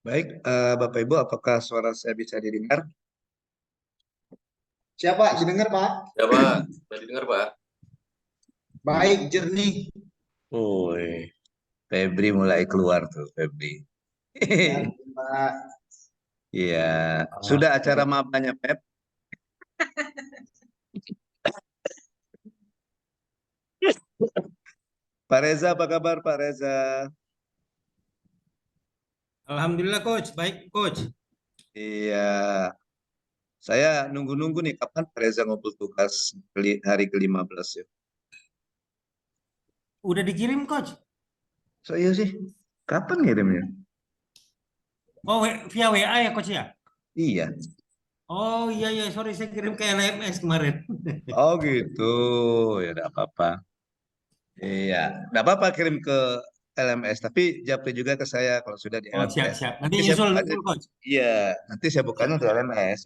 Baik, Bapak Ibu, apakah suara saya bisa didengar? Siapa? Didengar, Pak? Ya Pak, bisa didengar Pak. Baik, jernih. Woi, Febri mulai keluar tuh, Febri. Ya, Pak. Iya, sudah acara mapanya, Pep? Pak Reza, apa kabar Pak Reza? Alhamdulillah coach, baik coach. Iya, saya nunggu-nunggu nih kapan Pak Reza ngumpul tugas hari ke-15 ya. Udah dikirim coach? So iya sih, kapan ngirimnya? Oh via WA ya coach ya? Iya. Oh iya iya sorry saya kirim ke LMS kemarin. Oh gitu, ya udah apa-apa. Iya, nggak apa-apa kirim ke LMS, tapi japri juga ke saya kalau sudah di Oh siap LMS. siap. Nanti Nanti saya nyusul bukanya, nyusul coach. iya, nanti saya bukanya di LMS.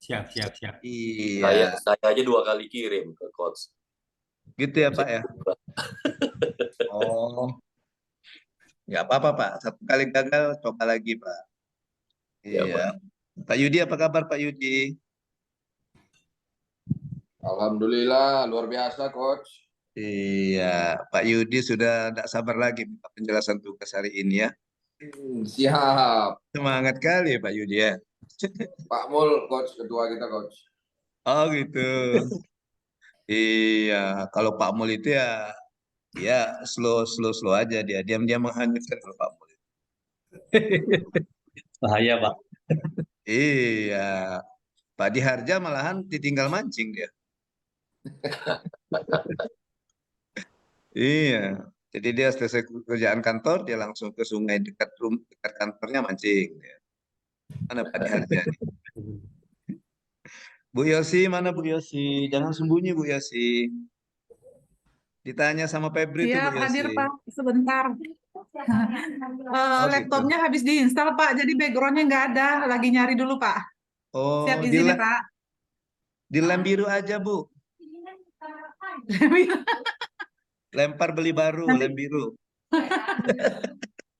Siap siap siap. Iya, Saya aja 2 kali kirim ke coach. gitu ya Nggak bisa Pak ya. dibuka. Oh, nggak apa-apa Pak. Satu kali gagal, coba lagi Pak. Ya Iya. Pak. Pak Yudi, apa kabar Pak Yudi? Alhamdulillah, luar biasa, Coach. Iya, Pak Yudi sudah tidak sabar lagi minta penjelasan tugas hari ini ya. Siap. Semangat kali ya Pak Yudi ya. Pak Mul, Coach, ketua kita, Coach. Oh gitu. Iya, kalau Pak Mul itu ya, ya slow aja dia, diam-diam menghanyutkan kalau Pak Mul. Bahaya, Pak. Iya, Pak Diharja malahan ditinggal mancing dia. Iya, jadi dia selesai kerjaan kantor, dia langsung ke sungai dekat kantornya mancing. Mana Pak Diharja nih? Bu Yosi, mana Bu Yosi? Jangan sembunyi Bu Yosi. Ditanya sama Febri tuh Bu Siap Yosi. hadir Pak, sebentar. Oh gitu. Laptopnya habis diinstal Pak, jadi backgroundnya nggak ada. Lagi nyari dulu Pak. Siap Oh, izin ya Pak. di lem biru aja Bu. Lempar beli baru, Nanti lem biru.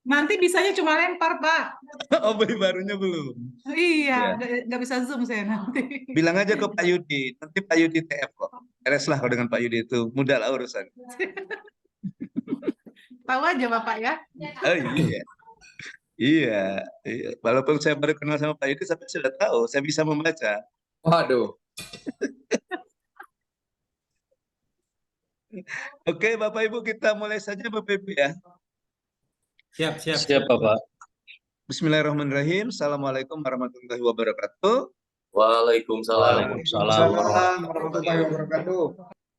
nanti bisanya cuma lempar Pak. Oh, beli barunya belum. Iya, Ya. nggak bisa zoom saya nanti. Bilang aja ke Pak Yudi, nanti Pak Yudi TF kok. Beres lah kalau dengan Pak Yudi itu, mudah lah urusan. Tahu aja Bapak ya. Oh iya. Iya, iya. Walaupun saya baru kenal sama Pak Yudi, tapi sudah tahu, saya bisa membaca. Waduh. Oke, Bapak Ibu, kita mulai saja Bapak Ibu ya. Siap siap. Siap, Bapak. Bismillahirrahmanirrahim. Assalamualaikum warahmatullahi wabarakatuh. Waalaikumsalam. Waalaikumsalam Waalaikumsalam warahmatullahi wabarakatuh.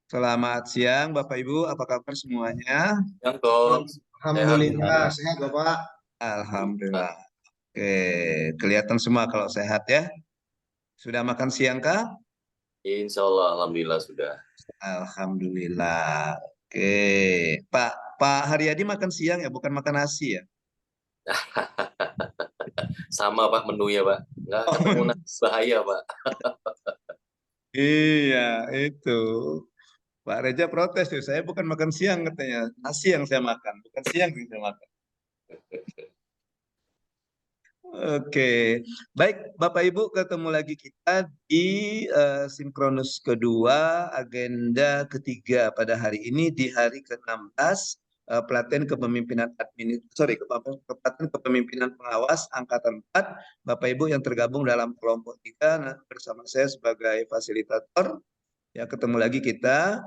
Selamat siang Bapak Ibu, apa kabar semuanya? Yang coach. Alhamdulillah, sehat Bapak. Alhamdulillah. Oke, kelihatan semua kalau sehat ya. Sudah makan siang kah? Insya Allah, alhamdulillah sudah. Alhamdulillah. Oke, Pak Haryadi makan siang ya, bukan makan nasi ya? Sama Pak menunya Pak. Nggak ketemu nasi bahaya Pak. Iya, itu. Pak Reja protes tuh, saya bukan makan siang katanya, nasi yang saya makan, bukan siang yang saya makan. Oke, baik Bapak Ibu, ketemu lagi kita di sinkronus kedua, agenda ketiga pada hari ini di hari ke-16 pelatihan kepemimpinan pelatihan kepemimpinan pengawas angkatan 4, Bapak Ibu yang tergabung dalam kelompok 3 bersama saya sebagai fasilitator. Ya, ketemu lagi kita.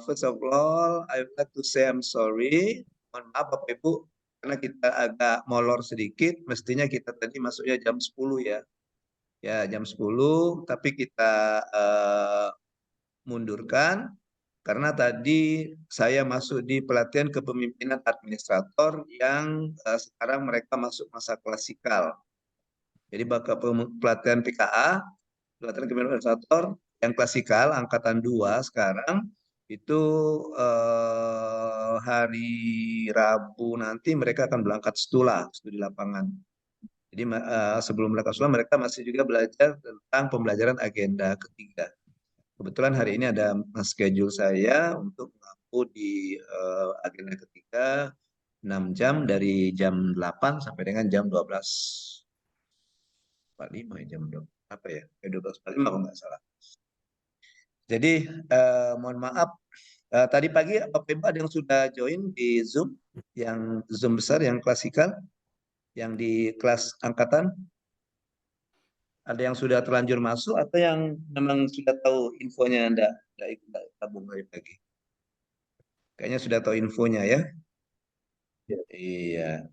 First of all, I would like to say I'm sorry. Mohon maaf Bapak Ibu, karena kita agak molor sedikit, mestinya kita tadi masuknya jam 10 ya. Ya, jam 10, tapi kita mundurkan karena tadi saya masuk di pelatihan kepemimpinan administrator yang sekarang mereka masuk masa klasikal. Jadi bakal pelatihan PKA, pelatihan kepemimpinan administrator yang klasikal angkatan 2 sekarang itu hari Rabu nanti mereka akan berangkat studi lapangan. Jadi sebelum berangkat studi mereka masih juga belajar tentang pembelajaran agenda ketiga. Kebetulan hari ini ada schedule saya untuk mengampu di agenda ketiga 6 jam dari jam 8 sampai dengan jam 12.45 ya, jam 12, apa ya? 12.45 kalau nggak salah. Jadi mohon maaf, tadi pagi Bapak Ibu ada yang sudah join di Zoom, yang Zoom besar, yang klasikal, yang di kelas angkatan? Ada yang sudah terlanjur masuk atau yang memang sudah tahu infonya Anda ikut tabung lagi? Kayaknya sudah tahu infonya ya. Iya.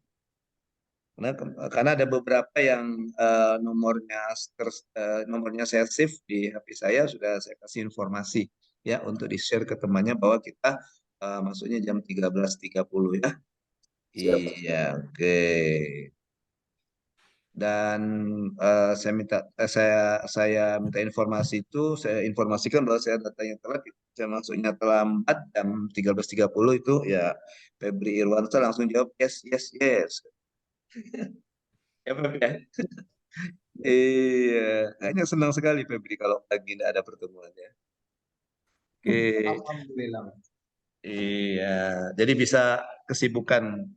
Karena ada beberapa yang nomornya saya save di HP saya, sudah saya kasih informasi ya untuk di-share ke temannya bahwa kita masuknya jam 13.30 ya. Siap. Iya, oke. Dan saya minta informasi itu, saya informasikan bahwa saya datanya telat, saya masuknya terlambat jam 13.30 itu ya. Febri Irwansyah langsung jawab yes yes yes. Ya Febri ya. Iya, kayaknya senang sekali Febri kalau lagi tidak ada pertemuannya. Oke, Alhamdulillah. iya, jadi bisa kesibukan,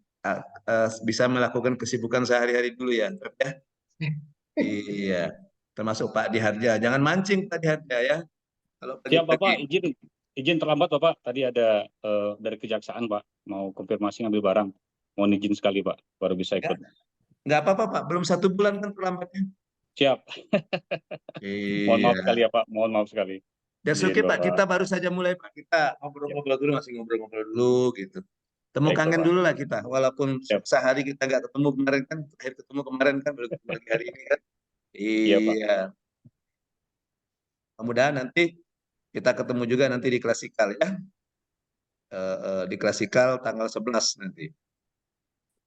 bisa melakukan kesibukan sehari-hari dulu ya, Feb, ya. Iya, termasuk Pak Diharja. Jangan mancing Pak Diharja ya. Kalau Siap Bapak, pagi-pagi. izin terlambat Bapak. Tadi ada dari kejaksaan Pak, mau konfirmasi ngambil barang. Mohon izin sekali Pak, baru bisa ikut. Nggak apa-apa Pak, belum 1 bulan kan terlambatnya. Siap. Mohon maaf Iya. sekali ya Pak, mohon maaf sekali. That's Izin okay Pak, Bapak. kita baru saja mulai Pak. Kita ngobrol-ngobrol dulu, masih ngobrol-ngobrol dulu gitu. Temu Baik, kangen Bapak. dulu lah kita, walaupun Siap. sehari kita nggak ketemu kemarin kan, terakhir ketemu kemarin kan, baru ketemu lagi hari ini kan. Iya Pak. Iya. Mudah-mudahan nanti kita ketemu juga nanti di klasikal ya. Di klasikal tanggal 11 nanti.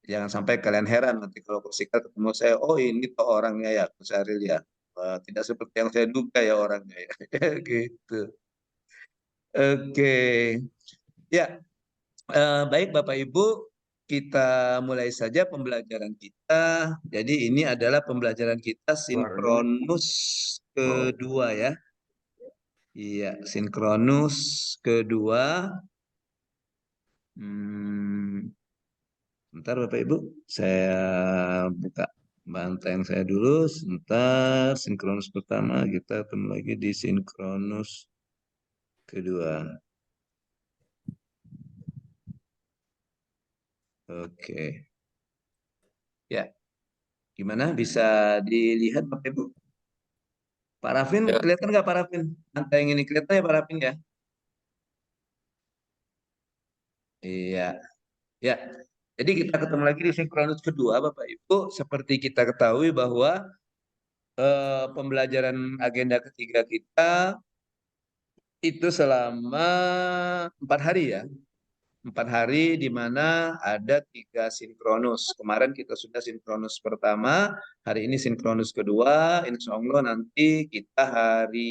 Jangan sampai kalian heran nanti kalau klasikal ketemu saya, oh ini tuh orangnya ya, Mas Ariel ya. Tidak seperti yang saya duga ya orangnya ya. Gitu. Oke. Ya, baik Bapak Ibu, kita mulai saja pembelajaran kita. Jadi ini adalah pembelajaran kita sinkronus kedua ya. Iya, sinkronus kedua. Bentar Bapak Ibu, saya buka banteng saya dulu. Sebentar, sinkronus pertama, kita ketemu lagi di sinkronus kedua. Oke. Ya, gimana? Bisa dilihat Bapak Ibu? Pak Rafin, Ya. kelihatan nggak Pak Rafin? Banteng ini kelihatan ya Pak Rafin ya? Iya. Ya, jadi kita ketemu lagi di sinkronus kedua Bapak Ibu. Seperti kita ketahui bahwa pembelajaran agenda ketiga kita itu selama 4 hari ya. 4 hari di mana ada 3 sinkronus. Kemarin kita sudah sinkronus pertama, hari ini sinkronus kedua. Insya Allah nanti kita hari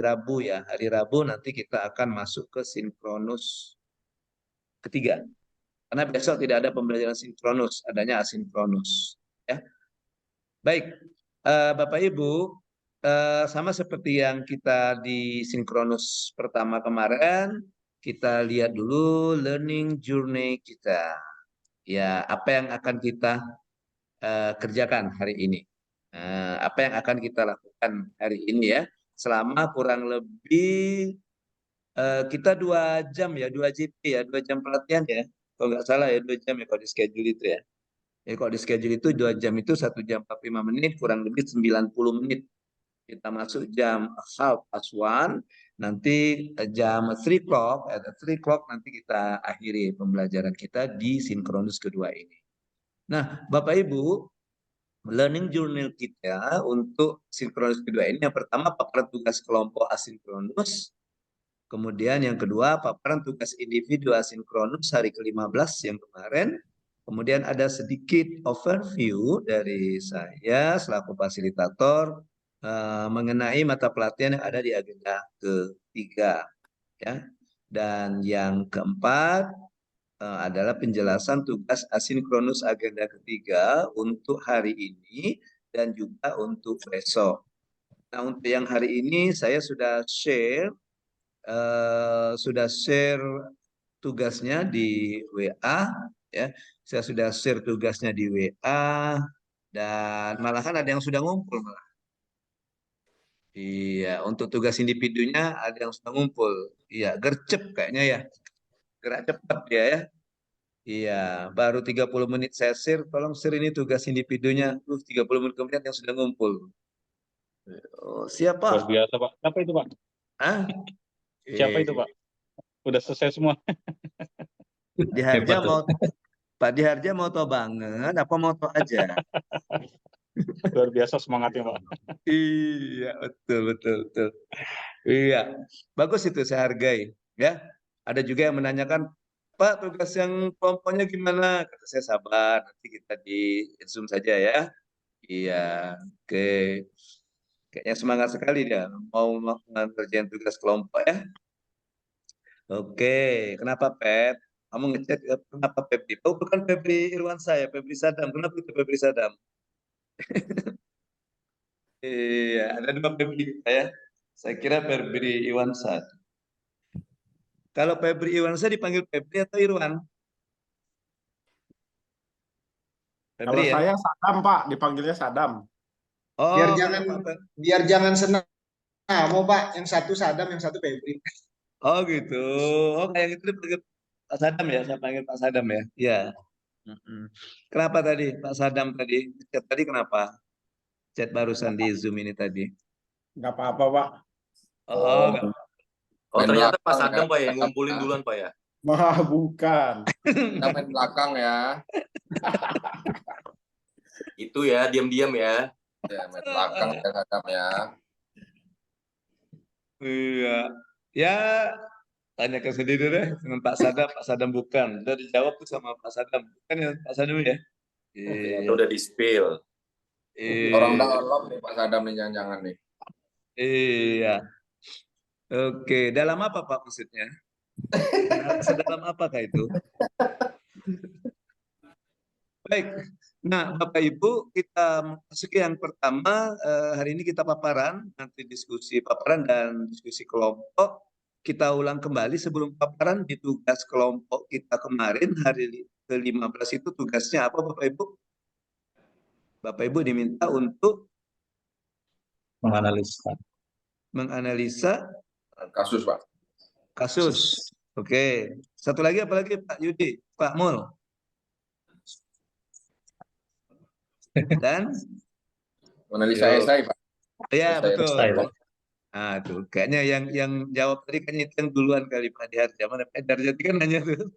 Rabu ya. Hari Rabu nanti kita akan masuk ke sinkronus ketiga. Karena besok tidak ada pembelajaran sinkronus, adanya asinkronus. Ya. Baik, Bapak Ibu, sama seperti yang kita di sinkronus pertama kemarin, kita lihat dulu learning journey kita. Ya, apa yang akan kita kerjakan hari ini? Apa yang akan kita lakukan hari ini ya? Selama kurang lebih kita 2 jam ya, 2 JP ya, 2 jam pelatihan ya. Kalau nggak salah ya 2 jam ya kalau di schedule itu ya. Jadi kalau di schedule itu 2 jam itu 1 jam 45 menit, kurang lebih 90 menit. Kita masuk jam 1:30, nanti jam 3 o'clock, at 3 o'clock nanti kita akhiri pembelajaran kita di sinkronus kedua ini. Nah, Bapak Ibu, learning journal kita untuk sinkronus kedua ini, yang pertama paparan tugas kelompok asinkronus, kemudian yang kedua paparan tugas individu asinkronus hari ke-15 yang kemarin, kemudian ada sedikit overview dari saya selaku fasilitator mengenai mata pelatihan yang ada di agenda ketiga ya. Dan yang keempat adalah penjelasan tugas asinkronus agenda ketiga untuk hari ini dan juga untuk besok. Nah, untuk yang hari ini saya sudah share tugasnya di WA ya. Saya sudah share tugasnya di WA dan malahan ada yang sudah ngumpul malah. Iya, untuk tugas individunya ada yang sudah ngumpul. Iya, gercep kayaknya ya. Gerak cepat dia ya. Iya, baru 30 menit saya share, tolong share ini tugas individunya. 30 menit kemudian yang sudah ngumpul. Oh, siapa? Luar biasa, Pak. Siapa itu, Pak? Hah? Siapa itu, Pak? Udah selesai semua. Diharja mau Pak Diharja mau tahu banget apa mau tahu aja? Luar biasa semangatnya, Pak. Iya, betul, betul, betul. Iya, bagus itu saya hargai. Ya, ada juga yang menanyakan, Pak, tugas yang kelompoknya gimana? Kata saya sabar, nanti kita di Zoom saja ya. Iya, oke. Kayaknya semangat sekali dia mau mengerjain tugas kelompok ya. Oke, kenapa Pep? Kamu ngechat kenapa Febri? Oh, bukan Febri Irwansa ya, Febri Sadam. Kenapa itu Febri Sadam? Iya, ada dua Febri ya. Saya kira Febri Irwansa. Kalau Febri Irwansa dipanggil Febri atau Irwan? Kalau Febri ya? saya Sadam, Pak, dipanggilnya Sadam. Oh, Biar kalau jangan Pak Fe- biar jangan senang. Nah, mau Pak, yang satu Sadam, yang satu Febri. Oh gitu. Oh, kayak gitu dipanggil Pak Sadam ya, saya panggil Pak Sadam ya. Iya. Mm-mm. Kenapa tadi Pak Sadam tadi? Chat tadi kenapa? Chat barusan di Zoom ini tadi. Nggak apa-apa, Pak. Oh, nggak. Oh, Main ternyata Pak belakang Sadam, ya. Pak, ya, ngumpulin duluan, Pak, ya. Wah, bukan. Kita main belakang ya. Itu ya, diam-diam ya. Ya, main belakang ya Sadam ya. Iya. Ya, tanyakan sendiri deh dengan Pak Sadam. Pak Sadam bukan. Udah dijawab tuh sama Pak Sadam. Bukan ya Pak Sadam ya? Ternyata Iya. udah di-spill. Orang Iya. dalam nih Pak Sadam nih jangan-jangan nih. Iya. Oke, dalam apa Pak maksudnya? Sedalam apakah itu? Baik. Nah, Bapak Ibu, kita masuki yang pertama. Hari ini kita paparan, nanti diskusi paparan dan diskusi kelompok. Kita ulang kembali sebelum paparan di tugas kelompok kita kemarin hari ke-15 itu tugasnya apa Bapak Ibu? Bapak Ibu diminta untuk menganalisa Kasus Pak. kasus. Oke. Satu lagi apa lagi Pak Yudi? Pak Mul. Dan Analisa Yo. esai Pak. ya Esai. betul. Ah tuh kayaknya yang jawab tadi kayaknya itu yang duluan kali Pak Diharja. Mana Pak Diharja kan nanya tuh.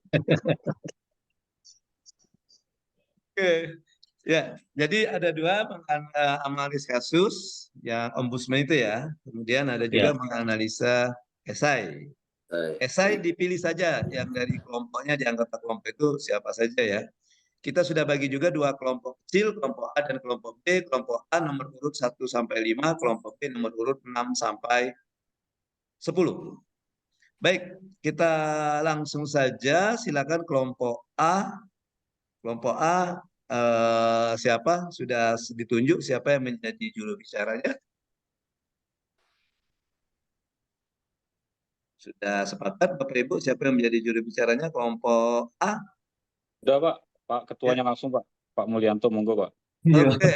Oke. Ya, jadi ada dua menganalisa kasus yang ombudsman itu ya. Kemudian ada juga menganalisa esai. Esai dipilih saja yang dari kelompoknya di anggota kelompok itu siapa saja ya. Kita sudah bagi juga dua kelompok kecil, kelompok A dan kelompok B. Kelompok A nomor urut 1 sampai 5, kelompok B nomor urut 6 sampai 10. Baik, kita langsung saja silakan kelompok A. Kelompok A siapa? Sudah ditunjuk siapa yang menjadi juru bicaranya? Sudah sepakat Bapak Ibu siapa yang menjadi juru bicaranya kelompok A? Udah, Pak. Pak Ketuanya langsung, Pak. Pak Mulyanto, monggo, Pak. Oke.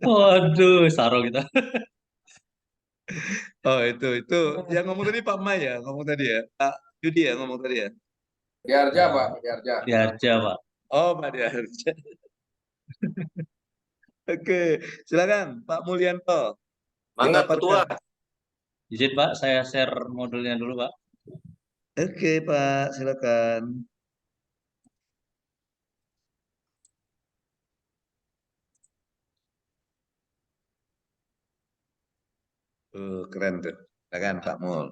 Waduh, saro kita. Oh itu yang ngomong tadi Pak Mai ya, ngomong tadi ya, Pak Yudi ya ngomong tadi ya. Diarja Pak, Diarja. Diharja, Pak. Oh Pak Diarja. Oke, silakan Pak Mulyanto. Mangga Ketua. Izin, Pak, saya share modulnya dulu, Pak. Oke Pak, silakan. Keren tuh. Silakan Pak Mul.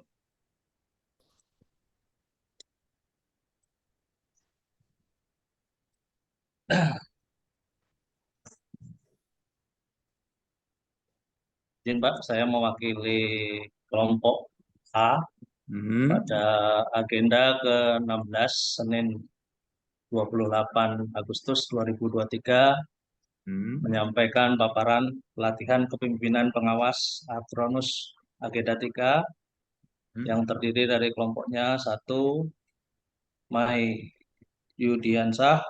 Izin, Pak, saya mewakili kelompok A pada agenda ke-16 Senin 28 Agustus 2023 menyampaikan paparan pelatihan kepemimpinan pengawas Atronus Agenda 3 yang terdiri dari kelompoknya 1 Mai Yudiansah,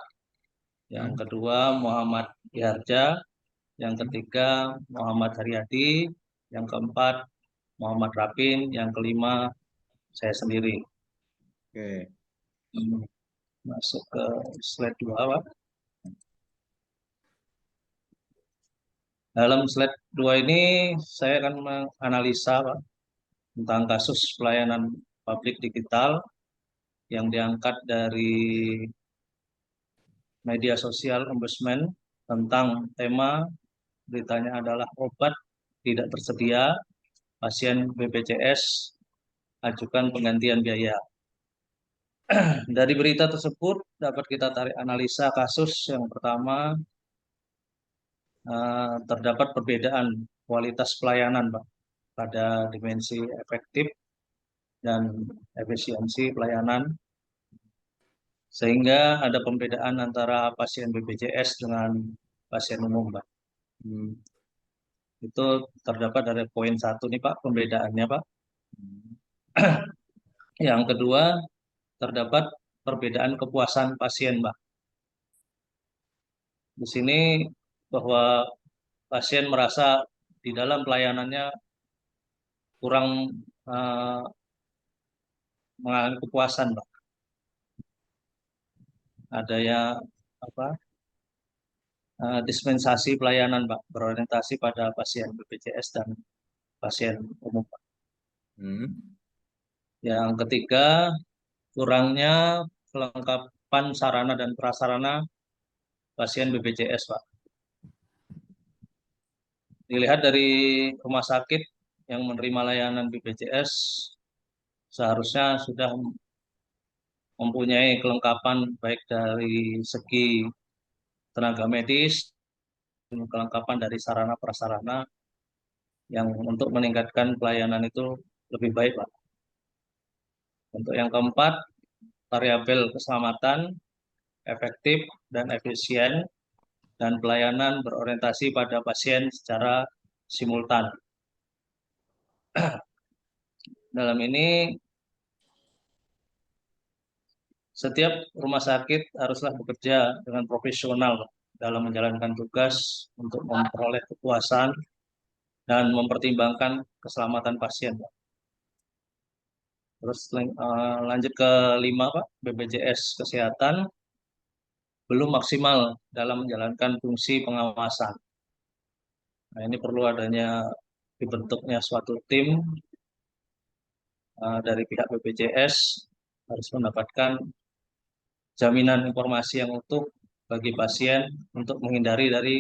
yang kedua Muhammad Yarja, yang ketiga Muhammad Haryadi, yang keempat Muhammad Rapin, yang kelima saya sendiri. Oke. Masuk ke slide 2, Pak. Dalam slide 2 ini saya akan menganalisa, Pak, tentang kasus pelayanan publik digital yang diangkat dari media sosial Ombudsman tentang tema beritanya adalah obat tidak tersedia, pasien BPJS ajukan penggantian biaya. Dari berita tersebut dapat kita tarik analisa kasus yang pertama, terdapat perbedaan kualitas pelayanan, Pak, pada dimensi efektif dan efisiensi pelayanan, sehingga ada pembedaan antara pasien BPJS dengan pasien umum, Pak. Itu terdapat dari poin 1 nih, Pak, pembedaannya, Pak. Yang kedua, terdapat perbedaan kepuasan pasien, Pak. Di sini bahwa pasien merasa di dalam pelayanannya kurang mengalami kepuasan, Pak. Adanya dispensasi pelayanan, Pak, berorientasi pada pasien BPJS dan pasien umum, Pak. Yang ketiga, kurangnya kelengkapan sarana dan prasarana pasien BPJS, Pak. Dilihat dari rumah sakit yang menerima layanan BPJS seharusnya sudah mempunyai kelengkapan baik dari segi tenaga medis, kelengkapan dari sarana prasarana yang untuk meningkatkan pelayanan itu lebih baik, Pak. Untuk yang keempat, variabel keselamatan, efektif dan efisien, dan pelayanan berorientasi pada pasien secara simultan. Dalam ini, setiap rumah sakit haruslah bekerja dengan profesional dalam menjalankan tugas untuk memperoleh kepuasan dan mempertimbangkan keselamatan pasien, Pak. Terus lanjut ke 5, Pak, BPJS Kesehatan belum maksimal dalam menjalankan fungsi pengawasan. Nah, ini perlu adanya dibentuknya suatu tim dari pihak BPJS harus mendapatkan jaminan informasi yang utuh bagi pasien untuk menghindari dari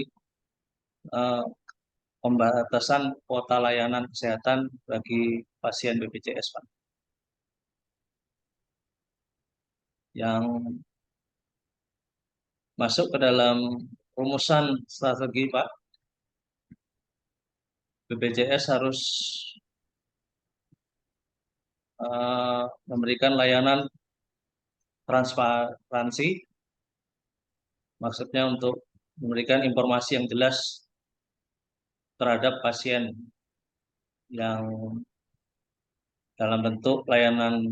pembatasan kuota layanan kesehatan bagi pasien BPJS, Pak. Yang masuk ke dalam rumusan strategi, Pak, BPJS harus memberikan layanan transparansi, maksudnya untuk memberikan informasi yang jelas terhadap pasien yang dalam bentuk layanan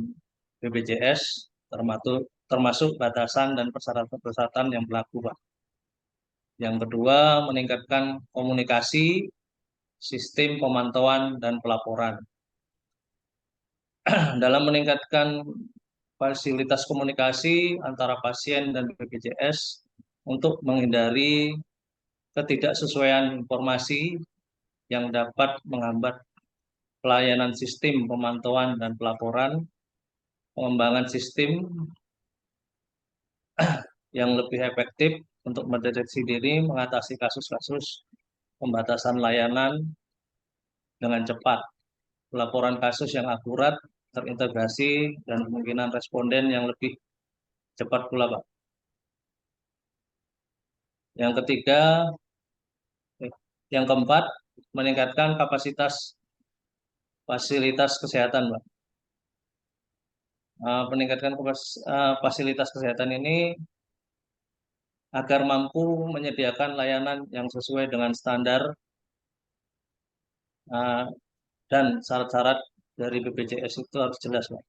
BPJS, termasuk batasan dan persyaratan-persyaratan yang berlaku, Pak. Yang kedua, meningkatkan komunikasi, sistem pemantauan dan pelaporan. Dalam meningkatkan fasilitas komunikasi antara pasien dan BPJS untuk menghindari ketidaksesuaian informasi yang dapat menghambat pelayanan sistem pemantauan dan pelaporan, pengembangan sistem yang lebih efektif untuk mendeteksi dini, mengatasi kasus-kasus pembatasan layanan dengan cepat, pelaporan kasus yang akurat, terintegrasi, dan kemungkinan responden yang lebih cepat pula, Pak. Yang keempat, meningkatkan kapasitas fasilitas kesehatan, Pak. Peningkatkan fasilitas kesehatan ini agar mampu menyediakan layanan yang sesuai dengan standar dan syarat-syarat dari BPJS itu harus jelas, Pak.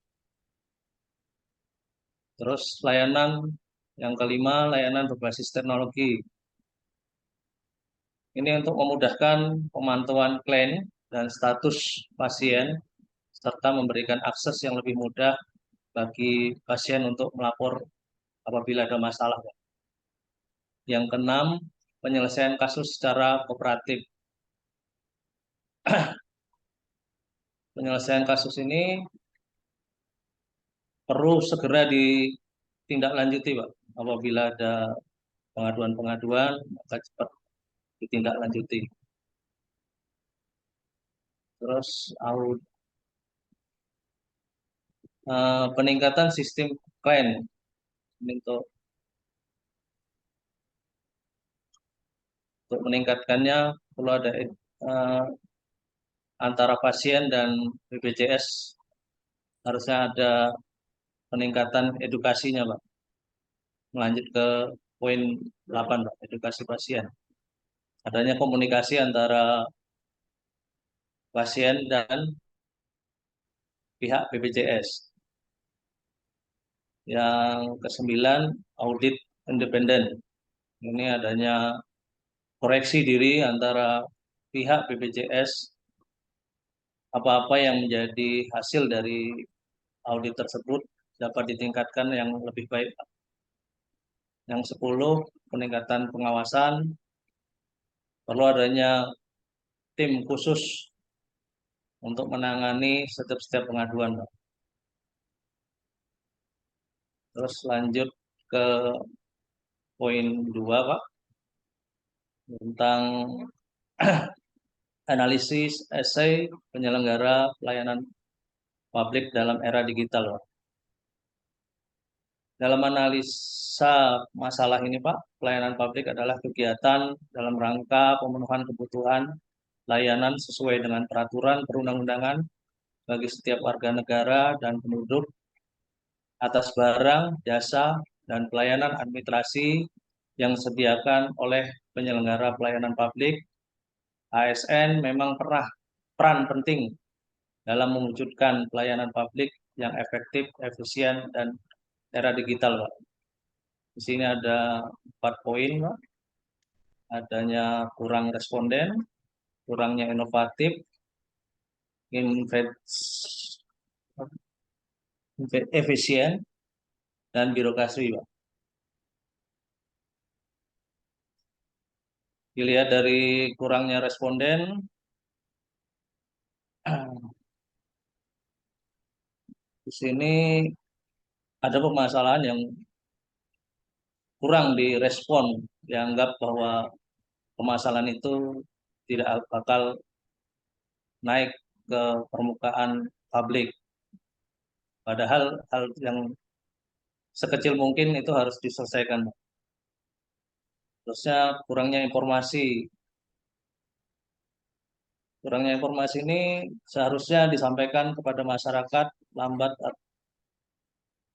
Terus layanan yang kelima, layanan berbasis teknologi. Ini untuk memudahkan pemantauan klaim dan status pasien, serta memberikan akses yang lebih mudah bagi pasien untuk melapor apabila ada masalah. Yang keenam, penyelesaian kasus secara kooperatif. Penyelesaian kasus ini perlu segera ditindaklanjuti, Pak. Apabila ada pengaduan-pengaduan, maka cepat ditindaklanjuti. Terus peningkatan sistem klaim. Untuk meningkatkannya perlu ada antara pasien dan BPJS harusnya ada peningkatan edukasinya, Pak. Melanjut ke poin 8, Pak, edukasi pasien. Adanya komunikasi antara pasien dan pihak BPJS. Yang ke-9, audit independen. Ini adanya koreksi diri antara pihak BPJS, apa-apa yang menjadi hasil dari audit tersebut dapat ditingkatkan yang lebih baik. Yang 10, peningkatan pengawasan. Perlu adanya tim khusus untuk menangani setiap pengaduan, Pak. Terus lanjut ke poin 2, Pak, tentang analisis esai penyelenggara pelayanan publik dalam era digital, Pak. Dalam analisa masalah ini, Pak, pelayanan publik adalah kegiatan dalam rangka pemenuhan kebutuhan layanan sesuai dengan peraturan perundang-undangan bagi setiap warga negara dan penduduk atas barang, jasa, dan pelayanan administrasi yang disediakan oleh penyelenggara pelayanan publik. ASN memang peran penting dalam mewujudkan pelayanan publik yang efektif, efisien, dan era digital, Pak. Di sini ada 4 poin, Pak. Adanya kurang responden, kurangnya inovatif, efisien, dan birokrasi, Pak. Dilihat dari kurangnya responden, di sini ada permasalahan yang kurang direspon, dianggap bahwa permasalahan itu tidak bakal naik ke permukaan publik. Padahal hal yang sekecil mungkin itu harus diselesaikan. Terusnya kurangnya informasi. Kurangnya informasi ini seharusnya disampaikan kepada masyarakat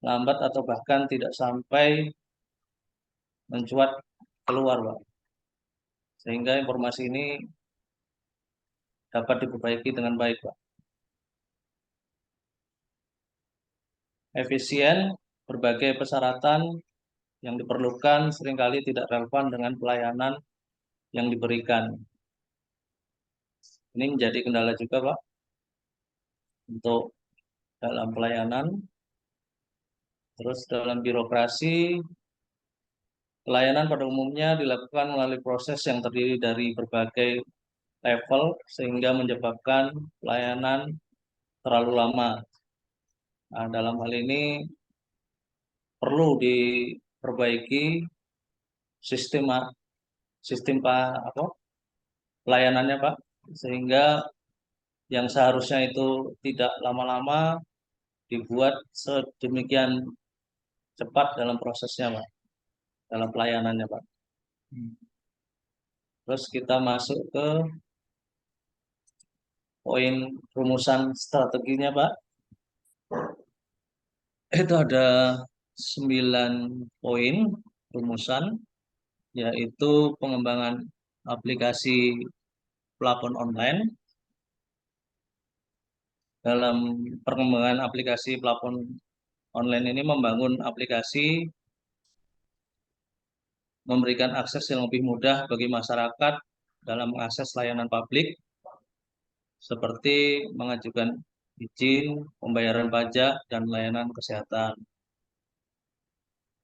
lambat atau bahkan tidak sampai mencuat keluar, Pak. Sehingga informasi ini dapat diperbaiki dengan baik, Pak. Efisien, berbagai persyaratan yang diperlukan seringkali tidak relevan dengan pelayanan yang diberikan. Ini menjadi kendala juga, Pak, untuk dalam pelayanan. Terus dalam birokrasi, pelayanan pada umumnya dilakukan melalui proses yang terdiri dari berbagai level sehingga menyebabkan pelayanan terlalu lama. Nah, dalam hal ini perlu diperbaiki sistem pelayanannya, Pak, sehingga yang seharusnya itu tidak lama-lama dibuat sedemikian cepat dalam prosesnya, Pak, dalam pelayanannya, Pak. Terus kita masuk ke poin rumusan strateginya, Pak. Itu ada 9 poin rumusan, yaitu pengembangan aplikasi plafon online. Dalam perkembangan aplikasi plafon online ini membangun aplikasi, memberikan akses yang lebih mudah bagi masyarakat dalam mengakses layanan publik, seperti mengajukan izin, pembayaran pajak, dan layanan kesehatan.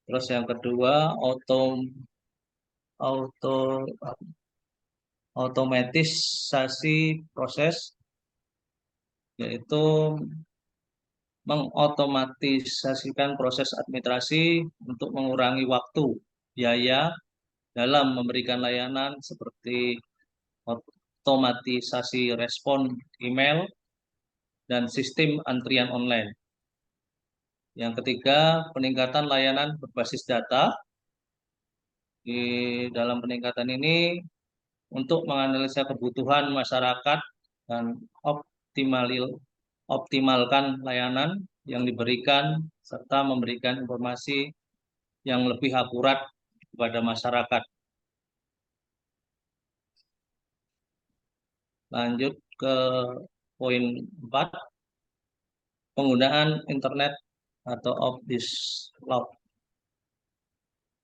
Terus yang kedua, otomatisasi proses, yaitu mengotomatisasikan proses administrasi untuk mengurangi waktu, biaya dalam memberikan layanan seperti otomatisasi respon email dan sistem antrian online. Yang ketiga, peningkatan layanan berbasis data. Di dalam peningkatan ini untuk menganalisa kebutuhan masyarakat dan optimalkan layanan yang diberikan serta memberikan informasi yang lebih akurat kepada masyarakat. Lanjut ke poin 4, penggunaan internet atau off this cloud.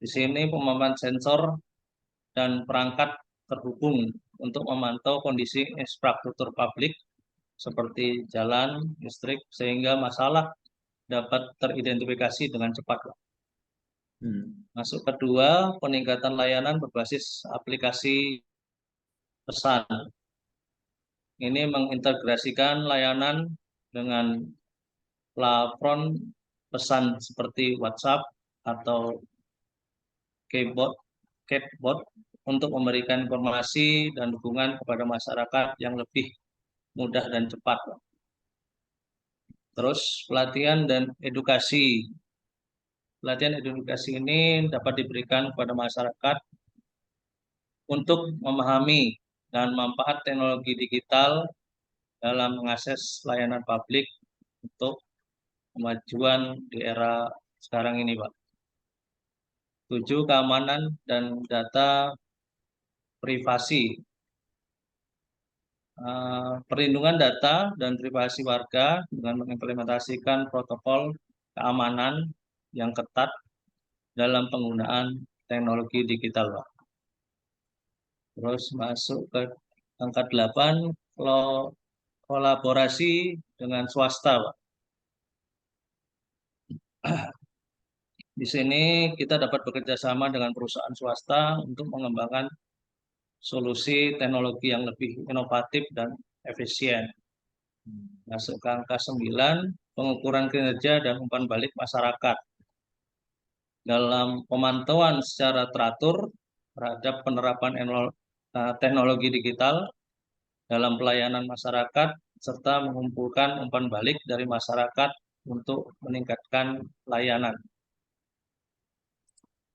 Di sini pemaparan sensor dan perangkat terhubung untuk memantau kondisi infrastruktur publik seperti jalan, listrik, sehingga masalah dapat teridentifikasi dengan cepat. Masuk kedua, peningkatan layanan berbasis aplikasi pesan. Ini mengintegrasikan layanan dengan platform pesan seperti WhatsApp atau chatbot untuk memberikan informasi dan dukungan kepada masyarakat yang lebih mudah dan cepat. Terus pelatihan dan edukasi. Pelatihan edukasi ini dapat diberikan kepada masyarakat untuk memahami dan manfaat teknologi digital dalam mengakses layanan publik untuk kemajuan di era sekarang ini, Pak. 7, keamanan dan data privasi. Perlindungan data dan privasi warga dengan mengimplementasikan protokol keamanan yang ketat dalam penggunaan teknologi digital, Pak. Terus masuk ke angka 8, kolaborasi dengan swasta, Pak. Di sini kita dapat bekerja sama dengan perusahaan swasta untuk mengembangkan solusi teknologi yang lebih inovatif dan efisien. Masuk ke angka 9, pengukuran kinerja dan umpan balik masyarakat. Dalam pemantauan secara teratur terhadap penerapan teknologi digital dalam pelayanan masyarakat, serta mengumpulkan umpan balik dari masyarakat untuk meningkatkan layanan.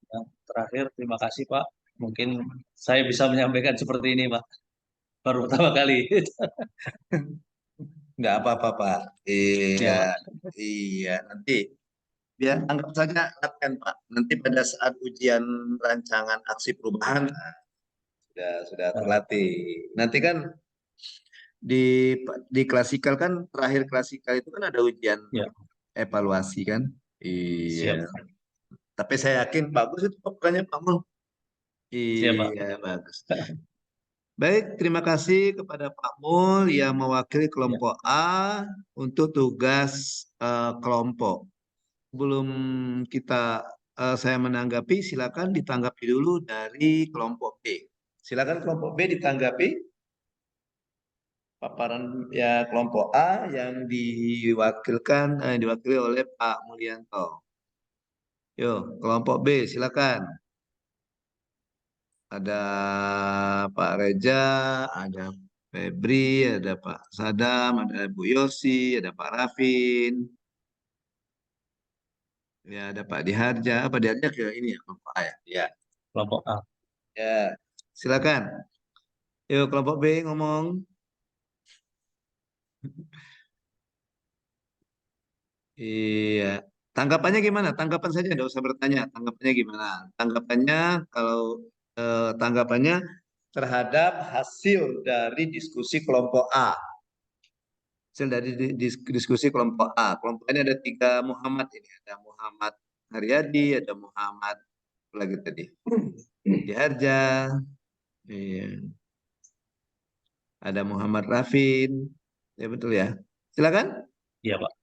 Yang terakhir, terima kasih Pak. Mungkin saya bisa menyampaikan seperti ini Pak. Baru pertama kali. Nggak apa-apa Pak. Iya, iya. Nanti biar anggap saja latihan Pak. Nanti pada saat ujian rancangan aksi perubahan sudah terlatih. Nanti kan di klasikal kan, terakhir klasikal itu kan ada ujian evaluasi kan. Iya. Siap. Tapi saya yakin bagus itu pokoknya Pak Mul. Siap, Iya, bagus. Baik, terima kasih kepada Pak Mul yang mewakili kelompok A untuk tugas kelompok. Sebelum saya menanggapi, silakan ditanggapi dulu dari kelompok B. Silakan kelompok B ditanggapi paparan ya kelompok A yang diwakili oleh Pak Mulyanto. Yo, kelompok B, silakan. Ada Pak Reja, ada Febri, ada Pak Sadam, ada Bu Yosi, ada Pak Rafin. Ya, ada Pak Diharja. Pak Diharja ke ini ya, kelompok A ya? Ya. Kelompok A. Ya, silakan. Yuk, kelompok B ngomong. Iya. Tanggapannya gimana? Tanggapan saja, tidak usah bertanya. Tanggapannya gimana? Tanggapannya terhadap hasil dari diskusi kelompok A. hasil dari diskusi kelompok A. Kelompok ini ada 3 Muhammad ini. Ada Muhammad Haryadi, ada Muhammad apa lagi tadi? Diharja. Iya. Ada Muhammad Rafin. Ya betul ya. Silakan. Iya, Pak.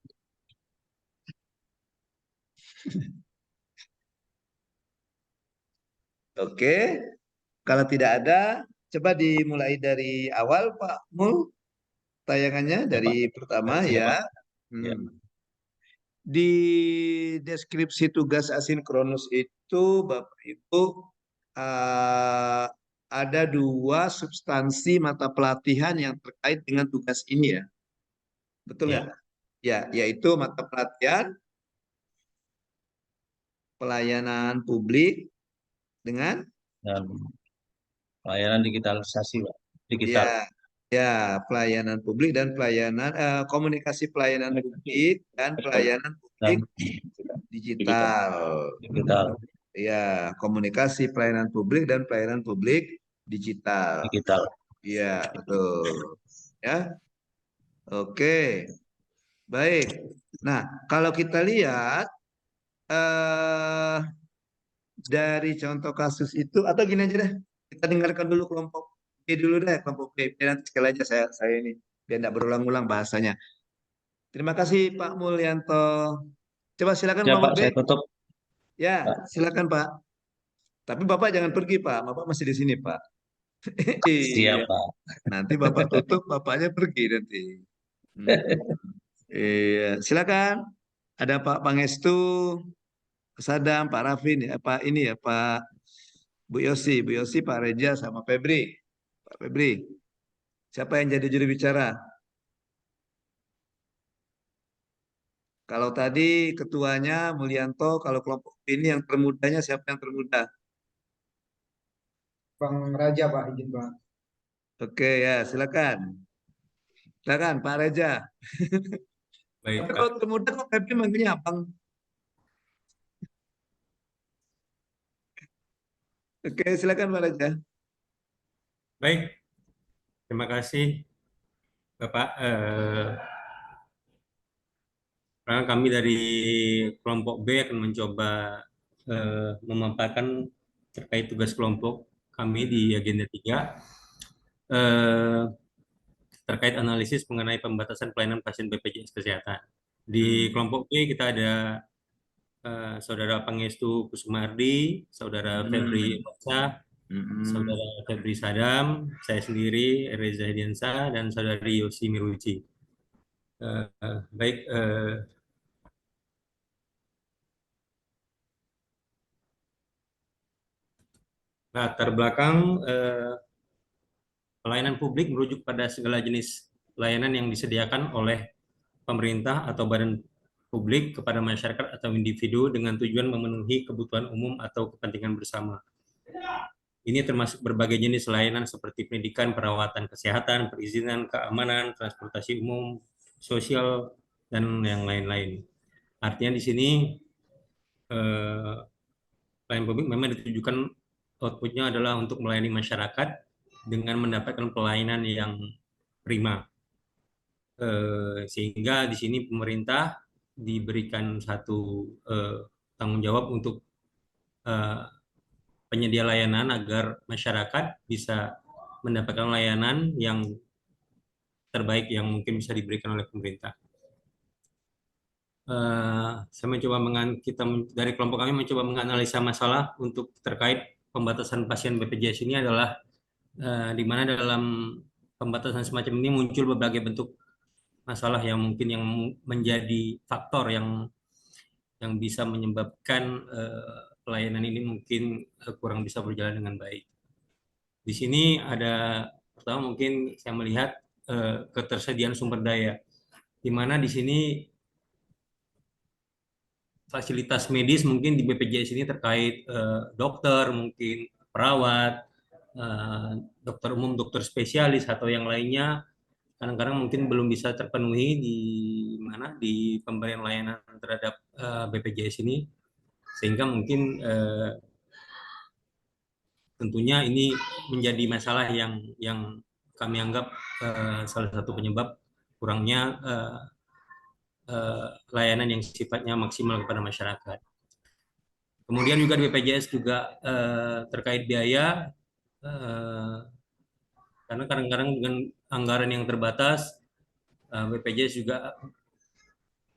Oke. Kalau tidak ada, coba dimulai dari awal Pak Mul. Tayangannya Ya, dari Pak. pertama Ya, ya. Pak. Ya. Di deskripsi tugas asinkronus itu Bapak Ibu ada 2 substansi mata pelatihan yang terkait dengan tugas ini ya. Betul Ya. nggak? Ya, yaitu mata pelatihan pelayanan publik dengan Dan pelayanan digitalisasi, Pak. Digital. ya pelayanan publik dan pelayanan komunikasi pelayanan publik dan pelayanan publik digital. Digital. Ya, komunikasi pelayanan publik dan pelayanan publik digital. Digital. Iya, betul. Ya. Oke. Baik. Nah, kalau kita lihat dari contoh kasus itu atau gini aja deh. Kita dengarkan dulu kelompok B dulu deh, kelompok B. Nanti sekali aja saya ini biar tidak berulang-ulang bahasanya. Terima kasih Pak Mulyanto. Coba silakan Ya, kelompok Pak, B. saya tutup. Ya, Pak. silakan Pak. Tapi Bapak jangan pergi Pak. Bapak masih di sini Pak. Siap, Iya. Pak. Nanti Bapak tutup, Bapaknya pergi nanti. Iya, silakan. Ada Pak Pangestu, Pak Sadam, Pak Rafin, ya, Pak ini ya, Pak Bu Yosi, Pak Reja, sama Febri. Pak Febri, siapa yang jadi juru bicara? Kalau tadi ketuanya Mulyanto, kalau kelompok ini yang termudanya siapa yang termuda? Bang Raja Pak, izin Bang. Oke ya, silakan. Silakan Pak Reja. Baik, Tapi Pak. kalau termuda kok Febri manggilnya Abang? Oke, silakan Pak Reja. Baik. Terima kasih, Bapak. Karena kami dari kelompok B akan mencoba memaparkan terkait tugas kelompok kami di agenda 3 terkait analisis mengenai pembatasan pelayanan pasien BPJS Kesehatan. Di kelompok B kita ada Saudara Pangestu Kusumardi, Saudara Febri Ocha, Saudara Febri Sadam, saya sendiri Reza Hediansa, dan Saudari Yosi Miruji. Baik, latar belakang pelayanan publik merujuk pada segala jenis pelayanan yang disediakan oleh pemerintah atau badan publik kepada masyarakat atau individu dengan tujuan memenuhi kebutuhan umum atau kepentingan bersama. Ini termasuk berbagai jenis layanan seperti pendidikan, perawatan kesehatan, perizinan, keamanan, transportasi umum, sosial, dan yang lain-lain. Artinya di sini pelayanan publik memang ditujukan outputnya adalah untuk melayani masyarakat dengan mendapatkan pelayanan yang prima. Sehingga di sini pemerintah diberikan satu tanggung jawab untuk penyedia layanan agar masyarakat bisa mendapatkan layanan yang terbaik yang mungkin bisa diberikan oleh pemerintah. Saya mencoba dari kelompok kami mencoba menganalisa masalah untuk terkait pembatasan pasien BPJS ini adalah di mana dalam pembatasan semacam ini muncul berbagai bentuk masalah yang mungkin yang menjadi faktor yang bisa menyebabkan pelayanan ini mungkin kurang bisa berjalan dengan baik. Di sini ada pertama mungkin saya melihat ketersediaan sumber daya, di mana di sini fasilitas medis mungkin di BPJS ini terkait dokter, mungkin perawat, dokter umum, dokter spesialis atau yang lainnya kadang-kadang mungkin belum bisa terpenuhi di pemberian layanan terhadap BPJS ini, sehingga mungkin tentunya ini menjadi masalah yang kami anggap salah satu penyebab kurangnya layanan yang sifatnya maksimal kepada masyarakat. Kemudian juga di BPJS juga terkait biaya, karena kadang-kadang dengan anggaran yang terbatas, BPJS juga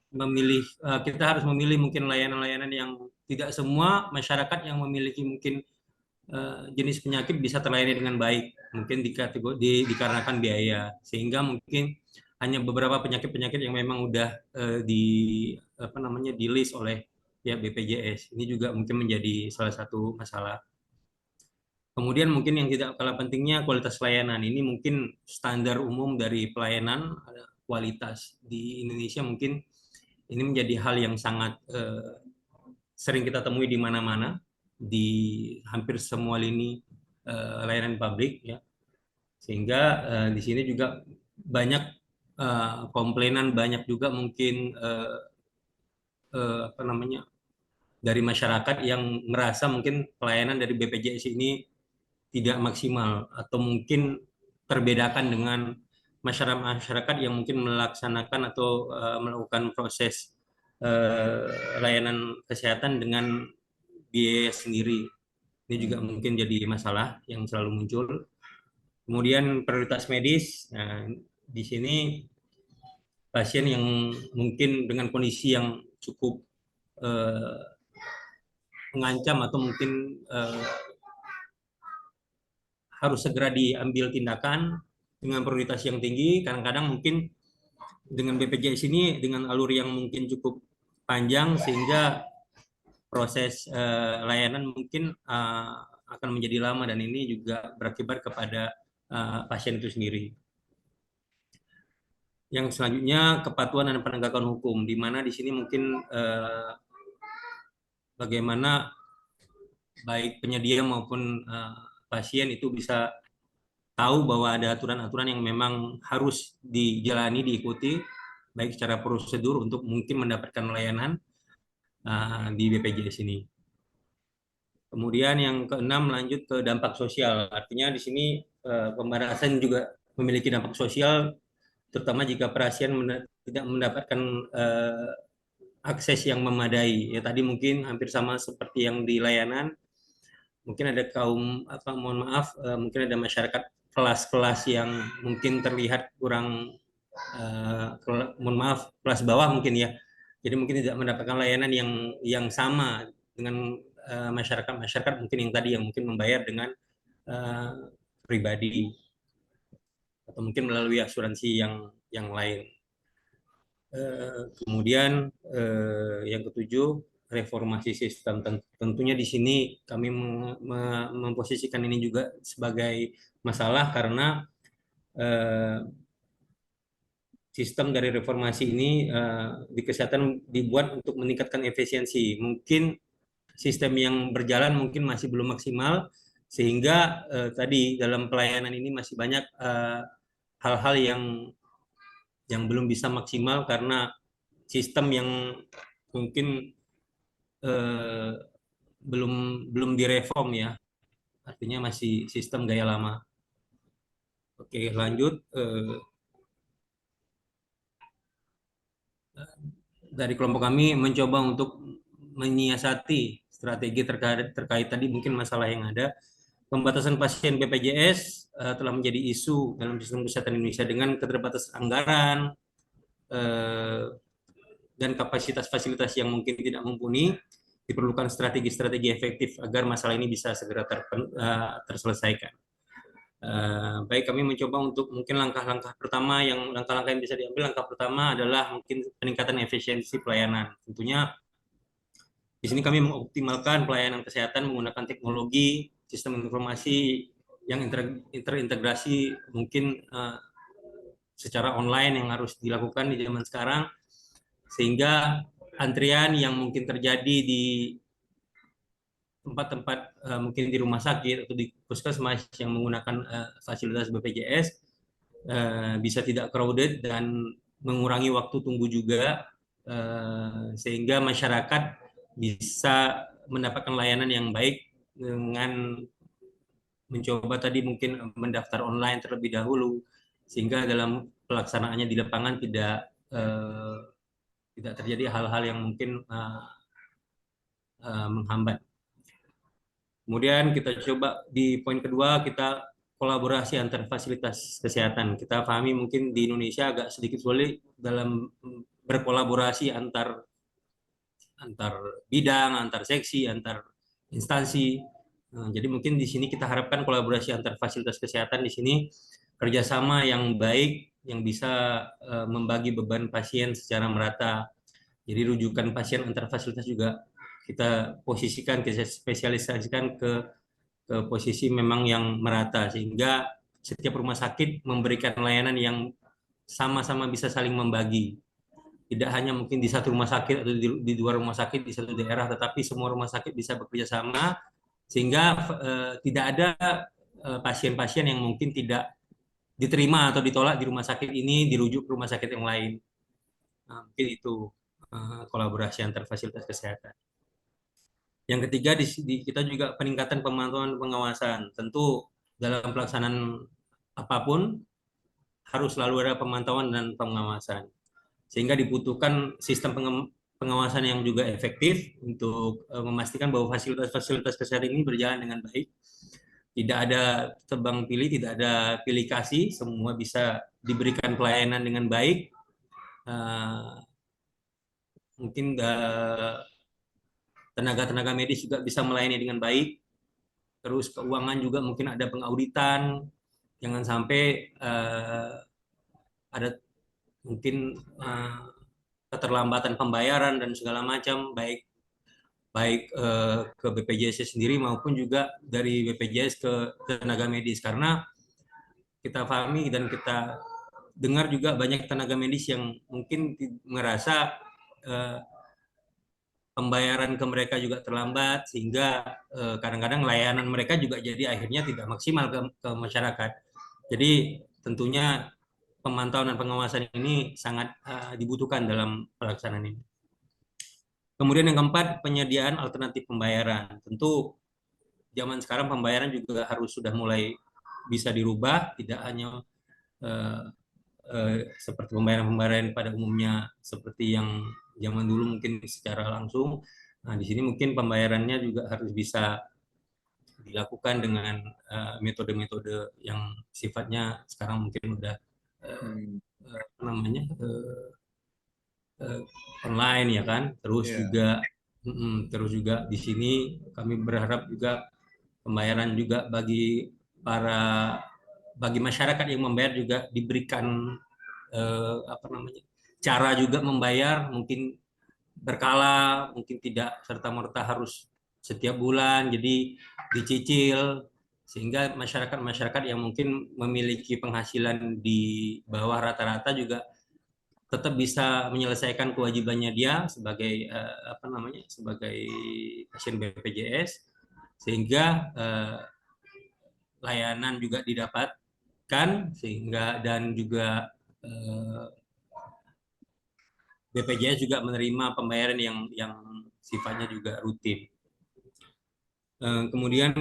memilih, kita harus memilih mungkin layanan-layanan yang tidak semua masyarakat yang memiliki mungkin jenis penyakit bisa terlayani dengan baik, mungkin dikarenakan biaya, sehingga mungkin hanya beberapa penyakit-penyakit yang memang udah di list oleh ya BPJS. Ini juga mungkin menjadi salah satu masalah. Kemudian mungkin yang tidak kalah pentingnya kualitas layanan. Ini mungkin standar umum dari pelayanan kualitas di Indonesia, mungkin ini menjadi hal yang sangat sering kita temui di mana-mana, di hampir semua lini layanan publik, ya. Sehingga di sini juga banyak komplainan, banyak juga mungkin dari masyarakat yang merasa mungkin pelayanan dari BPJS ini tidak maksimal, atau mungkin terbedakan dengan masyarakat yang mungkin melaksanakan atau melakukan proses layanan kesehatan dengan biaya sendiri. Ini juga mungkin jadi masalah yang selalu muncul. Kemudian prioritas medis, nah, di sini pasien yang mungkin dengan kondisi yang cukup mengancam atau mungkin harus segera diambil tindakan dengan prioritas yang tinggi. Kadang-kadang mungkin dengan BPJS ini dengan alur yang mungkin cukup panjang, sehingga proses layanan mungkin akan menjadi lama, dan ini juga berakibat kepada pasien itu sendiri. Yang selanjutnya kepatuhan dan penegakan hukum, di mana di sini mungkin bagaimana baik penyedia maupun pasien itu bisa tahu bahwa ada aturan-aturan yang memang harus dijalani, diikuti, baik secara prosedur untuk mungkin mendapatkan layanan di BPJS ini. Kemudian yang keenam, lanjut ke dampak sosial. Artinya di sini pembatasan juga memiliki dampak sosial, terutama jika pasien tidak mendapatkan akses yang memadai. Ya, tadi mungkin hampir sama seperti yang di layanan. Mungkin ada mungkin ada masyarakat kelas-kelas yang mungkin terlihat kurang, kelas bawah mungkin ya. Jadi mungkin tidak mendapatkan layanan yang sama dengan masyarakat mungkin yang tadi yang mungkin membayar dengan pribadi atau mungkin melalui asuransi yang lain. Kemudian yang ketujuh, reformasi sistem. Tentunya di sini kami memposisikan ini juga sebagai masalah, karena sistem dari reformasi ini di kesehatan dibuat untuk meningkatkan efisiensi. Mungkin sistem yang berjalan mungkin masih belum maksimal, sehingga tadi dalam pelayanan ini masih banyak hal-hal yang belum bisa maksimal karena sistem yang mungkin belum direform, ya. Artinya masih sistem gaya lama. Oke, lanjut. Dari kelompok kami mencoba untuk menyiasati strategi terkait tadi mungkin masalah yang ada. Pembatasan pasien BPJS telah menjadi isu dalam sistem kesehatan Indonesia dengan keterbatasan anggaran dan kapasitas fasilitas yang mungkin tidak mumpuni. Diperlukan strategi-strategi efektif agar masalah ini bisa segera terselesaikan. Baik, kami mencoba untuk mungkin langkah-langkah yang bisa diambil. Langkah pertama adalah mungkin peningkatan efisiensi pelayanan. Tentunya di sini kami mengoptimalkan pelayanan kesehatan menggunakan teknologi, sistem informasi yang terintegrasi mungkin secara online yang harus dilakukan di zaman sekarang, sehingga antrian yang mungkin terjadi di tempat-tempat mungkin di rumah sakit atau di puskesmas yang menggunakan fasilitas BPJS bisa tidak crowded dan mengurangi waktu tunggu juga, sehingga masyarakat bisa mendapatkan layanan yang baik dengan mencoba tadi mungkin mendaftar online terlebih dahulu, sehingga dalam pelaksanaannya di lapangan tidak terjadi hal-hal yang mungkin menghambat. Kemudian kita coba di poin kedua, kita kolaborasi antar fasilitas kesehatan. Kita pahami mungkin di Indonesia agak sedikit sulit dalam berkolaborasi antar bidang, antar seksi, antar instansi. Jadi mungkin di sini kita harapkan kolaborasi antar fasilitas kesehatan di sini kerjasama yang baik, yang bisa membagi beban pasien secara merata. Jadi rujukan pasien antar fasilitas juga kita posisikan, kita spesialisasikan ke posisi memang yang merata, sehingga setiap rumah sakit memberikan layanan yang sama-sama bisa saling membagi. Tidak hanya mungkin di satu rumah sakit atau di dua rumah sakit di satu daerah, tetapi semua rumah sakit bisa bekerja sama, sehingga tidak ada pasien-pasien yang mungkin tidak diterima atau ditolak di rumah sakit ini, dirujuk ke rumah sakit yang lain. Nah, mungkin itu kolaborasi antar fasilitas kesehatan. Yang ketiga, kita juga peningkatan pemantauan pengawasan. Tentu dalam pelaksanaan apapun harus selalu ada pemantauan dan pengawasan. Sehingga dibutuhkan sistem pengawasan yang juga efektif untuk memastikan bahwa fasilitas-fasilitas kesehatan ini berjalan dengan baik. Tidak ada tebang pilih, tidak ada pilih kasih, semua bisa diberikan pelayanan dengan baik. Mungkin tenaga-tenaga medis juga bisa melayani dengan baik. Terus keuangan juga mungkin ada pengauditan. Jangan sampai ada mungkin keterlambatan pembayaran dan segala macam, baik ke BPJS sendiri maupun juga dari BPJS ke tenaga medis. Karena kita pahami dan kita dengar juga banyak tenaga medis yang mungkin merasa pembayaran ke mereka juga terlambat, sehingga kadang-kadang layanan mereka juga jadi akhirnya tidak maksimal ke masyarakat. Jadi tentunya pemantauan dan pengawasan ini sangat dibutuhkan dalam pelaksanaan ini. Kemudian yang keempat, penyediaan alternatif pembayaran. Tentu zaman sekarang pembayaran juga harus sudah mulai bisa dirubah, tidak hanya seperti pembayaran pada umumnya seperti yang zaman dulu mungkin secara langsung. Nah, di sini mungkin pembayarannya juga harus bisa dilakukan dengan metode-metode yang sifatnya sekarang mungkin udah online ya kan. Terus juga di sini kami berharap juga pembayaran juga bagi masyarakat yang membayar juga diberikan cara juga membayar, mungkin berkala, mungkin tidak serta-merta harus setiap bulan, jadi dicicil, sehingga masyarakat yang mungkin memiliki penghasilan di bawah rata-rata juga tetap bisa menyelesaikan kewajibannya dia sebagai sebagai pasien BPJS, sehingga layanan juga didapatkan, sehingga dan juga BPJS juga menerima pembayaran yang sifatnya juga rutin. Kemudian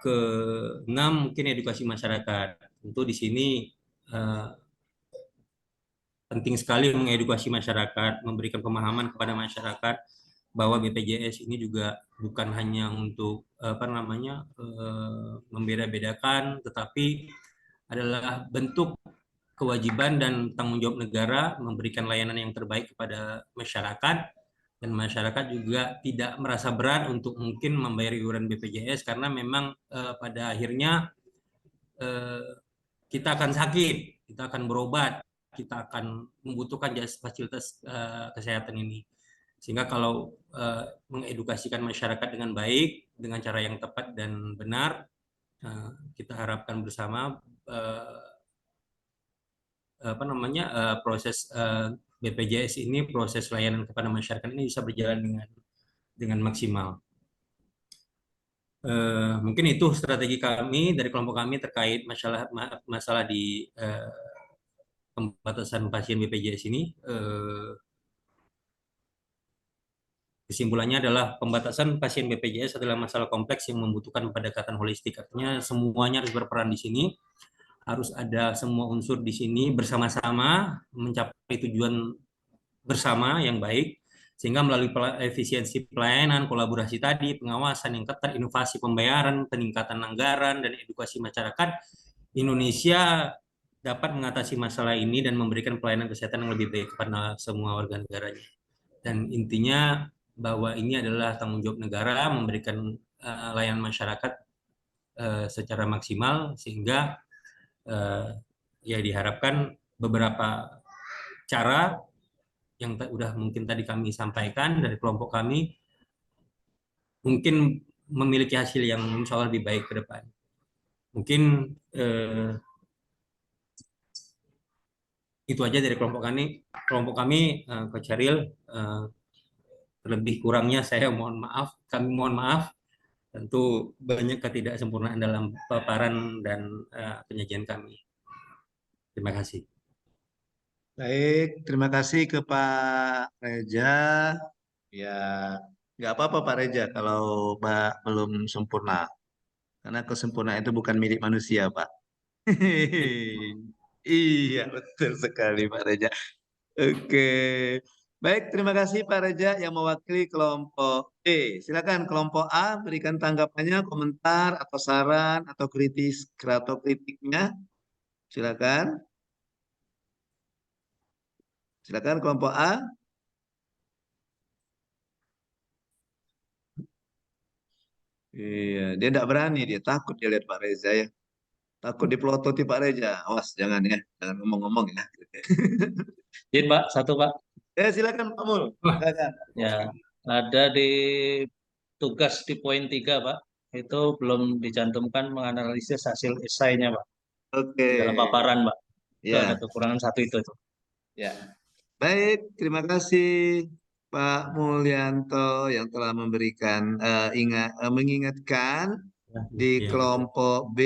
ke-6 mungkin edukasi masyarakat. Tentu di sini penting sekali mengedukasi masyarakat, memberikan pemahaman kepada masyarakat bahwa BPJS ini juga bukan hanya untuk membeda-bedakan, tetapi adalah bentuk kewajiban dan tanggung jawab negara memberikan layanan yang terbaik kepada masyarakat, dan masyarakat juga tidak merasa berat untuk mungkin membayar iuran BPJS karena memang pada akhirnya kita akan sakit, kita akan berobat, kita akan membutuhkan jasa fasilitas kesehatan ini. Sehingga kalau mengedukasikan masyarakat dengan baik, dengan cara yang tepat dan benar, kita harapkan bersama proses BPJS ini, proses layanan kepada masyarakat ini bisa berjalan dengan maksimal. Mungkin itu strategi kami dari kelompok kami terkait masalah di pembatasan pasien BPJS ini. Kesimpulannya adalah pembatasan pasien BPJS adalah masalah kompleks yang membutuhkan pendekatan holistik. Artinya semuanya harus berperan di sini. harus ada semua unsur di sini bersama-sama mencapai tujuan bersama yang baik, sehingga melalui efisiensi pelayanan, kolaborasi tadi, pengawasan yang ketat, inovasi pembayaran, peningkatan anggaran, dan edukasi masyarakat, Indonesia dapat mengatasi masalah ini dan memberikan pelayanan kesehatan yang lebih baik kepada semua warga negaranya. Dan intinya bahwa ini adalah tanggung jawab negara memberikan layanan masyarakat secara maksimal, sehingga ya diharapkan beberapa cara yang udah mungkin tadi kami sampaikan dari kelompok kami mungkin memiliki hasil yang insya Allah lebih baik ke depan. Mungkin itu aja dari kelompok kami, Coach Syaril. Lebih kurangnya saya kami mohon maaf. Tentu banyak ketidaksempurnaan dalam paparan dan penyajian kami. Terima kasih. Baik, terima kasih ke Pak Reja. Ya, nggak apa-apa Pak Reja kalau Pak belum sempurna. Karena kesempurnaan itu bukan milik manusia, Pak. Iya, betul sekali Pak Reja. Oke. Baik, terima kasih Pak Reja yang mewakili kelompok B. Silakan kelompok A berikan tanggapannya, komentar atau saran atau kritiknya. Silakan. Silakan kelompok A. Iya, dia tidak berani, dia takut dia lihat Pak Reza ya. Takut dipelototi Pak Reza. Awas, jangan ya, jangan ngomong-ngomong ya. Izin Pak, satu Pak. Ya silakan Pak Mul. Silakan. Ya, ada di tugas di poin 3 Pak. Itu belum dicantumkan menganalisis hasil esainya Pak. Oke. Dalam paparan Pak. Itu Ya. ada kekurangan satu itu. Ya. Baik, terima kasih Pak Mulyanto yang telah memberikan mengingatkan di Ya. kelompok B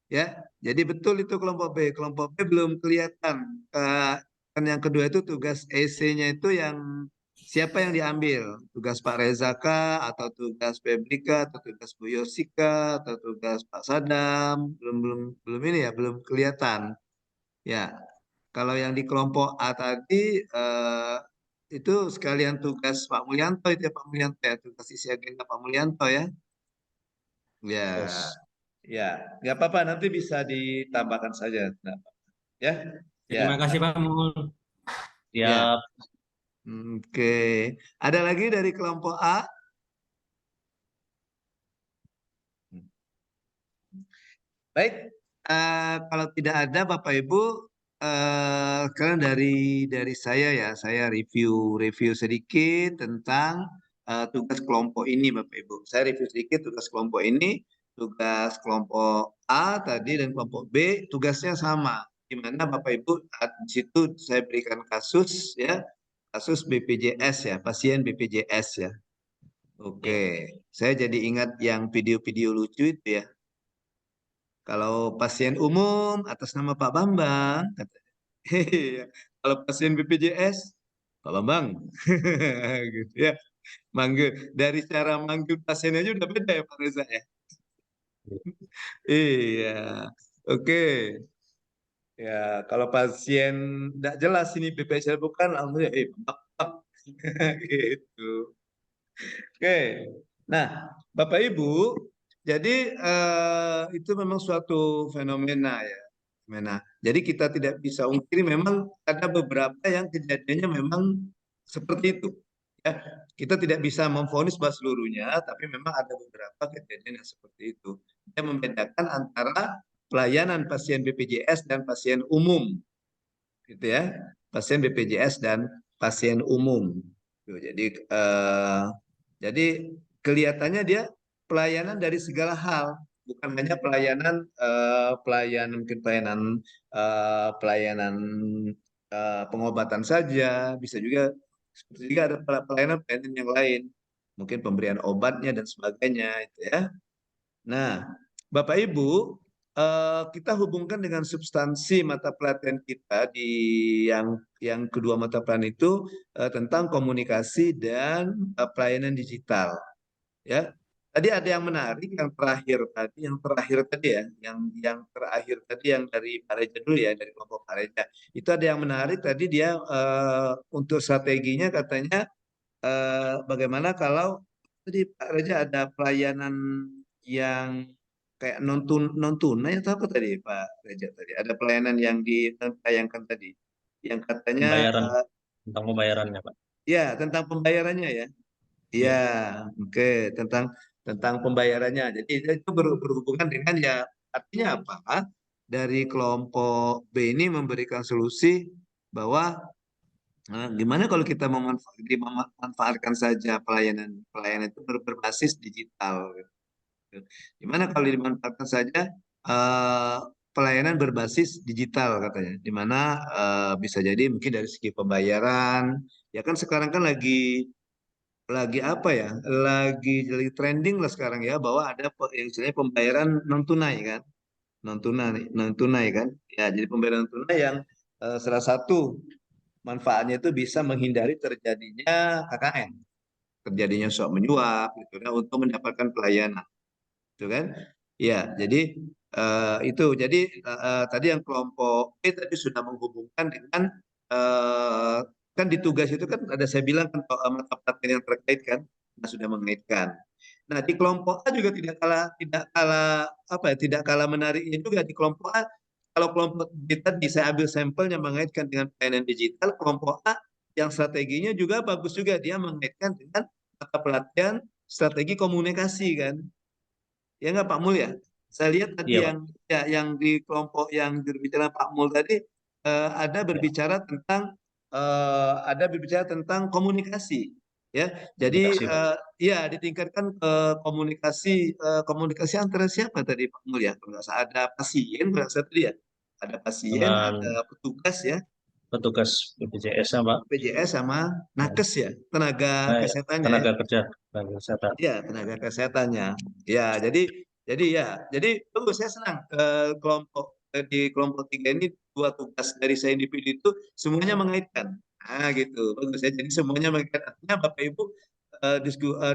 ya. Jadi betul itu kelompok B. Kelompok B belum kelihatan. Kan yang kedua itu tugas EC-nya itu yang siapa yang diambil? Tugas Pak Reza kah, atau tugas Febrika, atau tugas Bu Yosika, atau tugas Pak Sadam? Belum ini ya, belum kelihatan. Ya. Kalau yang di kelompok A tadi itu sekalian tugas Pak Mulyanto itu ya Pak Mulyanto ya, tugas isi agenda Pak Mulyanto ya. Ya, Yes. ya, nggak apa-apa nanti bisa ditambahkan saja, ya. Terima kasih Pak Mul. Ya. Siap. Oke, ada lagi dari kelompok A? Baik, kalau tidak ada Bapak Ibu, sekarang dari saya ya, saya review sedikit tentang tugas kelompok ini Bapak Ibu. Saya review sedikit tugas kelompok ini, tugas kelompok A tadi dan kelompok B tugasnya sama, di mana Bapak Ibu di situ saya berikan kasus ya, kasus BPJS ya, pasien BPJS ya. Oke, saya jadi ingat yang video-video lucu itu ya. Kalau pasien umum atas nama Pak Bambang, kalau pasien BPJS Pak Bambang, gitu ya. Manggil dari cara manggil pasiennya aja udah beda ya Pak Reza ya. Iya, oke. Ya, kalau pasien tidak jelas ini BPJS bukan, alhamdulillah, Bambang, gitu. Oke, nah Bapak Ibu, jadi itu memang suatu fenomena ya. Jadi kita tidak bisa ungkiri memang ada beberapa yang kejadiannya memang seperti itu. Ya, kita tidak bisa memvonis bahwa seluruhnya, tapi memang ada beberapa kejadian yang seperti itu. Yang membedakan antara pelayanan pasien BPJS dan pasien umum, gitu ya. Pasien BPJS dan pasien umum. Jadi kelihatannya dia pelayanan dari segala hal, bukan hanya pelayanan pengobatan saja, bisa juga seperti juga ada pelayanan yang lain, mungkin pemberian obatnya dan sebagainya itu ya. Nah, Bapak Ibu, kita hubungkan dengan substansi mata pelatihan kita di yang kedua mata pelajaran itu tentang komunikasi dan pelayanan digital. Ya, Tadi ada yang menarik yang terakhir tadi ya, yang terakhir tadi yang dari Pak Reza dulu ya, dari kelompok Pak Reza. Itu ada yang menarik tadi dia untuk strateginya katanya bagaimana kalau tadi Pak Reza ada pelayanan yang kayak non tunai atau apa tadi Pak Reza tadi? Ada pelayanan yang ditayangkan tadi yang katanya Pembayaran, tentang pembayarannya, Pak. ya tentang pembayarannya ya. Iya. Iya, oke, tentang pembayarannya. Jadi itu berhubungan dengan ya artinya apa? Dari kelompok B ini memberikan solusi bahwa gimana kalau kita memanfaatkan saja pelayanan itu berbasis digital. Gitu. Gimana kalau dimanfaatkan saja eh, pelayanan berbasis digital katanya, di mana bisa jadi mungkin dari segi pembayaran, ya kan sekarang kan lagi apa ya, lagi trending lah sekarang ya bahwa ada yang istilahnya pembayaran non tunai kan, non tunai kan, ya jadi pembayaran non tunai yang salah satu manfaatnya itu bisa menghindari terjadinya KKN, terjadinya suap menyuap gitu kan untuk mendapatkan pelayanan, gitu kan? Ya, jadi itu jadi tadi yang kelompok B tadi sudah menghubungkan dengan eh, kan di tugas itu kan ada saya bilang kan mata pelajaran yang terkait kan, nah, sudah mengaitkan. Nah di kelompok A juga tidak kalah apa ya, tidak kalah menariknya juga di kelompok A. Kalau kelompok B tadi saya ambil sampel yang mengaitkan dengan pelayanan digital, kelompok A yang strateginya juga bagus juga, dia mengaitkan dengan mata pelatihan strategi komunikasi kan. Ya nggak Pak Mul ya? Saya lihat tadi Iya, Pak. yang di kelompok yang berbicara Pak Mul tadi ada Ya, berbicara tentang komunikasi ya. Jadi komunikasi, Pak. ya ditingkatkan ke komunikasi antara siapa tadi Pak Mul ya? Kalau nggak salah ada pasien, kalau nggak salah tadi ya. Ada pasien, Dengan ada petugas ya, petugas BPJS-nya, Pak. PJS sama Ya. nakes ya, tenaga Nah, ya, kesehatannya ya. tenaga kerja, tenaga kesehatan. Ya, tenaga kesehatannya. Ya, jadi tunggu saya senang kelompok di kelompok 3 ini dua tugas dari saya individu itu semuanya mengaitkan. Nah, gitu. Bagus ya. Jadi semuanya mengaitkan. Artinya Bapak Ibu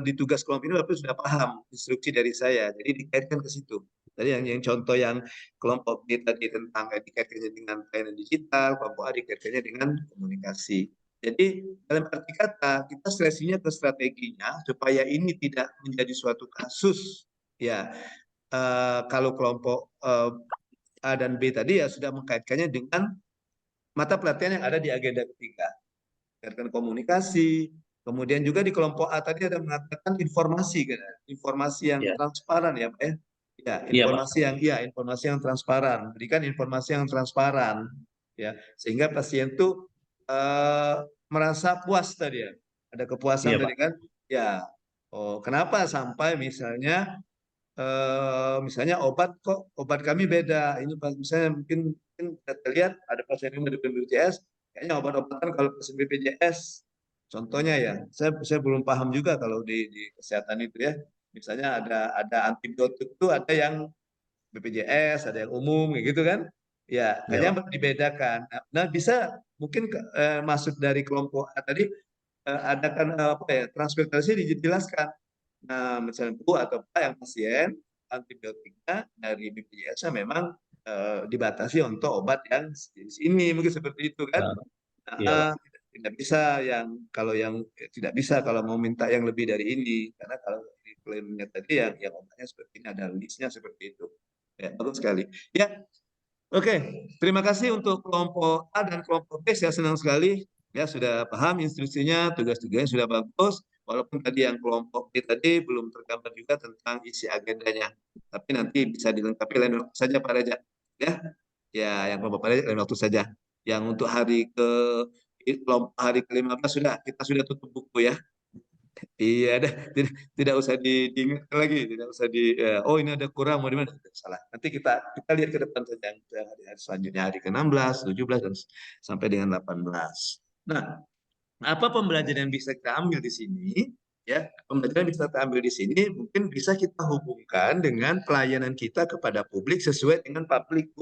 di tugas kelompok ini Bapak Ibu sudah paham instruksi dari saya. Jadi dikaitkan ke situ. Tadi yang contoh yang kelompok B tadi tentang dikaitkannya dengan pelayanan digital, kelompok A dikaitkannya dengan komunikasi. Jadi dalam arti kata kita seleksinya ke strateginya supaya ini tidak menjadi suatu kasus ya kalau kelompok A dan B tadi ya sudah mengkaitkannya dengan mata pelatihan yang ada di agenda ketiga, kaitkan komunikasi. Kemudian juga di kelompok A tadi ada mengatakan informasi kan, informasi yang Ya, transparan ya Pak ya. Ya, iya, Pak. informasi yang transparan, berikan informasi yang transparan ya sehingga pasien itu merasa puas tadi ya. Ada kepuasan Iya, Pak. tadi kan? Ya. Oh, kenapa sampai misalnya obat kami beda. Ini misalnya mungkin kita lihat ada pasien yang dari BPJS, kayaknya obat-obatan kalau pasien BPJS, contohnya ya, saya belum paham juga kalau di kesehatan itu ya. Misalnya ada antibiotik itu ada yang BPJS, ada yang umum, kayak gitu kan? Ya, Iya, kayaknya Pak. dibedakan. Nah, bisa mungkin masuk dari kelompok A tadi adakan apa ya transportasi dijelaskan. Nah, misalnya Bu atau Pak yang pasien antibiotiknya dari BPJS memang dibatasi untuk obat yang jenis ini, mungkin seperti itu kan? Nah, iya, Pak. Nah, tidak bisa tidak bisa kalau mau minta yang lebih dari ini karena kalau di klaimnya tadi yang obatnya seperti ini ada listnya seperti itu. Ya, bagus sekali. Ya, oke. Terima kasih untuk kelompok A dan kelompok B. Saya senang sekali ya sudah paham instruksinya, tugas-tugasnya sudah bagus. Walaupun tadi yang kelompok B tadi belum tergambar juga tentang isi agendanya. Tapi nanti bisa dilengkapi lain waktu saja Pak Reza. Ya, ya yang kelompok Pak Reza lain waktu saja. Yang untuk kelompok hari ke-15 kita sudah tutup buku ya. Iya, tidak usah diingat lagi, tidak usah oh ini ada kurang, mau di mana? Salah. Nanti kita lihat ke depan saja yang hari selanjutnya hari ke-16, 17 dan sampai dengan 18. Nah, apa pembelajaran yang bisa kita ambil di sini? Ya, pembelajaran yang bisa kita ambil di sini mungkin bisa kita hubungkan dengan pelayanan kita kepada publik sesuai dengan publik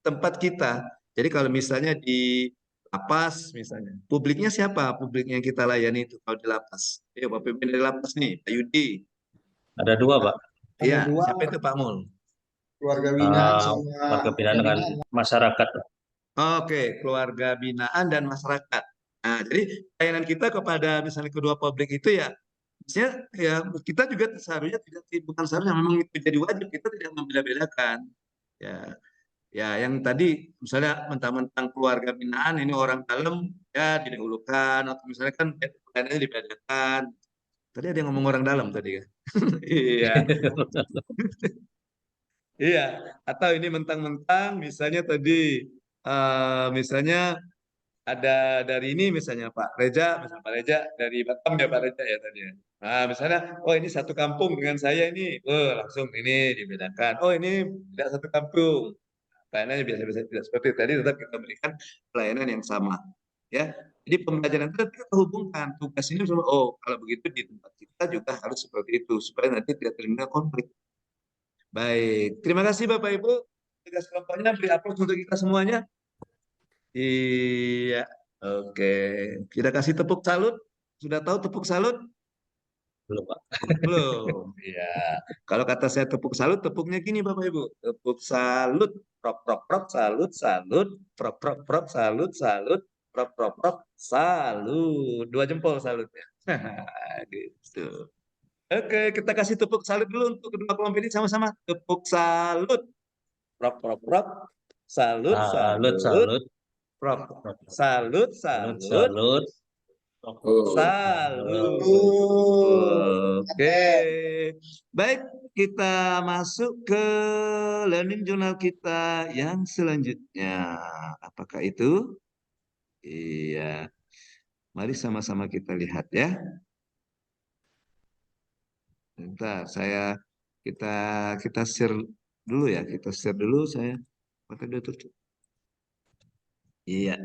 tempat kita. Jadi kalau misalnya di lapas misalnya, publiknya siapa? Publiknya yang kita layani itu kalau di lapas. Ya, Bapak Pimpin dari lapas nih, Pak Yudi. Ada dua, Pak. Ada Iya, dua, siapa itu Pak Mul? keluarga binaan Eh, sama warga binaan dengan masyarakat, Pak. Oke, keluarga binaan dan masyarakat. Nah, jadi pelayanan kita kepada misalnya kedua publik itu ya, misalnya ya kita juga seharusnya tidak, bukan seharusnya, memang itu jadi wajib, kita tidak membeda-bedakan. Ya, ya yang tadi misalnya mentang-mentang keluarga binaan ini orang dalam ya didahulukan, atau misalnya kan pelayanannya dibedakan. Tadi ada yang ngomong orang dalam tadi kan? Iya, iya. Atau ini mentang-mentang misalnya tadi misalnya ada dari ini misalnya Pak Reja, misalnya Pak Reja dari Batam ya Pak Reja ya tadi ya. Nah, misalnya, oh ini satu kampung dengan saya ini, oh langsung ini dibedakan. Oh ini tidak satu kampung. Pelayanannya biasa-biasa tidak seperti itu. Tadi tetap kita berikan pelayanan yang sama. Ya, jadi pembelajaran itu kita hubungkan tugas ini sama, oh kalau begitu di tempat kita juga harus seperti itu supaya nanti tidak terjadi konflik. Baik, terima kasih Bapak Ibu. Tugas kelompoknya beri aplaus untuk kita semuanya. Iya, oke. Kita kasih tepuk salut. Sudah tahu tepuk salut? Belum, Pak. Belum. Iya. Kalau kata saya tepuk salut, tepuknya gini Bapak Ibu. Tepuk salut, prop prop prop, salut salut, prop prop prop, salut salut, prop prop prop, salut. 2 jempol salutnya. Gitu. Oke, kita kasih tepuk salut dulu untuk kedua kelompok ini sama-sama. Tepuk salut. Prop prop prop. Salut Salut, salut. salut, Prop. Salut salut, salut. salut. Salut. Oke. Baik, kita masuk ke learning journal kita yang selanjutnya. Apakah itu? Iya. Mari sama-sama kita lihat ya. Bentar, kita share dulu ya. Kita share dulu saya. Pakai dia tutup. Iya.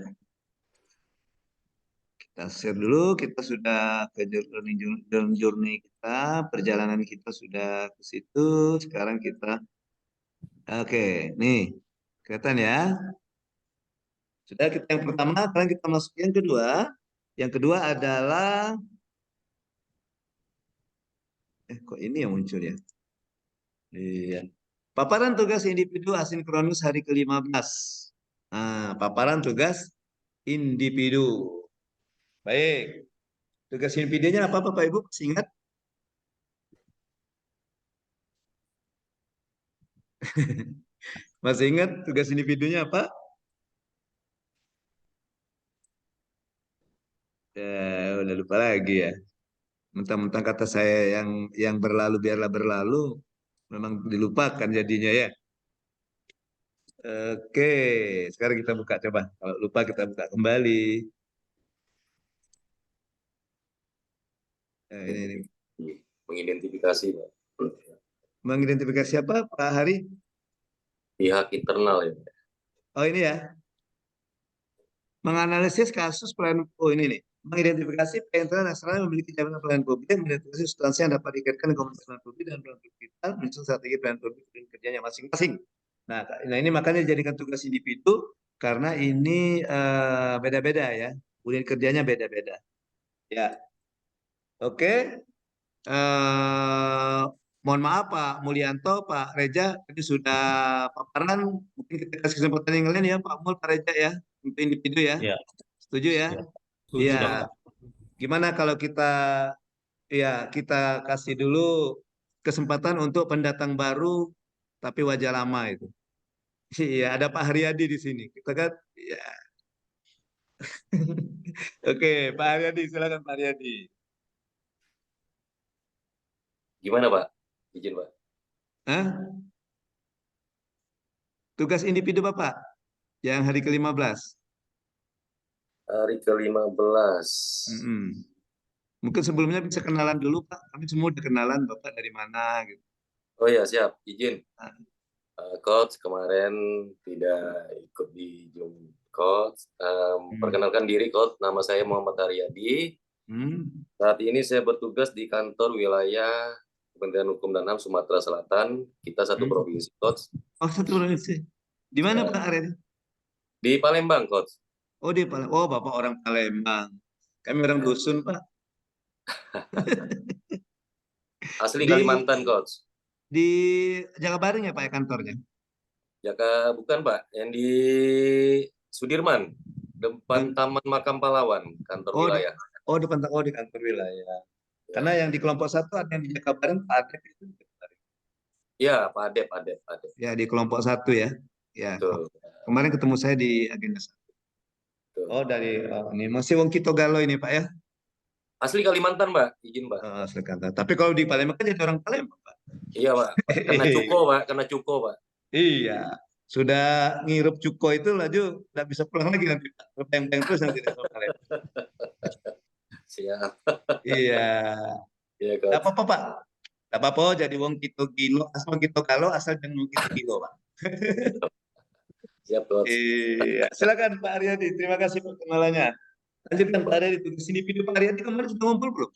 Kita share dulu, kita sudah ke journey kita, perjalanan kita sudah ke situ. Sekarang kita, oke, nih, kelihatan ya. Sudah kita yang pertama, sekarang kita masuk yang kedua. Yang kedua adalah, kok ini yang muncul ya? Iya. Paparan tugas individu asinkronus hari ke-15. Nah, paparan tugas individu. Baik. Tugas individunya apa Bapak Ibu? Masih ingat? Masih ingat tugas individunya apa? Ya, udah lupa lagi ya. Mentang-mentang kata saya yang berlalu biarlah berlalu, memang dilupakan jadinya ya. Oke, sekarang kita buka coba. Kalau lupa kita buka kembali. Ini. Mengidentifikasi, Pak. Mengidentifikasi apa Pak Hari? Pihak internal ya. Oh ini ya. Menganalisis kasus pelayanan, oh ini nih. Mengidentifikasi pelayanan nasional yang memiliki jabatan pelayanan publik, mengidentifikasi substansi yang dapat dikaitkan dengan komunitas pelayanan publik dan pelayanan publik kita, menyusun strategi pelayanan publik dan kerjanya masing-masing. Nah, ini makanya dijadikan tugas individu karena ini beda-beda ya, unit kerjanya beda-beda. Ya, oke. Mohon maaf Pak Mulyanto, Pak Reja, tadi sudah paparan, mungkin kita kasih kesempatan yang lain ya Pak Mul, Pak Reja ya, untuk individu ya. Ya. Setuju ya? Iya. Gimana kalau kita kasih dulu kesempatan untuk pendatang baru tapi wajah lama itu. Iya, ada Pak Haryadi di sini. Kita kan ya. Oke, Pak Haryadi, silakan Pak Haryadi. Gimana Pak? Izin Pak. Hah? Tugas individu Bapak yang hari ke-15. Hari ke-15. Mungkin sebelumnya bisa kenalan dulu Pak. Kami semua udah kenalan Bapak dari mana gitu. Oh ya, siap. Izin. Coach kemarin tidak ikut di Zoom Coach. Perkenalkan diri Coach, nama saya Muhammad Haryadi. Saat ini saya bertugas di kantor wilayah Kementerian Hukum dan HAM Sumatera Selatan. Kita satu provinsi Coach. Oh, satu provinsi. Di mana Pak Haryadi? Di Palembang Coach. Oh, di Palembang. Oh, Bapak orang Palembang. Kami orang dusun Pak. Asli Di Kalimantan, Coach. di Jakabaring ya Pak ya kantornya? Jaka bukan Pak, yang di Sudirman, depan Taman Makam Pahlawan, kantor Oh, wilayah. di kantor wilayah. Karena yang di kelompok 1 ada yang di Jakabaring Pak Adep itu. Iya, Pak Adep. Ya di kelompok 1 ya. Ya. Betul. Kemarin ketemu saya di agenda 1. Betul. Oh ini masih Wong Kito Galo ini Pak ya? Asli Kalimantan, Mbak. Izin, Mbak. Asli Kalimantan. Tapi kalau di Palembang kan jadi orang Palembang, Pak. Iya, Pak. Kena cuko, Pak. Iya. Sudah ngirup cuko itu laju nggak bisa pulang lagi nanti Pak. Beng-beng terus nanti di Palembang. Siap. Iya. Iya, Nggak Coach. apa-apa Pak. Nggak apa-apa jadi Wong Kito Gilo, asal Wong Kito Galo, asal jangan Wong Kito Gilo, Pak. Siap, Coach. Iya. Silakan Pak Aryadi. Terima kasih perkenalannya. Lanjutkan Pak Aryadi. Di sini video Pak Aryadi kemarin sudah ngumpul belum?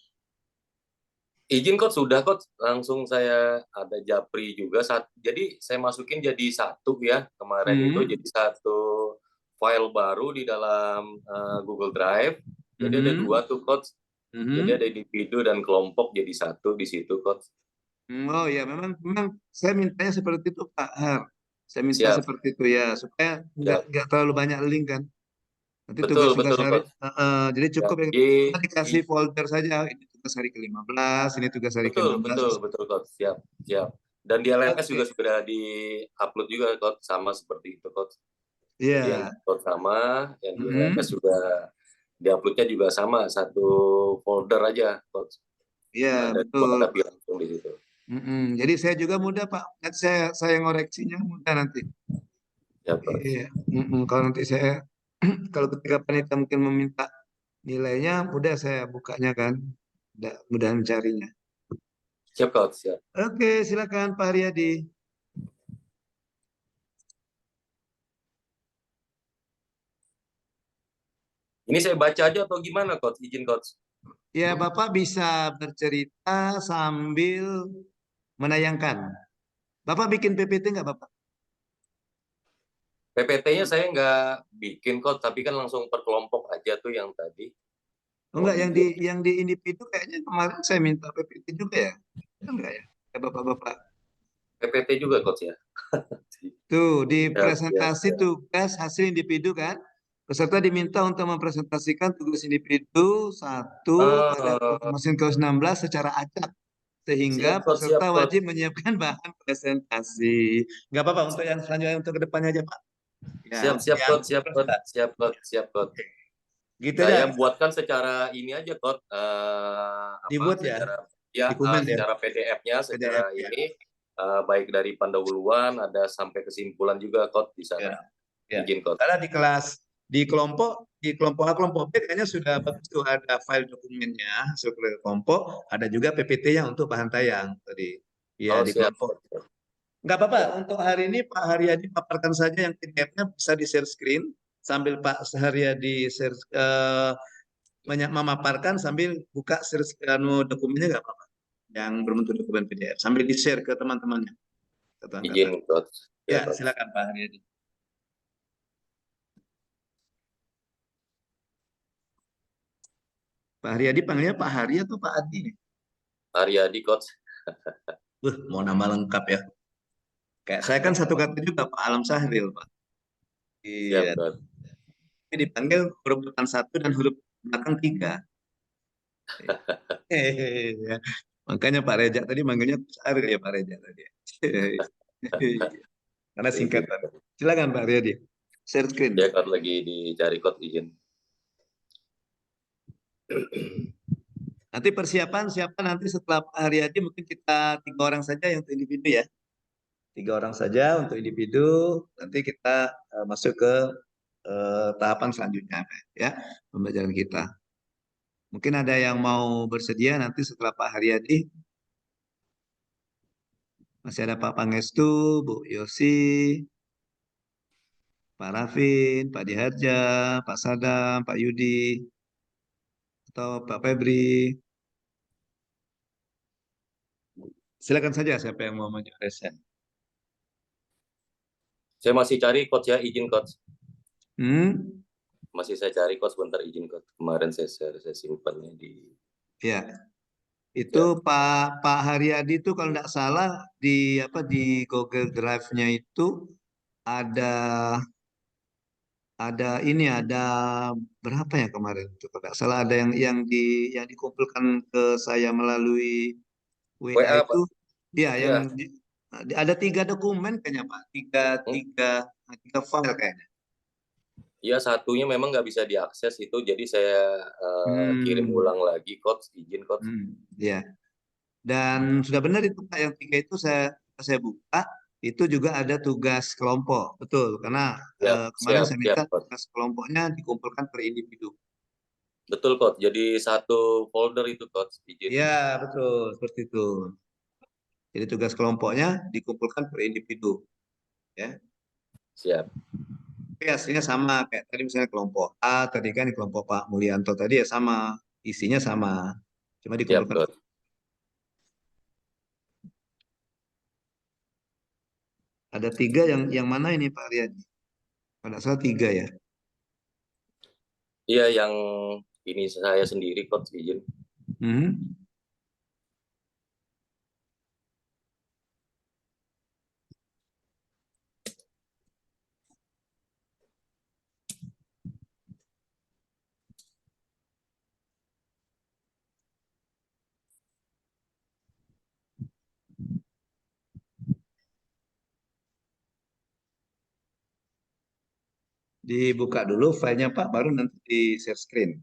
Izin, Coach. Sudah, Coach. Langsung saya ada Japri juga. Jadi saya masukin jadi satu ya. Kemarin itu jadi satu file baru di dalam Google Drive. Jadi ada 2 tuh, Coach. Jadi ada individu dan kelompok jadi satu di situ, Coach. Oh ya, memang saya mintanya seperti itu Pak Har. Saya minta Siap. seperti itu ya, supaya nggak terlalu banyak link kan. Nanti Betul, tugas hari, Coach. jadi cukup Ya, kita dikasih folder saja. Ini tugas hari ke-15, ini tugas hari ke-16. Betul, Coach. Siap. Dan di LMS juga sudah di-upload juga, Coach. Sama seperti itu, Coach. Iya. Jadi yang Coach sama, yang di LMS juga di-uploadnya juga sama, satu folder aja, Coach. Iya, Dan betul. tapi langsung di situ. Jadi saya juga mudah Pak. Nanti saya ngoreksinya mudah nanti. Ya, Coach. Iya. Kalau nanti saya kalau ketika panitia mungkin meminta nilainya, mudah saya bukanya kan, mudah mencarinya. Siap, Coach. Siap. Oke, silakan Pak Haryadi. Ini saya baca aja atau gimana, Coach? Izin, Coach. Ya, Bapak bisa bercerita sambil menayangkan. Bapak bikin PPT nggak, Bapak? PPT-nya saya nggak bikin, Coach, tapi kan langsung per kelompok aja tuh yang tadi. Oh, enggak, yang di individu kayaknya kemarin saya minta PPT juga ya? Enggak ya? Ya, Bapak-Bapak. PPT juga, Coach ya. Tuh, di presentasi tugas hasil individu kan? Peserta diminta untuk mempresentasikan tugas individu 1 pada mesin ke-16 secara acak. Sehingga peserta wajib menyiapkan bahan presentasi. Nggak apa-apa, untuk yang selanjutnya, untuk kedepannya aja, Pak. Ya, siap, Coach. Gitu saya aja. buatkan secara ini aja, Coach. Dibuat secara, secara PDF-nya, secara ini. Baik dari pendahuluan, ada sampai kesimpulan juga, Coach, di sana. Izin, Coach. Karena di kelas, di kelompok A, kelompok B kayaknya sudah bagus tuh, ada file dokumennya, hasil kelompok, ada juga PPT-nya untuk bahan tayang tadi. Ya, di kelompok. Nggak apa-apa, untuk hari ini Pak Haryadi paparkan saja yang PDF-nya, bisa di share screen, sambil Pak Haryadi share, memaparkan sambil buka share dokumennya, nggak apa-apa. Yang berbentuk dokumen PDF, sambil di-share ke teman-temannya. Izin, Coach. Ya, silakan Pak Haryadi. Pak Haryadi panggilnya Pak Hari atau Pak Adi nih? Haryadi, Coach. Mau nama lengkap ya. Kayak saya kan satu kata juga, Pak Alam Sahril, Pak. Iya. Ini dipanggil huruf depan 1 dan huruf belakang 3. Makanya Pak Reja tadi manggilnya Sahril ya, Pak Reja tadi. Karena singkatan. Silakan Pak Haryadi. Share screen. Ya, Coach, lagi dicari, Coach, izin. Nanti persiapan siapa nanti setelah Pak Haryadi, mungkin kita 3 orang saja yang untuk individu ya. 3 orang saja untuk individu. Nanti kita masuk ke tahapan selanjutnya ya, pembelajaran kita. Mungkin ada yang mau bersedia nanti setelah Pak Haryadi. Masih ada Pak Pangestu, Bu Yosi, Pak Rafin, Pak Diharja, Pak Sadam, Pak Yudi, atau Pak Febri. Silakan saja siapa yang mau maju present. Saya masih cari, Coach ya, izin, Coach. Masih saya cari, Coach, bentar, izin, Coach. Kemarin saya simpannya di... Ya. Itu Pak Haryadi itu kalau nggak salah di Google Drive-nya itu ada ada berapa ya kemarin itu kalau nggak salah ada yang dikumpulkan ke saya melalui WA WA, Pak. itu ya Iya. ada 3 dokumen kayaknya Pak, tiga file kayaknya. Iya, satunya memang nggak bisa diakses itu, jadi saya kirim ulang lagi, Coach, izin, Coach. Ya. Dan sudah benar itu Pak, yang 3 itu saya buka, itu juga ada tugas kelompok, betul, karena kemarin saya minta tugas kelompoknya dikumpulkan per individu. Betul, Coach, jadi satu folder itu, Coach, izin. Iya, betul, seperti itu. Jadi tugas kelompoknya dikumpulkan per individu. Ya. Siap. Tapi hasilnya sama, kayak tadi misalnya kelompok A, tadi kan di kelompok Pak Mulyanto tadi ya sama, isinya sama, cuma dikumpulkan. Siap, Ada 3 yang mana ini Pak Riyadi? Pada salah 3 ya? Iya, yang ini saya sendiri, Coach, izin. Dibuka dulu filenya Pak, baru nanti di share screen.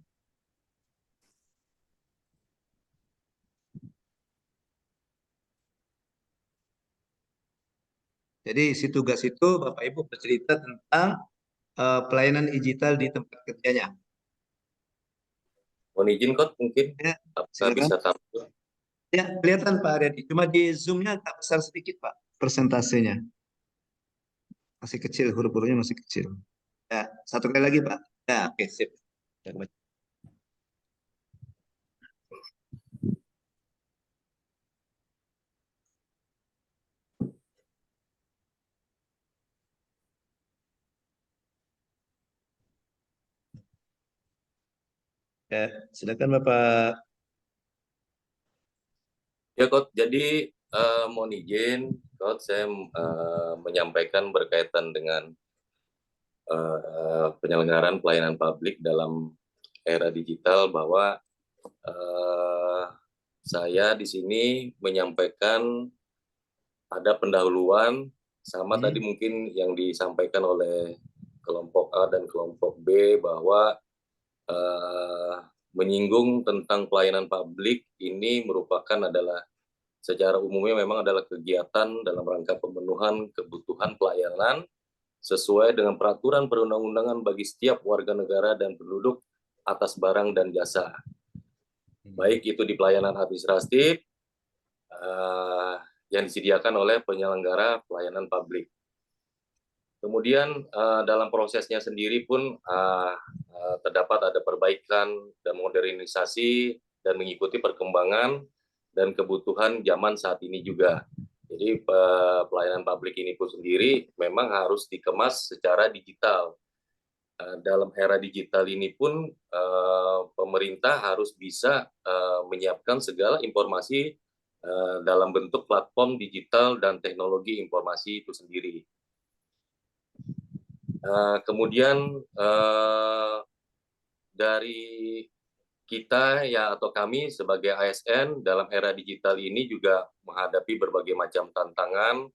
Jadi isi tugas itu Bapak Ibu bercerita tentang pelayanan digital di tempat kerjanya. Mohon izin, Coach, mungkin Ya, apakah bisa tampil? Ya, kelihatan Pak Aryadi. Cuma di Zoom-nya agak besar sedikit Pak, persentasenya. Masih kecil, huruf-hurufnya masih kecil. Ya, satu kali lagi Pak. Ya, oke, sip. Ya, silakan Bapak. Ya, Coach, jadi mohon izin, Coach, saya menyampaikan berkaitan dengan penyelenggaraan pelayanan publik dalam era digital bahwa saya di sini menyampaikan ada pendahuluan sama tadi mungkin yang disampaikan oleh kelompok A dan kelompok B bahwa menyinggung tentang pelayanan publik ini merupakan adalah secara umumnya memang adalah kegiatan dalam rangka pemenuhan kebutuhan pelayanan sesuai dengan peraturan perundang-undangan bagi setiap warga negara dan penduduk atas barang dan jasa. Baik itu di pelayanan administratif yang disediakan oleh penyelenggara pelayanan publik. Kemudian dalam prosesnya sendiri pun terdapat ada perbaikan dan modernisasi dan mengikuti perkembangan dan kebutuhan zaman saat ini juga. Jadi pelayanan publik ini pun sendiri memang harus dikemas secara digital. Dalam era digital ini pun pemerintah harus bisa menyiapkan segala informasi dalam bentuk platform digital dan teknologi informasi itu sendiri. Kemudian dari kita ya atau kami sebagai ASN dalam era digital ini juga menghadapi berbagai macam tantangan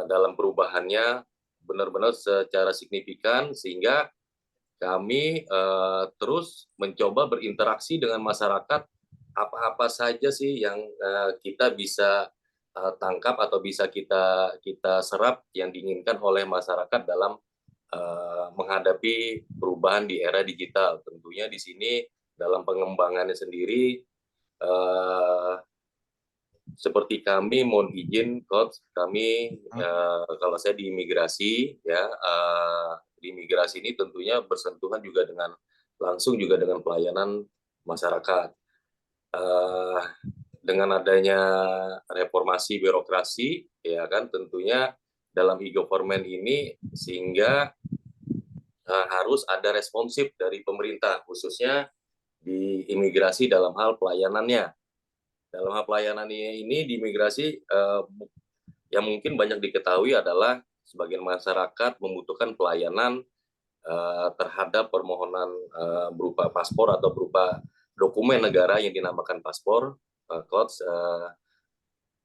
dalam perubahannya benar-benar secara signifikan sehingga kami terus mencoba berinteraksi dengan masyarakat apa-apa saja sih yang kita bisa tangkap atau bisa kita serap yang diinginkan oleh masyarakat dalam menghadapi perubahan di era digital. Tentunya di sini dalam pengembangannya sendiri seperti kami mohon izin Coach, kami kalau saya di imigrasi ya di imigrasi ini tentunya bersentuhan juga dengan langsung juga dengan pelayanan masyarakat. Dengan adanya reformasi birokrasi ya kan tentunya dalam e-government ini sehingga harus ada responsif dari pemerintah khususnya di imigrasi dalam hal pelayanannya. Dalam hal pelayanan ini di imigrasi yang mungkin banyak diketahui adalah sebagian masyarakat membutuhkan pelayanan terhadap permohonan berupa paspor atau berupa dokumen negara yang dinamakan paspor. Coach,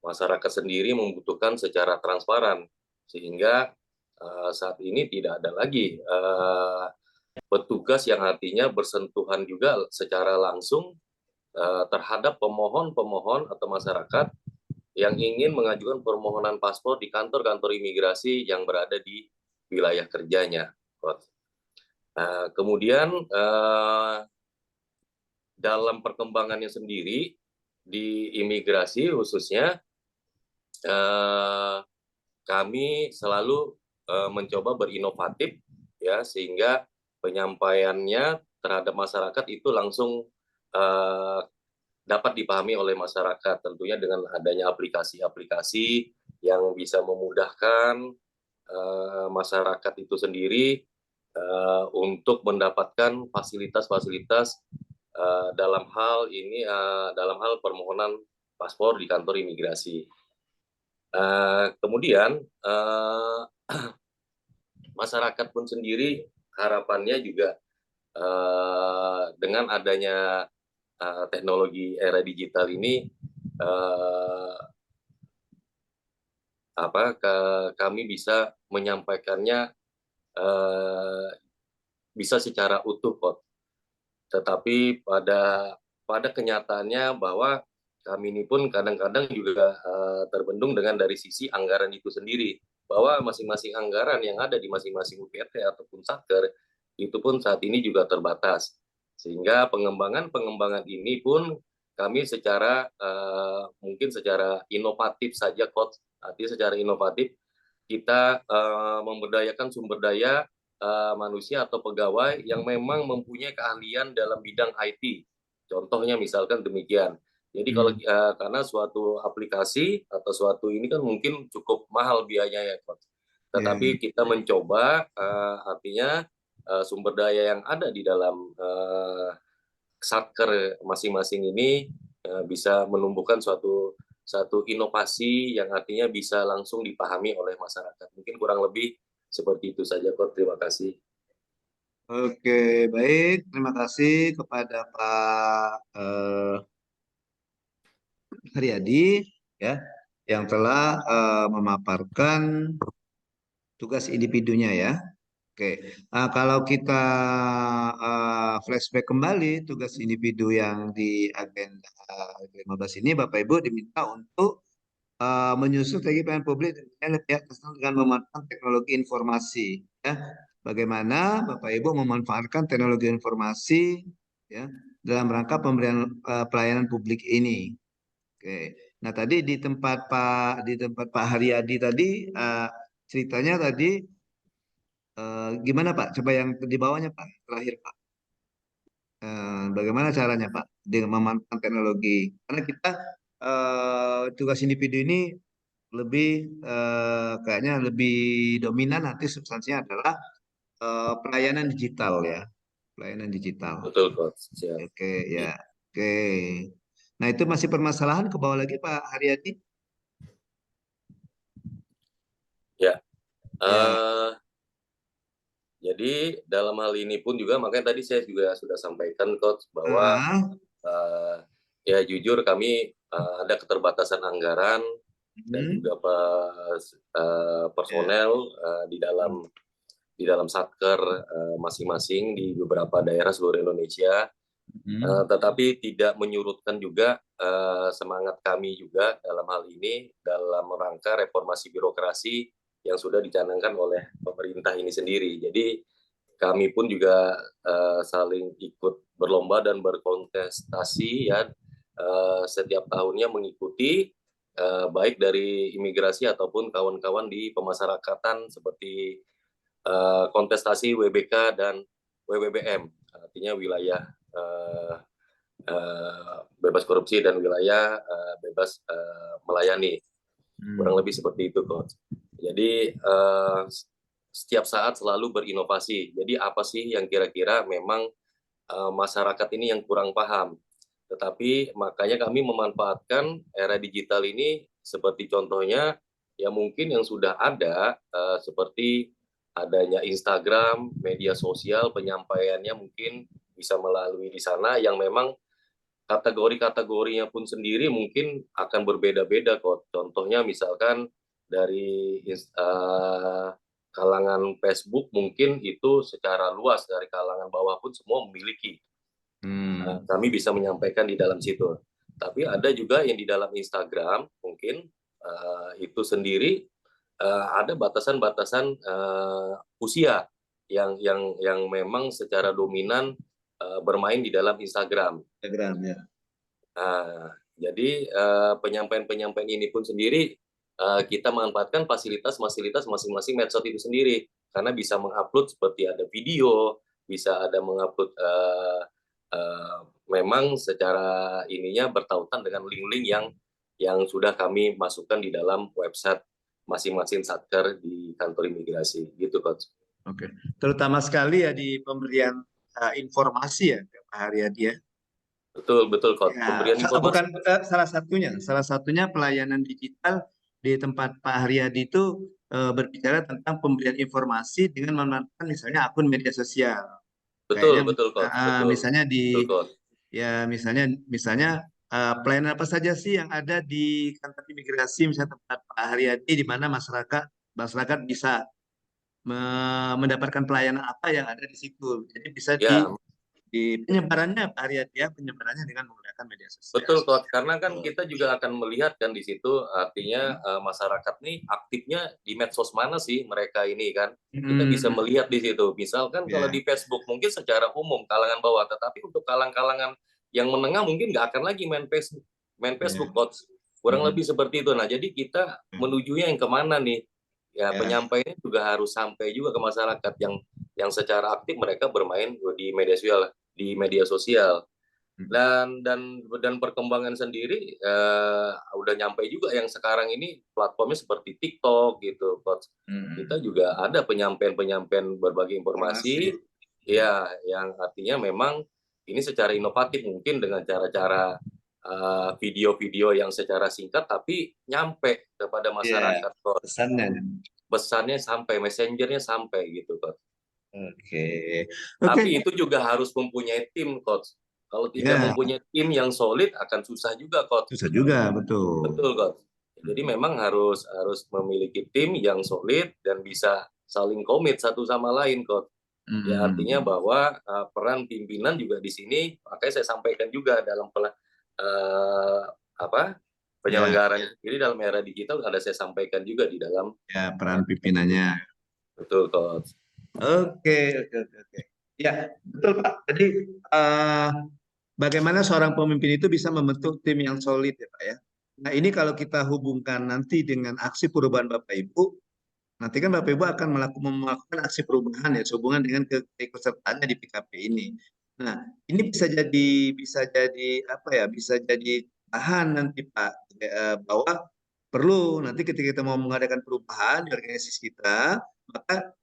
masyarakat sendiri membutuhkan secara transparan, sehingga saat ini tidak ada lagi petugas yang artinya bersentuhan juga secara langsung terhadap pemohon atau masyarakat yang ingin mengajukan permohonan paspor di kantor-kantor imigrasi yang berada di wilayah kerjanya. Kemudian dalam perkembangannya sendiri di imigrasi khususnya, kami selalu mencoba berinovatif ya, sehingga penyampaiannya terhadap masyarakat itu langsung dapat dipahami oleh masyarakat, tentunya dengan adanya aplikasi-aplikasi yang bisa memudahkan masyarakat itu sendiri untuk mendapatkan fasilitas-fasilitas dalam hal ini, dalam hal permohonan paspor di kantor imigrasi. Kemudian masyarakat pun sendiri harapannya juga dengan adanya teknologi era digital ini, kami bisa menyampaikannya bisa secara utuh, Pak. Tetapi pada kenyataannya bahwa kami ini pun kadang-kadang juga terbendung dengan dari sisi anggaran itu sendiri, bahwa masing-masing anggaran yang ada di masing-masing UPT ataupun Satker itu pun saat ini juga terbatas, sehingga pengembangan ini pun kami secara mungkin secara inovatif saja, Coach. Artinya secara inovatif kita memberdayakan sumber daya manusia atau pegawai yang memang mempunyai keahlian dalam bidang IT. Contohnya misalkan demikian. Jadi kalau karena suatu aplikasi atau suatu ini kan mungkin cukup mahal biayanya ya, Coach. Tetapi kita mencoba artinya sumber daya yang ada di dalam Satker masing-masing ini bisa menumbuhkan suatu inovasi yang artinya bisa langsung dipahami oleh masyarakat. Mungkin kurang lebih seperti itu saja, Coach. Terima kasih. Oke, baik. Terima kasih kepada Pak Haryadi ya, yang telah memaparkan tugas individunya ya. Oke, kalau kita flashback kembali tugas individu yang di agenda 15 ini, Bapak Ibu diminta untuk menyusun strategi pelayanan publik dengan memanfaatkan teknologi informasi. Ya, bagaimana Bapak Ibu memanfaatkan teknologi informasi ya dalam rangka pemberian pelayanan publik ini. Oke, nah tadi di tempat Pak Haryadi tadi ceritanya tadi gimana Pak? Coba yang di bawahnya Pak, terakhir Pak. Bagaimana caranya Pak dengan memanfaatkan teknologi? Karena kita tugas individu ini lebih kayaknya lebih dominan, nanti substansinya adalah pelayanan digital ya, pelayanan digital. Betul, Coach. Siap. Oke ya, oke. Nah itu masih permasalahan ke bawah lagi Pak Haryadi. Ya. Jadi dalam hal ini pun juga makanya tadi saya juga sudah sampaikan, Coach, bahwa ya jujur kami ada keterbatasan anggaran dan juga personel di dalam Satker masing-masing di beberapa daerah seluruh Indonesia. Tetapi tidak menyurutkan juga semangat kami juga dalam hal ini dalam rangka reformasi birokrasi yang sudah dicanangkan oleh pemerintah ini sendiri. Jadi kami pun juga saling ikut berlomba dan berkontestasi ya setiap tahunnya mengikuti baik dari imigrasi ataupun kawan-kawan di pemasyarakatan seperti kontestasi WBK dan WBBM, artinya wilayah bebas korupsi dan wilayah bebas melayani. Kurang lebih seperti itu, Coach. Jadi setiap saat selalu berinovasi. Jadi apa sih yang kira-kira memang masyarakat ini yang kurang paham. Tetapi makanya kami memanfaatkan era digital ini seperti contohnya ya mungkin yang sudah ada seperti adanya Instagram, media sosial, penyampaiannya mungkin bisa melalui di sana yang memang kategori-kategorinya pun sendiri mungkin akan berbeda-beda kok. Contohnya misalkan dari kalangan Facebook mungkin itu secara luas, dari kalangan bawah pun semua memiliki. Kami bisa menyampaikan di dalam situ. Tapi ada juga yang di dalam Instagram mungkin itu sendiri ada batasan-batasan usia yang memang secara dominan bermain di dalam Instagram. Instagram ya. Jadi penyampaian-penyampaian ini pun sendiri kita manfaatkan fasilitas-fasilitas masing-masing medsos itu sendiri, karena bisa mengupload seperti ada video, bisa ada mengupload memang secara ininya bertautan dengan link-link yang sudah kami masukkan di dalam website masing-masing satker di kantor imigrasi gitu, Coach. Oke, terutama sekali ya di pemberian informasi ya Pak Haryadi ya. Betul Coach. Ya, Pemberian informasi. bukan salah satunya pelayanan digital di tempat Pak Haryadi itu berbicara tentang pemberian informasi dengan memanfaatkan misalnya akun media sosial. Betul Coach. Misalnya betul, Coach. Ya misalnya pelayanan apa saja sih yang ada di kantor imigrasi misalnya tempat Pak Haryadi, di mana masyarakat bisa mendapatkan pelayanan apa yang ada di situ. Jadi bisa di penyebarannya Pak Haryadi ya, penyebarannya dengan menggunakan media sosial. Betul Coach, karena kan kita juga akan melihat kan di situ artinya masyarakat nih aktifnya di medsos mana sih mereka ini kan. Kita bisa melihat di situ. Misalkan kalau di Facebook mungkin secara umum kalangan bawah, tetapi untuk kalangan yang menengah mungkin nggak akan lagi main Facebook Coach. Kurang lebih seperti itu. Nah, jadi kita menujunya yang kemana nih? Ya, penyampaiannya juga harus sampai juga ke masyarakat yang secara aktif mereka bermain di media sosial. Dan perkembangan sendiri udah nyampe juga yang sekarang ini platformnya seperti TikTok gitu, Coach. Kita juga ada penyampaian berbagi informasi ya, yang artinya memang ini secara inovatif mungkin dengan cara-cara video-video yang secara singkat tapi nyampe kepada masyarakat, Coach. Pesannya sampai, messengernya sampai gitu, Coach. Oke. Tapi itu juga harus mempunyai tim, Coach. Kalau tidak mempunyai tim yang solid akan susah juga, Coach. Susah juga, betul. Betul, Coach. Jadi memang harus memiliki tim yang solid dan bisa saling komit satu sama lain, Coach. Ya, artinya bahwa peran pimpinan juga di sini, makanya saya sampaikan juga dalam penyelenggaraan ini dalam era digital ada saya sampaikan juga di dalam peran pimpinannya. Betul, Coach. Oke. Ya, betul Pak. Jadi bagaimana seorang pemimpin itu bisa membentuk tim yang solid ya Pak ya. Nah, ini kalau kita hubungkan nanti dengan aksi perubahan Bapak Ibu, nanti kan Bapak Ibu akan melakukan aksi perubahan ya sehubungan dengan keikutsertaannya di PKP ini. Nah, ini bisa jadi apa ya? Bisa jadi bahan nanti Pak bahwa perlu nanti ketika kita mau mengadakan perubahan di organisasi kita, maka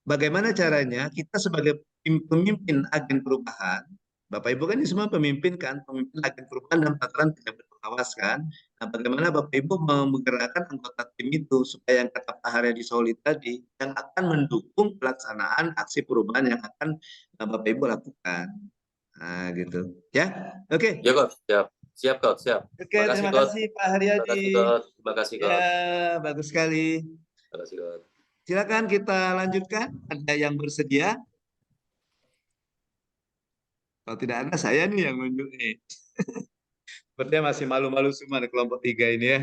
bagaimana caranya kita sebagai pemimpin agen perubahan, Bapak Ibu kan ini semua pemimpin kan, pemimpin agen perubahan dan tataran pejabat pengawas kan. Nah, bagaimana Bapak Ibu menggerakkan anggota tim itu supaya yang kata Pak Haryadi solid tadi yang akan mendukung pelaksanaan aksi perubahan yang akan Bapak Ibu lakukan. Nah, gitu. Ya, oke. Ya, Coach. Siap, Coach. Siap. Oke, terima kasih Pak Haryadi. Terima kasih, Coach. Ya, bagus sekali. Terima kasih, Coach. Silakan kita lanjutkan. Ada yang bersedia? Kalau tidak ada, saya nih yang nunjuk nih. Sepertinya masih malu-malu semua di kelompok 3 ini ya.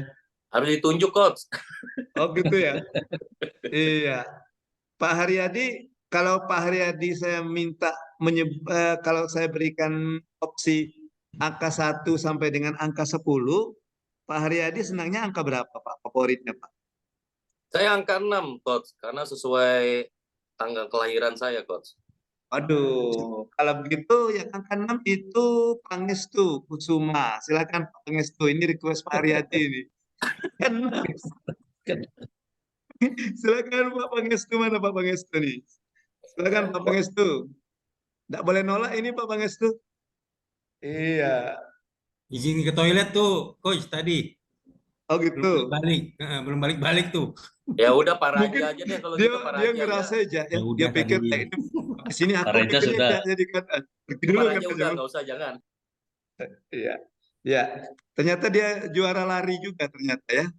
Harus ditunjuk, Coach. Oh gitu ya? Iya. Pak Haryadi, kalau Pak Haryadi saya minta kalau saya berikan opsi angka 1 sampai dengan angka 10, Pak Haryadi senangnya angka berapa Pak? Favoritnya Pak? Saya angka 6, Coach. Karena sesuai tanggal kelahiran saya, Coach. Aduh, kalau begitu yang angka 6 itu Pangestu Kusuma. Silakan Pak Pangestu, ini request Pak Haryadi ini. Silakan Pak Pangestu, mana Pak Pangestu nih? Silakan Pak Pangestu. Tidak boleh nolak ini Pak Pangestu. Iya. izin ke toilet tuh, coach tadi. Oh Belum gitu. balik, belum balik tuh. Ya udah Pak Mungkin Raja aja deh kalau dia gitu Pak dia Raja ya. ngerasa aja ya, Ya dia udah pikir tadi. ini di sini aku Pak Reja pikirnya sudah. jadi kan pergi Pak dulu Raja kan udah nggak usah jangan. Iya. Ya, ternyata dia juara lari juga ternyata ya.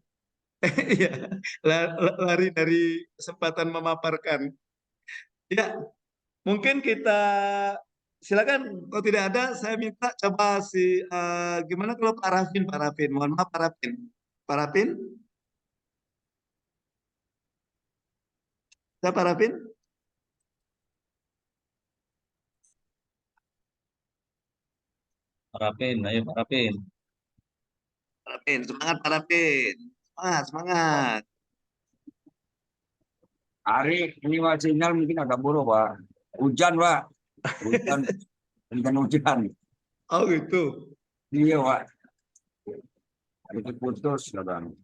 Iya, lari dari kesempatan memaparkan. Ya, mungkin kita silakan kalau tidak ada saya minta coba gimana kalau Pak Rafin, Pak Rafin. Mohon maaf Pak Rafin. Pak Rafin? Saya Pak Rafin? Pak Rapin, ayo Pak Rapin. Pak Rafin, semangat Pak Rafin. Semangat, semangat. Hari ini Pak sinyal mungkin agak buruk Pak. Hujan Pak. Hujan. Hujan. Oh gitu. Iya Pak. Putus kadang.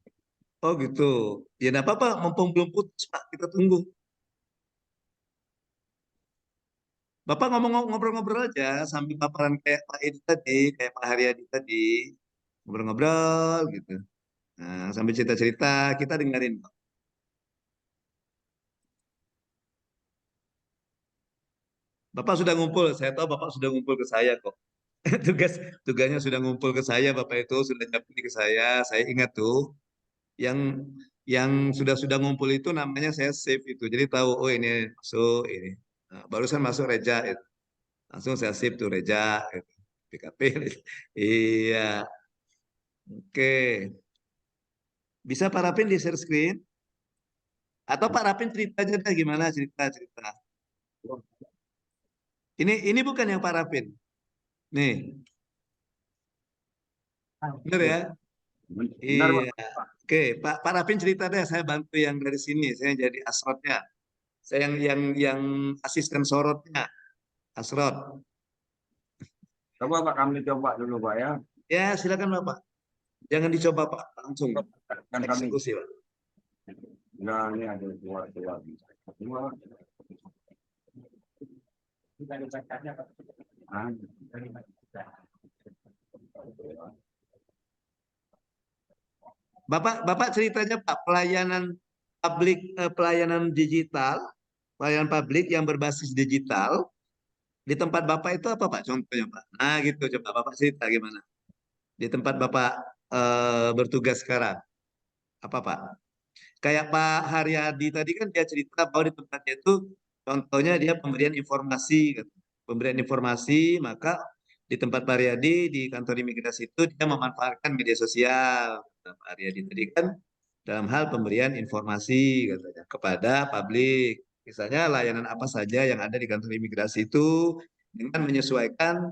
Oh gitu. Ya enggak apa-apa, mumpung belum putus Pak, kita tunggu. Bapak ngobrol-ngobrol aja sambil paparan kayak Pak Edi tadi, kayak Pak Haryadi tadi. Ngobrol-ngobrol gitu. Nah, sambil cerita-cerita, kita dengerin Pak. Bapak sudah ngumpul, saya tahu Bapak sudah ngumpul ke saya kok. Tugasnya sudah ngumpul ke saya, Bapak itu sudah nyapin ke saya ingat tuh. Yang sudah ngumpul itu namanya saya save itu. Jadi tahu oh ini masuk ini. Nah, barusan masuk Reja itu. Langsung saya save tuh Reja gitu. PKP. Iya. Oke. Bisa Pak Rapin di share screen? Atau Pak Rapin cerita aja deh gimana cerita. Ini bukan yang Pak Rapin. Nih, bener ya? Benar Pak. Iya. Oke, Pak Rapin cerita deh, saya bantu yang dari sini, saya jadi asrotnya. Saya yang asisten sorotnya, asrot. Coba Pak kami coba dulu Pak ya. Ya, silakan Bapak. Jangan dicoba Pak, langsung Kan kami. eksekusi Pak. Nah ini ada dua. Bapak ceritanya Pak, pelayanan digital, pelayanan publik yang berbasis digital di tempat Bapak itu apa Pak contohnya Pak? Nah gitu coba Bapak cerita gimana di tempat Bapak bertugas sekarang apa Pak? Kayak Pak Haryadi tadi kan dia cerita bahwa di tempatnya itu contohnya dia pemberian informasi, gitu. Pemberian informasi maka di tempat Pak Haryadi di kantor imigrasi itu dia memanfaatkan media sosial. Nah, Pak Haryadi tadi kan dalam hal pemberian informasi katanya kepada publik. Misalnya layanan apa saja yang ada di kantor imigrasi itu dengan menyesuaikan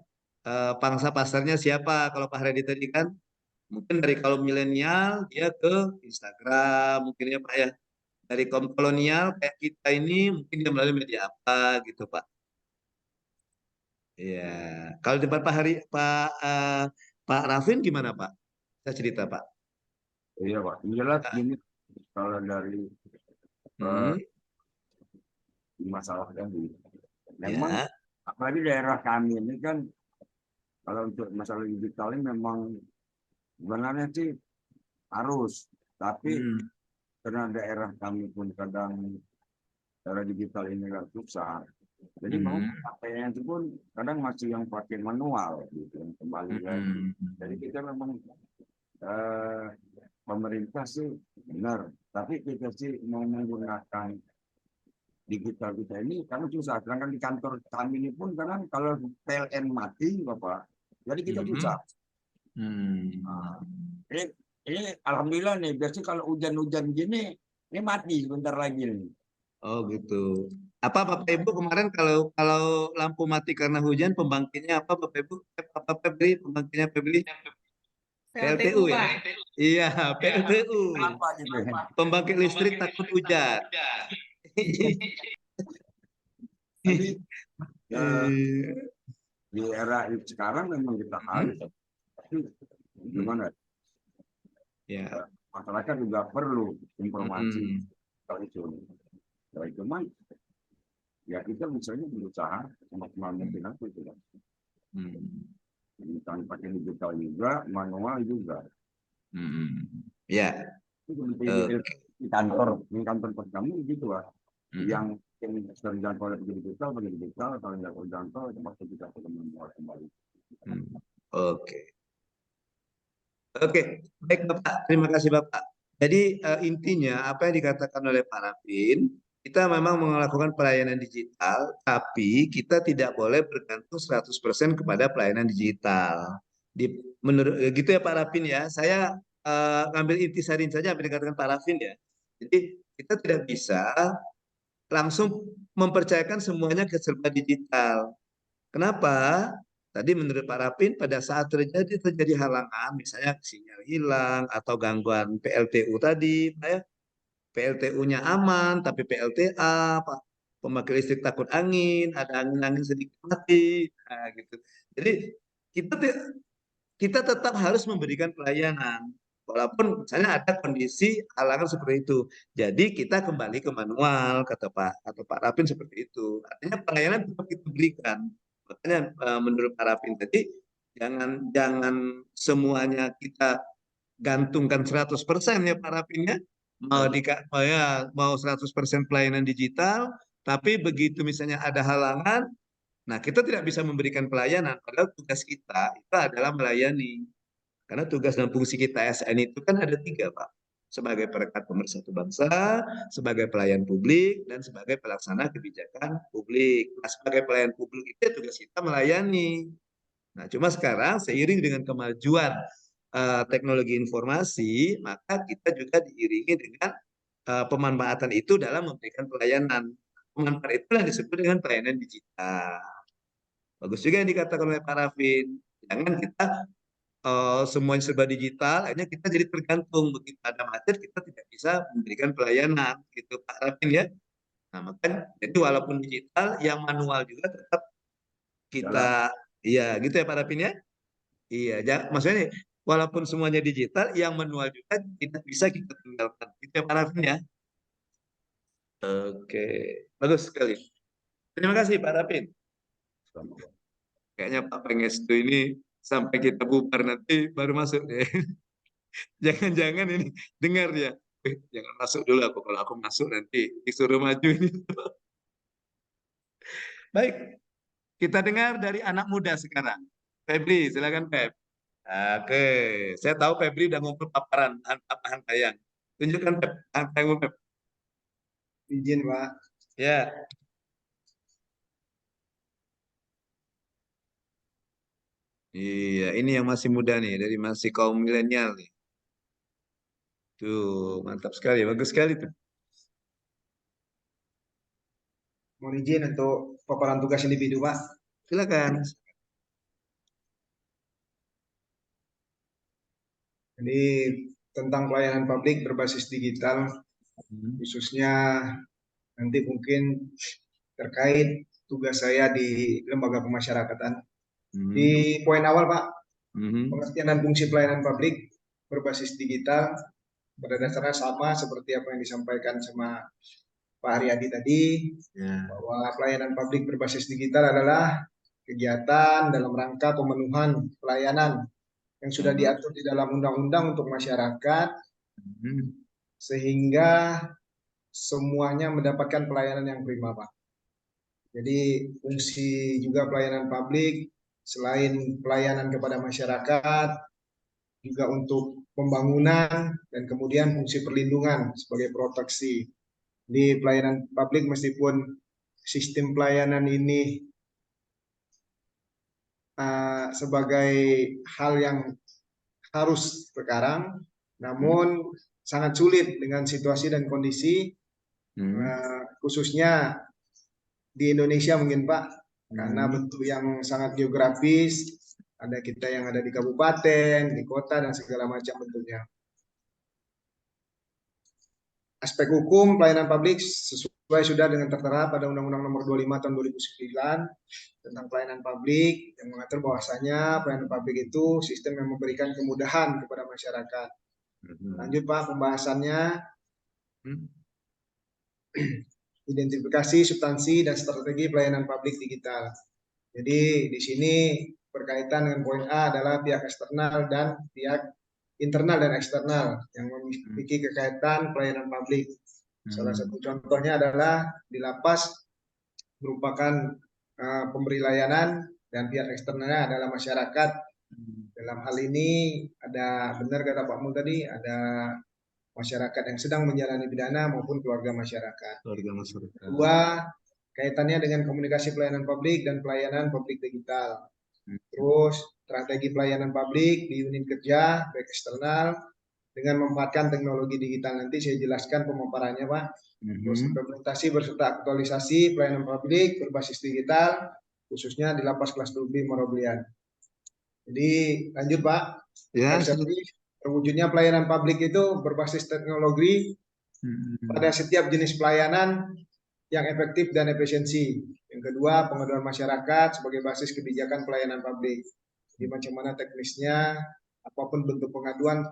pangsa pasarnya siapa. Kalau Pak Haryadi tadi kan mungkin dari kaum milenial dia ke Instagram, mungkin ya Pak ya. Dari kaum kolonial kayak kita ini mungkin dia melalui media apa gitu Pak. Iya. Kalau di tempat Pak Rafin gimana Pak? Saya cerita Pak. Iya Pak. Jelas ini kalau dari masalah tadi. Memang Ya. apalagi daerah kami ini kan kalau untuk masalah digital ini memang sebenarnya sih harus, tapi karena daerah kami pun kadang daerah digital ini agak susah. Jadi mau pakainya itu pun kadang masih yang pakai manual gitu, yang kembali lagi. Jadi kita memang pemerintah sih benar, tapi kita sih mau menggunakan digital kita ini karena susah. Sedangkan di kantor kami ini pun kadang kalau PLN mati Bapak, jadi kita susah. Ini alhamdulillah nih, biasanya kalau hujan-hujan gini, ini mati sebentar lagi nih. Oh gitu. Apa Bapak Ibu kemarin kalau lampu mati karena hujan pembangkitnya apa Bapak Ibu? Apa Febri pembangkitnya Febri? PLTU ya? Iya, PLTU. Apa gitu? Pembangkit listrik takut hujan. Tapi di era sekarang memang kita harus. Tapi gimana? Ya. Masyarakat juga perlu informasi soal itu. Cuman ya kita misalnya berusaha semaksimal mungkin aku itu. Misalnya pakai digital juga, manual juga. Ya. Itu di kantor pos kami gitu lah. Yang terjangkau pakai digital, kalau nggak terjangkau itu masih kita manual kembali. Oke, baik Bapak. Terima kasih Bapak. Jadi intinya apa yang dikatakan oleh Pak Rafin, kita memang melakukan pelayanan digital, tapi kita tidak boleh bergantung 100% kepada pelayanan digital. Menurut gitu ya Pak Rafin ya. Saya ngambil intisarin saja apa yang dikatakan Pak Rafin ya. Jadi kita tidak bisa langsung mempercayakan semuanya ke serba digital. Kenapa? Tadi menurut Pak Rafin pada saat terjadi halangan, misalnya sinyal hilang atau gangguan PLTU tadi, Pak ya, PLTU-nya aman, tapi PLTA, Pak, pemakai listrik takut angin, ada angin-angin sedikit mati, nah, gitu. Jadi kita tetap harus memberikan pelayanan, walaupun misalnya ada kondisi halangan seperti itu. Jadi kita kembali ke manual, kata Pak Rafin seperti itu. Artinya pelayanan tetap kita berikan. Makanya menurut Pak Rafin tadi jangan semuanya kita gantungkan 100% ya Pak Rafin ya. Mau 100% pelayanan digital, tapi begitu misalnya ada halangan, nah kita tidak bisa memberikan pelayanan. Padahal tugas kita itu adalah melayani. Karena tugas dan fungsi kita ASN itu kan ada 3 Pak. Sebagai perekat pemersatu bangsa, sebagai pelayan publik, dan sebagai pelaksana kebijakan publik. Nah, sebagai pelayan publik itu tugas kita melayani. Nah, cuma sekarang seiring dengan kemajuan teknologi informasi, maka kita juga diiringi dengan pemanfaatan itu dalam memberikan pelayanan. Pemanfaatan itulah disebut dengan pelayanan digital. Bagus juga yang dikatakan oleh Pak Rafin. Jangan kita semuanya serba digital, akhirnya kita jadi tergantung, begitu ada macet kita tidak bisa memberikan pelayanan, gitu Pak Rafin ya. Nah makanya jadi walaupun digital, yang manual juga tetap kita, iya gitu ya Pak Rafin ya. Iya, maksudnya nih, walaupun semuanya digital, yang manual juga tidak bisa kita tinggalkan, gitu ya Pak Rafin ya. Oke, bagus sekali. Terima kasih Pak Rafin. Kayaknya Pak Pangestu ini sampai kita bubar nanti baru masuk deh. Jangan-jangan ini dengar dia. Jangan masuk dulu aku. Kalau aku masuk nanti disuruh maju ini. Baik, kita dengar dari anak muda sekarang. Febri, silakan Feb. Oke, saya tahu Febri udah ngumpul paparan hantayang. Tunjukkan Feb, hantayangmu Feb. Izin Pak. Ya. Iya, ini yang masih muda nih, dari masih kaum milenial nih. Tuh, mantap sekali, bagus sekali tuh. Mohon izin untuk paparan tugas individu, Pak. Silakan. Jadi tentang pelayanan publik berbasis digital, khususnya nanti mungkin terkait tugas saya di lembaga pemasyarakatan. Di poin awal, Pak, pengertian dan fungsi pelayanan publik berbasis digital pada dasarnya sama seperti apa yang disampaikan sama Pak Haryadi tadi, bahwa pelayanan publik berbasis digital adalah kegiatan dalam rangka pemenuhan pelayanan yang sudah diatur di dalam undang-undang untuk masyarakat, sehingga semuanya mendapatkan pelayanan yang prima, Pak. Jadi fungsi juga pelayanan publik selain pelayanan kepada masyarakat, juga untuk pembangunan dan kemudian fungsi perlindungan sebagai proteksi. Di pelayanan publik meskipun sistem pelayanan ini sebagai hal yang harus sekarang, namun sangat sulit dengan situasi dan kondisi, khususnya di Indonesia mungkin Pak, karena bentuk yang sangat geografis, ada kita yang ada di kabupaten, di kota, dan segala macam bentuknya. Aspek hukum pelayanan publik sesuai sudah dengan tertera pada Undang-Undang Nomor 25 Tahun 2009 tentang pelayanan publik yang mengatur bahwasanya pelayanan publik itu sistem yang memberikan kemudahan kepada masyarakat. Lanjut Pak pembahasannya. Identifikasi substansi dan strategi pelayanan publik digital. Jadi di sini berkaitan dengan poin A adalah pihak eksternal dan pihak internal dan eksternal yang memiliki kekaitan pelayanan publik. Salah satu contohnya adalah di lapas merupakan pemberi layanan dan pihak eksternalnya adalah masyarakat. Dalam hal ini ada, benar kata Pak Mul tadi, ada masyarakat yang sedang menjalani pidana maupun keluarga masyarakat. Kedua, kaitannya dengan komunikasi pelayanan publik dan pelayanan publik digital. Terus strategi pelayanan publik di unit kerja baik eksternal dengan memanfaatkan teknologi digital. Nanti saya jelaskan pemaparannya, Pak. Terus implementasi berserta aktualisasi pelayanan publik berbasis digital khususnya di lapas kelas 2B Moroblian. Jadi lanjut, Pak. Ya. Terwujudnya pelayanan publik itu berbasis teknologi pada setiap jenis pelayanan yang efektif dan efisiensi. Yang kedua, pengaduan masyarakat sebagai basis kebijakan pelayanan publik. Jadi macam mana teknisnya, apapun bentuk pengaduan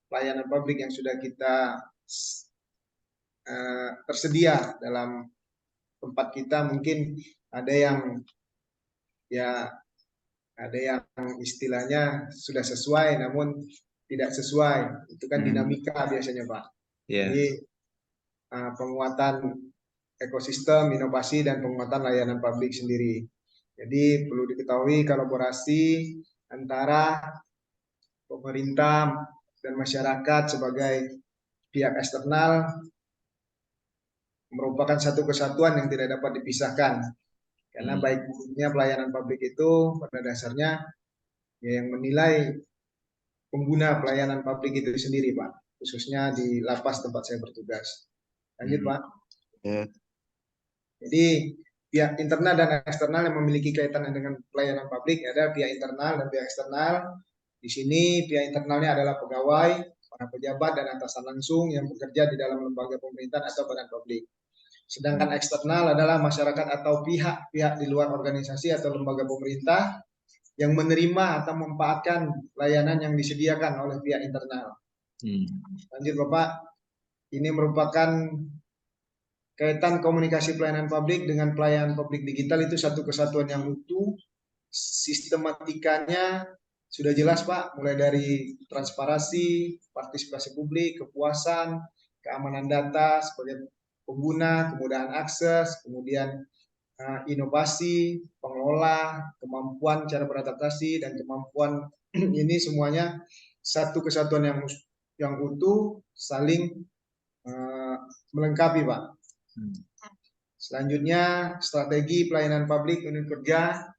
pelayanan publik yang sudah kita tersedia dalam tempat kita, mungkin ada yang istilahnya sudah sesuai namun tidak sesuai. Itu kan dinamika biasanya, Pak. Jadi penguatan ekosistem, inovasi, dan penguatan layanan publik sendiri. Jadi perlu diketahui kolaborasi antara pemerintah dan masyarakat sebagai pihak eksternal merupakan satu kesatuan yang tidak dapat dipisahkan. Karena baik buruknya pelayanan publik itu pada dasarnya ya yang menilai pengguna pelayanan publik itu sendiri, Pak. Khususnya di lapas tempat saya bertugas. Lanjut, Pak. Jadi pihak internal dan eksternal yang memiliki kaitan dengan pelayanan publik ada pihak internal dan pihak eksternal. Di sini pihak internalnya adalah pegawai, para pejabat dan atasan langsung yang bekerja di dalam lembaga pemerintahan atau badan publik. Sedangkan eksternal adalah masyarakat atau pihak-pihak di luar organisasi atau lembaga pemerintah yang menerima atau memanfaatkan layanan yang disediakan oleh pihak internal. Lanjut, Bapak. Ini merupakan kaitan komunikasi pelayanan publik dengan pelayanan publik digital itu satu kesatuan yang utuh. Sistematikanya sudah jelas, Pak, mulai dari transparansi, partisipasi publik, kepuasan, keamanan data sebagai pengguna, kemudahan akses, kemudian inovasi, pengelola, kemampuan cara beradaptasi, dan kemampuan ini semuanya satu kesatuan yang utuh, saling melengkapi, Pak. Selanjutnya, strategi pelayanan publik unit kerja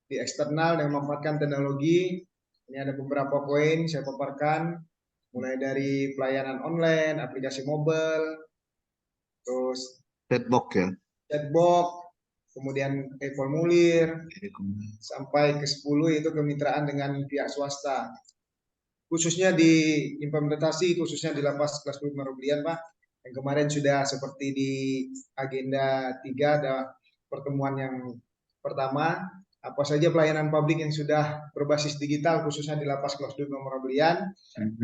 di eksternal yang memanfaatkan teknologi. Ini ada beberapa poin saya paparkan, mulai dari pelayanan online, aplikasi mobile, terus chatbox, kemudian e-formulir, sampai ke 10 itu kemitraan dengan pihak swasta. Khususnya di implementasi, khususnya di lapas kelas 2 Moroblian, Pak. Yang kemarin sudah seperti di agenda 3 ada pertemuan yang pertama, apa saja pelayanan publik yang sudah berbasis digital khususnya di lapas kelas 2 Moroblian.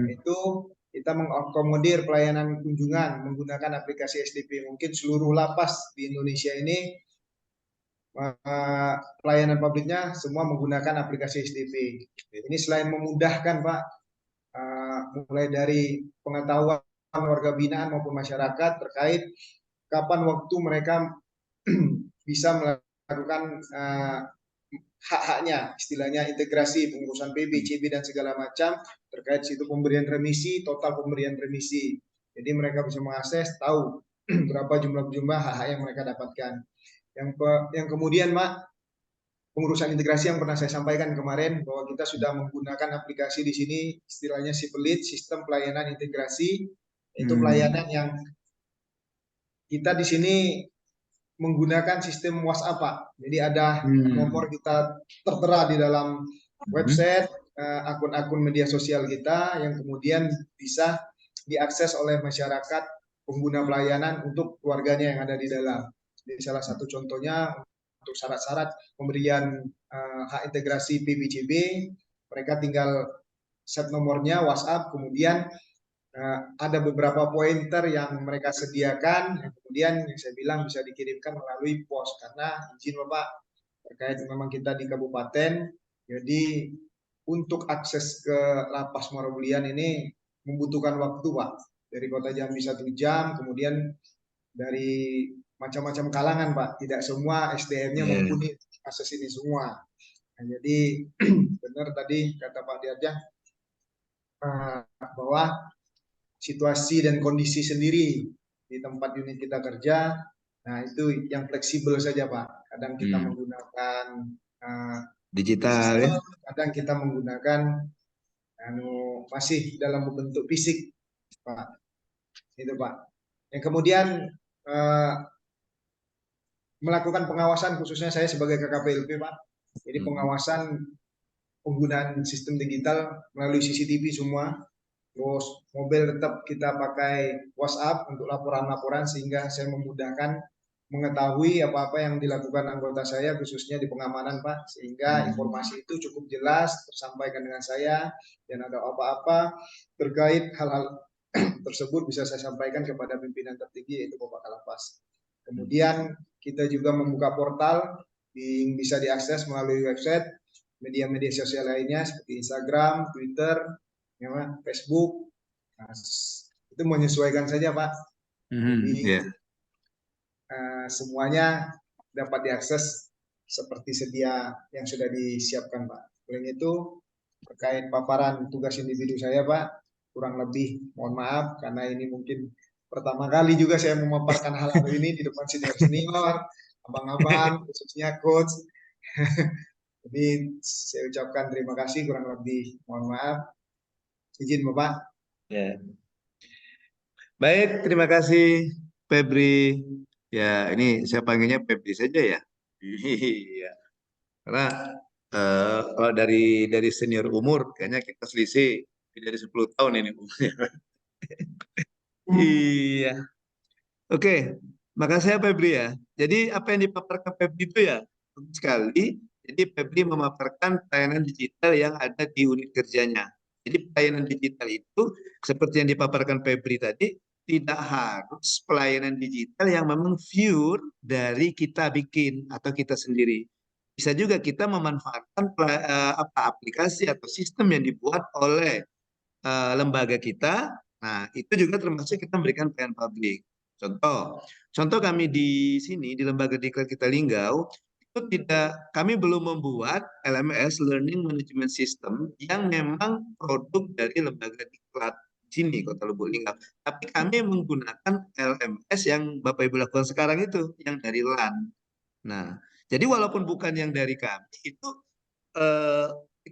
Itu kita mengakomodir pelayanan kunjungan menggunakan aplikasi SDP. Mungkin seluruh lapas di Indonesia ini pelayanan publiknya semua menggunakan aplikasi SDP. Ini selain memudahkan, Pak, mulai dari pengetahuan warga binaan maupun masyarakat terkait kapan waktu mereka bisa melakukan hak-haknya, istilahnya integrasi pengurusan PB, CB dan segala macam terkait situ pemberian remisi, total pemberian remisi. Jadi mereka bisa mengakses, tahu berapa jumlah hak-hak yang mereka dapatkan. Yang kemudian, Pak, pengurusan integrasi yang pernah saya sampaikan kemarin bahwa kita sudah menggunakan aplikasi di sini istilahnya Sipelit, sistem pelayanan integrasi. Itu pelayanan yang kita di sini menggunakan sistem WhatsApp, Pak. Jadi ada nomor kita tertera di dalam website, akun-akun media sosial kita yang kemudian bisa diakses oleh masyarakat pengguna pelayanan untuk keluarganya yang ada di dalam. Jadi salah satu contohnya untuk syarat-syarat pemberian hak integrasi PBCB, mereka tinggal set nomornya WhatsApp, kemudian ada beberapa pointer yang mereka sediakan, yang kemudian yang saya bilang bisa dikirimkan melalui pos, karena izin Bapak terkait memang kita di kabupaten Jadi untuk akses ke Lapas Muara Bulian ini membutuhkan waktu, Pak. Dari Kota Jambi 1 jam, kemudian dari macam-macam kalangan, Pak. Tidak semua SDM-nya mumpuni akses ini semua. Nah, jadi benar tadi kata Pak Diarja bahwa situasi dan kondisi sendiri di tempat unit kita kerja, nah itu yang fleksibel saja, Pak. Kadang kita menggunakan digital, ya. kadang kita menggunakan masih dalam bentuk fisik, Pak. Itu, Pak. Yang kemudian melakukan pengawasan, khususnya saya sebagai KKPLP, Pak. Jadi pengawasan penggunaan sistem digital melalui CCTV semua. Terus mobil tetap kita pakai WhatsApp untuk laporan-laporan, sehingga saya memudahkan mengetahui apa-apa yang dilakukan anggota saya, khususnya di pengamanan, Pak. Sehingga informasi itu cukup jelas tersampaikan dengan saya, dan ada apa-apa terkait hal-hal tersebut bisa saya sampaikan kepada pimpinan tertinggi, yaitu Bapak Kalapas. Kemudian kita juga membuka portal yang bisa diakses melalui website, media-media sosial lainnya seperti Instagram, Twitter, Facebook. Nah, itu menyesuaikan saja, Pak. Jadi semuanya dapat diakses seperti sedia yang sudah disiapkan, Pak. Selain itu, terkait paparan tugas individu saya, Pak, kurang lebih mohon maaf karena ini mungkin pertama kali juga saya memaparkan hal-hal ini di depan senior-senior, abang-abang, khususnya coach. Jadi saya ucapkan terima kasih, kurang lebih mohon maaf. Izin, Bapak. Ya. Baik, terima kasih Febri. Ya, ini saya panggilnya Febri saja ya. Iya. Karena kalau dari senior umur kayaknya kita selisih dari 10 tahun ini umurnya. Iya. Oke, makasih ya Febri ya. Jadi apa yang dipaparkan Febri itu ya bagus sekali. Jadi Febri memaparkan pelayanan digital yang ada di unit kerjanya. Jadi pelayanan digital itu seperti yang dipaparkan Febri tadi, tidak harus pelayanan digital yang memang pure dari kita bikin atau kita sendiri. Bisa juga kita memanfaatkan aplikasi atau sistem yang dibuat oleh lembaga kita. Nah, itu juga termasuk kita memberikan pelayanan publik. Contoh kami di sini di Lembaga Diklat Kita Linggau itu kami belum membuat LMS Learning Management System yang memang produk dari Lembaga Diklat sini Kota Lubuk Linggau. Tapi kami menggunakan LMS yang Bapak Ibu lakukan sekarang itu yang dari LAN. Nah, jadi walaupun bukan yang dari kami itu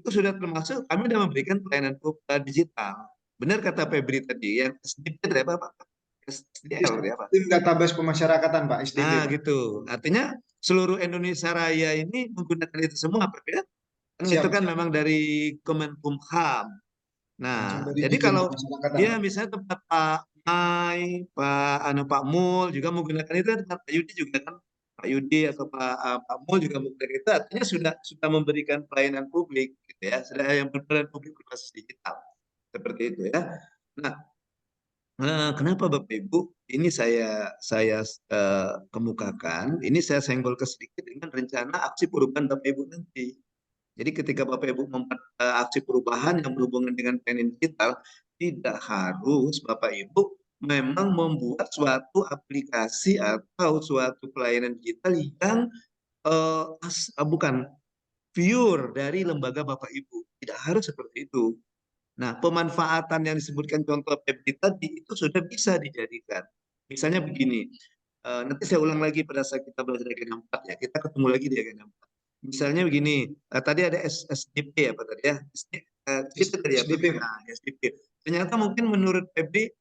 sudah termasuk kami sudah memberikan pelayanan digital. Benar kata Febri tadi yang SDP dari apa Pak? SDL ya Pak? Tim Database Pemasyarakatan, Pak, SDP. Nah, gitu. Artinya seluruh Indonesia Raya ini menggunakan itu semua, Pak ya? Itu kan memang dari Kemenkumham. Nah, jadi kalau dia misalnya tempat Pak Mai, Pak Mul juga menggunakan itu, tempat Pak Yudi juga kan, Pak Yudi atau Pak Mul juga menggunakan itu, artinya sudah memberikan pelayanan publik, gitu ya, sudah yang pelayanan publik berbasis digital, seperti itu ya. Nah, kenapa Bapak Ibu ini saya kemukakan, ini saya senggol ke sedikit dengan rencana aksi perubahan Bapak Ibu nanti. Jadi ketika Bapak Ibu membuat aksi perubahan yang berhubungan dengan pelayanan digital, tidak harus Bapak Ibu memang membuat suatu aplikasi atau suatu pelayanan digital yang bukan pure dari lembaga Bapak Ibu. Tidak harus seperti itu. Nah, pemanfaatan yang disebutkan contoh Febri tadi itu sudah bisa dijadikan. Misalnya begini, nanti saya ulang lagi pada saat kita belajar agenda 4 ya, kita ketemu lagi di agenda 4. Misalnya begini, tadi ada SDP apa tadi ya? SDP. Nah, SDP. Ternyata mungkin menurut Febri,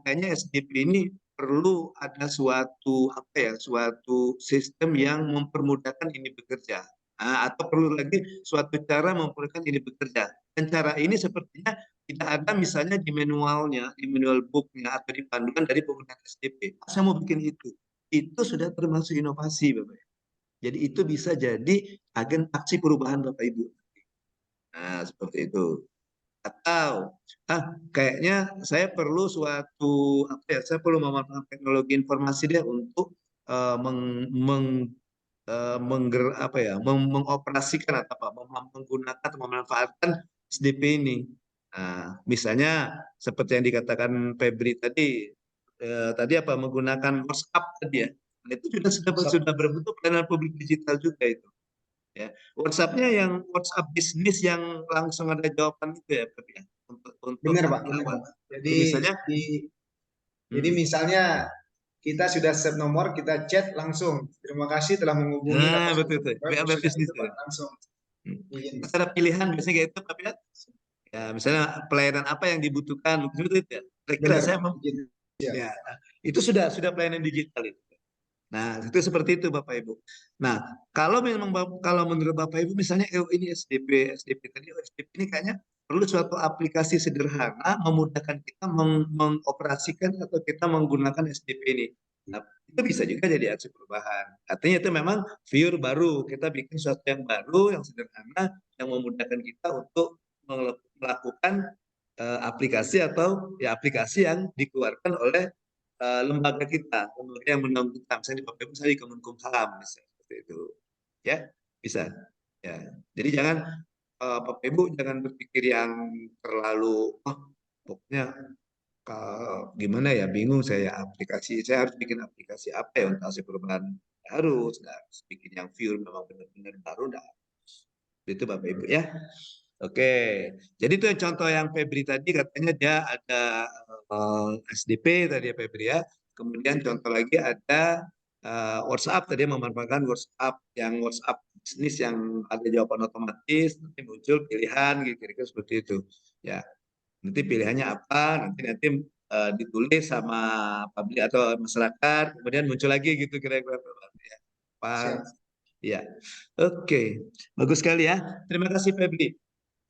kayaknya SDP ini perlu ada suatu suatu sistem yang mempermudahkan ini bekerja. Atau perlu lagi suatu cara mempermudah ini bekerja. Dan cara ini sepertinya tidak ada misalnya di manualnya, di manual booknya atau di panduan dari penggunaan SDP. Saya mau bikin itu. Itu sudah termasuk inovasi, Bapak. Jadi itu bisa jadi agen aksi perubahan Bapak Ibu. Nah, seperti itu. Atau kayaknya saya perlu saya perlu memanfaatkan teknologi informasi dia untuk mengoperasikan atau menggunakan atau memanfaatkan SDP ini. Nah, misalnya seperti yang dikatakan Febri tadi, menggunakan WhatsApp tadi ya. Nah, itu sudah berbentuk pelayanan publik digital juga itu. Ya, WhatsApp-nya yang WhatsApp bisnis yang langsung ada jawaban itu ya, Febri ya. Untuk Benar Pak. Jadi misalnya kita sudah save nomor, kita chat langsung. Terima kasih telah menghubungi. Nah, betul. WA bisnis itu. Langsung. Ada pilihan biasanya gitu, tapi ya misalnya pelayanan apa yang dibutuhkan, begitu ya. Kira-kira saya ya, itu sudah pelayanan digital itu. Nah, itu seperti itu Bapak Ibu. Nah, kalau menurut Bapak Ibu misalnya ini SDP tadi, SDP ini kayaknya perlu suatu aplikasi sederhana memudahkan kita mengoperasikan atau kita menggunakan SDP ini. Nah, itu bisa juga jadi aksi perubahan. Artinya itu memang viewer baru, kita bikin sesuatu yang baru, yang sederhana, yang memudahkan kita untuk melakukan aplikasi atau ya aplikasi yang dikeluarkan oleh lembaga kita, lembaga yang menanggung kita, misalnya di Bapak Ibu, misalnya di Kemenkumham, misalnya seperti itu, ya bisa. Ya, jadi jangan Bapak Ibu jangan berpikir yang terlalu, pokoknya gimana ya, bingung saya harus bikin aplikasi apa ya untuk hasil perubahan, harus bikin yang view memang benar-benar baru, itu Bapak Ibu ya. Oke, jadi itu contoh yang Febri tadi katanya dia ada SDP tadi ya Febri ya. Kemudian contoh lagi ada WhatsApp tadi memanfaatkan WhatsApp bisnis yang ada jawaban otomatis, nanti muncul pilihan gitu kira-kira seperti itu. Ya, nanti pilihannya apa? Nanti ditulis sama publik atau masyarakat, kemudian muncul lagi gitu kira-kira ya. Pas. Ya, oke, bagus sekali ya. Terima kasih Febri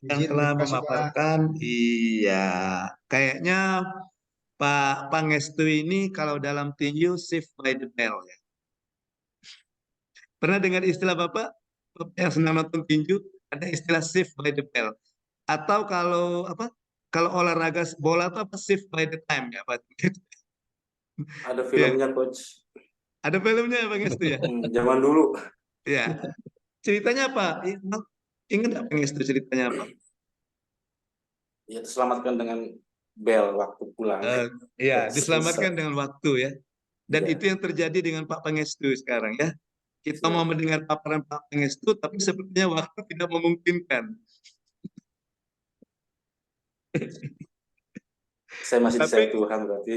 yang telah memaparkan. Iya, kayaknya Pak Pangestu ini kalau dalam tinju shift by the bell ya. Pernah dengar istilah Bapak yang senang nonton tinju, ada istilah shift by the bell. Atau kalau kalau olahraga bola itu apa, shift by the time ya Pak? Ada filmnya Coach. Ada filmnya Pangestu ya? Zaman dulu. Ya. Ceritanya apa? Ingat nggak Pangestu ceritanya apa? Ya, diselamatkan dengan bel waktu pulang. Iya, diselamatkan dengan waktu ya. Dan itu yang terjadi dengan Pak Pangestu sekarang ya. Kita mau mendengar paparan Pak Pangestu, tapi sepertinya waktu tidak memungkinkan. Saya masih disayang Tuhan berarti.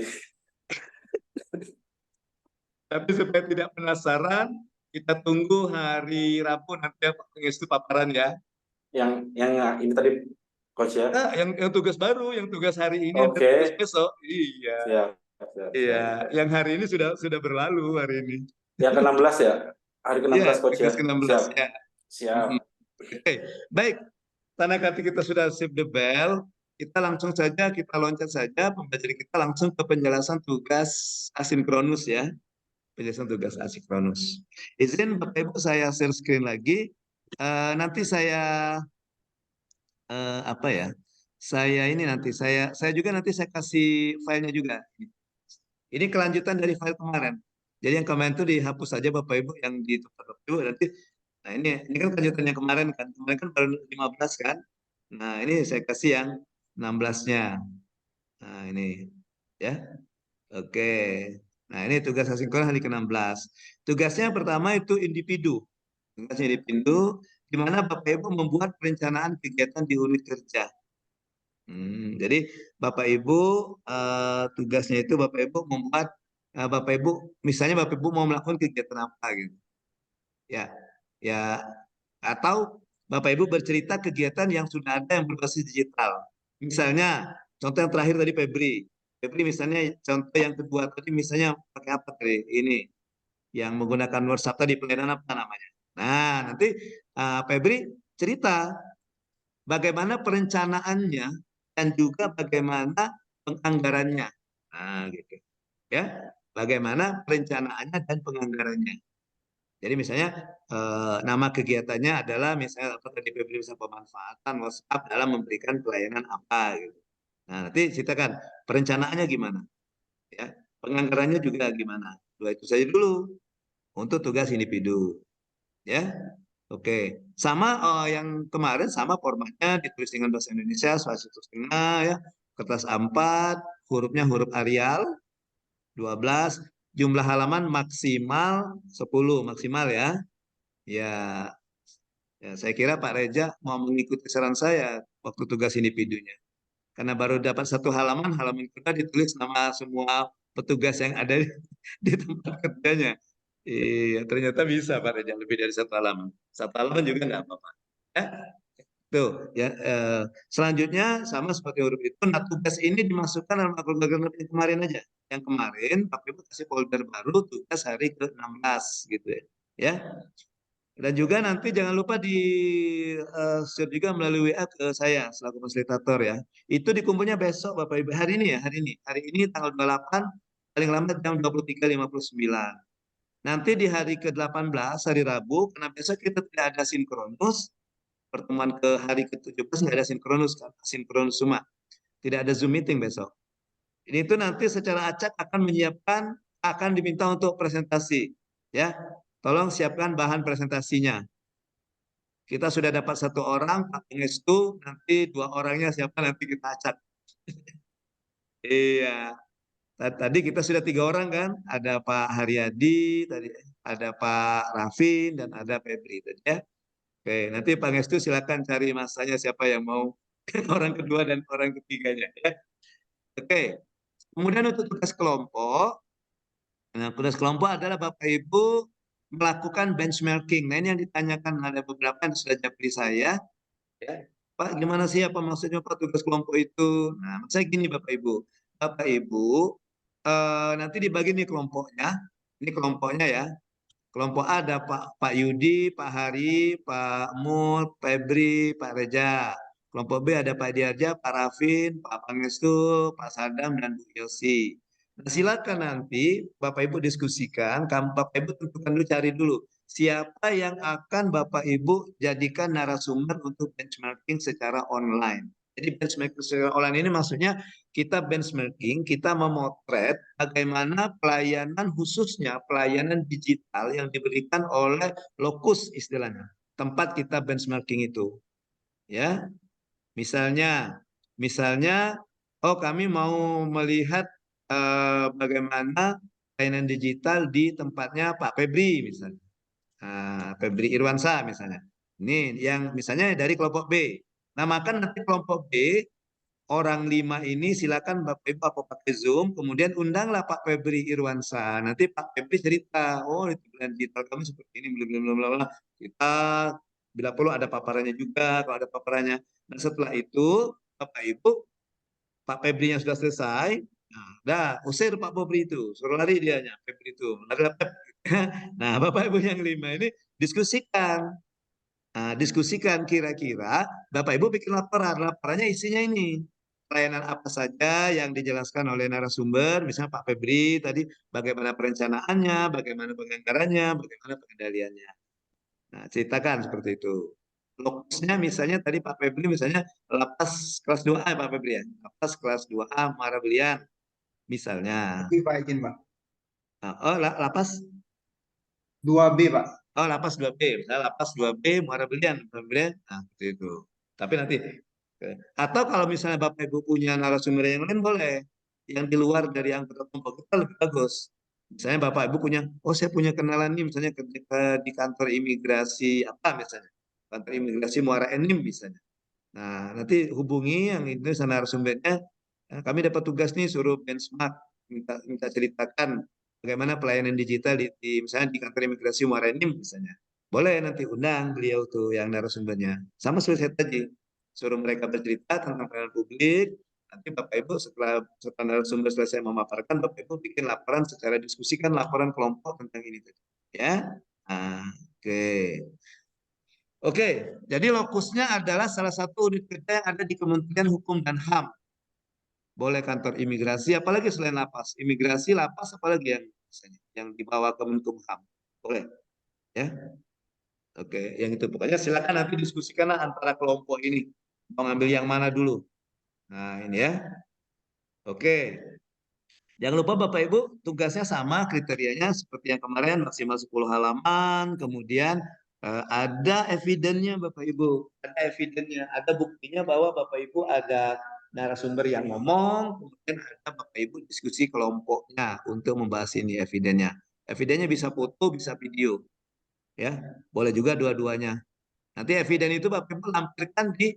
Tapi supaya tidak penasaran, kita tunggu hari Rabu nanti Pak Pangestu paparan ya. Yang ini tadi Coach ya? Nah, yang tugas baru, yang tugas hari ini, Oke. tugas besok. Iya. Siap. Iya, yang hari ini sudah berlalu hari ini. Yang ke-16 ya? Hari ke-16 Coach ya? Ke-16 ya. Siap. Oke, baik. Karena kita sudah save the bell, kita langsung saja, kita loncat saja pembelajaran kita langsung ke penjelasan tugas asinkronus ya. Penjelasan tugas asinkronus. Izin Bapak Ibu saya share screen lagi. Nanti saya saya juga nanti saya kasih filenya juga. Ini kelanjutan dari file kemarin. Jadi yang kemarin itu dihapus saja Bapak Ibu yang di tempat Bapak Ibu nanti. Nah ini kan kelanjutannya kemarin kan. Kemarin kan baru 15 kan. Nah ini saya kasih yang 16-nya. Nah ini ya. Oke. Nah ini tugas asinkron hari ke-16. Tugasnya yang pertama itu individu. Tugasnya individu di mana Bapak Ibu membuat perencanaan kegiatan di unit kerja. Jadi Bapak Ibu tugasnya itu Bapak Ibu membuat Bapak Ibu misalnya Bapak Ibu mau melakukan kegiatan apa gitu. Ya atau Bapak Ibu bercerita kegiatan yang sudah ada yang berbasis digital. Misalnya contoh yang terakhir tadi Febri misalnya contoh yang kedua tadi misalnya pakai apa tadi ini yang menggunakan WhatsApp tadi pelayanan apa namanya. Nah, nanti Febri cerita bagaimana perencanaannya dan juga bagaimana penganggarannya. Nah, gitu. Ya, bagaimana perencanaannya dan penganggarannya. Jadi misalnya nama kegiatannya adalah misalnya apa tadi Febri bisa pemanfaatan WhatsApp dalam memberikan pelayanan apa gitu. Nah, nanti ceritakan perencanaannya gimana. Ya, penganggarannya juga gimana. Dua itu saja dulu untuk tugas individu. Ya, oke. Sama yang kemarin sama formatnya ditulis dengan bahasa Indonesia, spasi setengah ya. Kertas A4, hurufnya huruf Arial 12, jumlah halaman maksimal 10 maksimal ya. Ya, saya kira Pak Reja mau mengikuti saran saya waktu tugas individunya. Karena baru dapat satu halaman kedua ditulis nama semua petugas yang ada di tempat kerjanya. Iya, ternyata bisa Pak Reja lebih dari satu halaman. Satu halaman juga nggak apa-apa. Ya, tuh ya. Selanjutnya sama seperti huruf itu. Nah, tugas ini dimasukkan dalam akun yang kemarin aja. Yang kemarin Pak Ibu kasih folder baru tugas hari ke-16 gitu ya. Ya. Dan juga nanti jangan lupa di share juga melalui WA ke saya selaku fasilitator ya. Itu dikumpulnya besok Bapak Ibu. Hari ini ya, hari ini. Hari ini tanggal 28, paling lambat jam 23.59. Nanti di hari ke-18, hari Rabu, karena besok kita tidak ada sinkronus, pertemuan ke hari ke-17 nggak ada sinkronus, kan? Sinkronus semua. Tidak ada Zoom meeting besok. Ini itu nanti secara acak akan menyiapkan, akan diminta untuk presentasi. Ya, tolong siapkan bahan presentasinya. Kita sudah dapat satu orang, Pak Pangestu, nanti 2 orangnya siapa nanti kita acak. Iya. Tadi kita sudah 3 orang kan, ada Pak Haryadi, tadi ada Pak Rafin dan ada Febri tadi ya. Oke, nanti Pak Pangestu silakan cari masanya siapa yang mau orang kedua dan orang ketiganya ya. Oke. Kemudian untuk tugas kelompok, nah tugas kelompok adalah Bapak Ibu melakukan benchmarking. Nah ini yang ditanyakan ada beberapa yang sudah japri saya. Ya. Pak, gimana sih apa maksudnya Pak tugas kelompok itu? Nah, saya gini Bapak Ibu. Bapak Ibu nanti dibagi nih kelompoknya. Ini kelompoknya ya. Kelompok A ada Pak Yudi, Pak Hari, Pak Mul, Febri, Pak Reja. Kelompok B ada Pak Diarja, Pak Rafin, Pak Pangestu, Pak Sadam, dan Bu Yosi. Nah, silakan nanti Bapak Ibu diskusikan, Bapak Ibu tentukan dulu, cari dulu siapa yang akan Bapak Ibu jadikan narasumber untuk benchmarking secara online. Jadi benchmarking secara online ini maksudnya kita benchmarking, kita memotret bagaimana pelayanan khususnya pelayanan digital yang diberikan oleh Lokus istilahnya. Tempat kita benchmarking itu. Ya. Misalnya oh kami mau melihat bagaimana pelayanan digital di tempatnya Pak Febri misalnya. Febri Irwansa misalnya. Ini yang misalnya dari kelompok B. Nah, maka nanti kelompok B orang 5 ini silakan Bapak Ibu apa pakai Zoom, kemudian undanglah Pak Febri Irwansa. Nanti Pak Febri cerita, oh itu pelayanan digital kami seperti ini, bla. Kita bila perlu ada paparannya juga, kalau ada paparannya. Nah, setelah itu Bapak Ibu, Pak Febrinya sudah selesai, nah, usir Pak Febri itu, suruh lari dianya, Febri itu. Nah, Bapak Ibu yang 5 ini diskusikan. Nah, diskusikan kira-kira Bapak Ibu bikin laporannya isinya ini. Pelayanan apa saja yang dijelaskan oleh narasumber, misalnya Pak Febri tadi bagaimana perencanaannya, bagaimana penganggarannya, bagaimana pengendaliannya. Nah, ceritakan seperti itu. Lokusnya misalnya tadi Pak Febri misalnya lapas kelas 2A Pak Febri ya. Lapas kelas 2A Muara Belian misalnya. Tapi Pak izin Pak. Oh, lapas 2B Pak. Oh, lapas 2B. Misalnya lapas 2B Muara Belian. Nah, seperti itu. Tapi nanti atau kalau misalnya Bapak Ibu punya narasumber yang lain boleh. Yang di luar dari anggota kelompok kita lebih bagus. Misalnya Bapak Ibu punya, oh saya punya kenalan nih misalnya di kantor imigrasi apa misalnya. Kantor imigrasi Muara Enim misalnya. Nah, nanti hubungi yang itu narasumbernya. Nah, kami dapat tugas nih suruh benchmark, minta ceritakan bagaimana pelayanan digital di misalnya di kantor imigrasi Muara Enim misalnya. Boleh nanti undang beliau tuh yang narasumbernya. Sama seperti saya tadi, suruh mereka bercerita tentang pelayanan publik. Nanti Bapak Ibu setelah narasumber selesai memaparkan, Bapak Ibu bikin laporan secara diskusikan laporan kelompok tentang ini tadi. Ya, oke. Oke, jadi lokusnya adalah salah satu unit kerja yang ada di Kementerian Hukum dan HAM. Boleh kantor imigrasi, apalagi selain lapas. Imigrasi, lapas, apalagi yang dibawa Kemenkumham. Boleh, ya. Oke, yang itu pokoknya silakan nanti diskusikanlah antara kelompok ini. Mau ngambil yang mana dulu. Nah, ini ya. Oke. Jangan lupa Bapak Ibu, tugasnya sama, kriterianya seperti yang kemarin, maksimal 10 halaman, kemudian Ada evidennya Bapak Ibu, ada evidennya, ada buktinya bahwa Bapak Ibu ada narasumber yang ngomong, kemudian ada Bapak Ibu diskusi kelompoknya untuk membahas ini evidennya. Evidennya bisa foto, bisa video, ya, boleh juga dua-duanya. Nanti eviden itu Bapak Ibu lampirkan di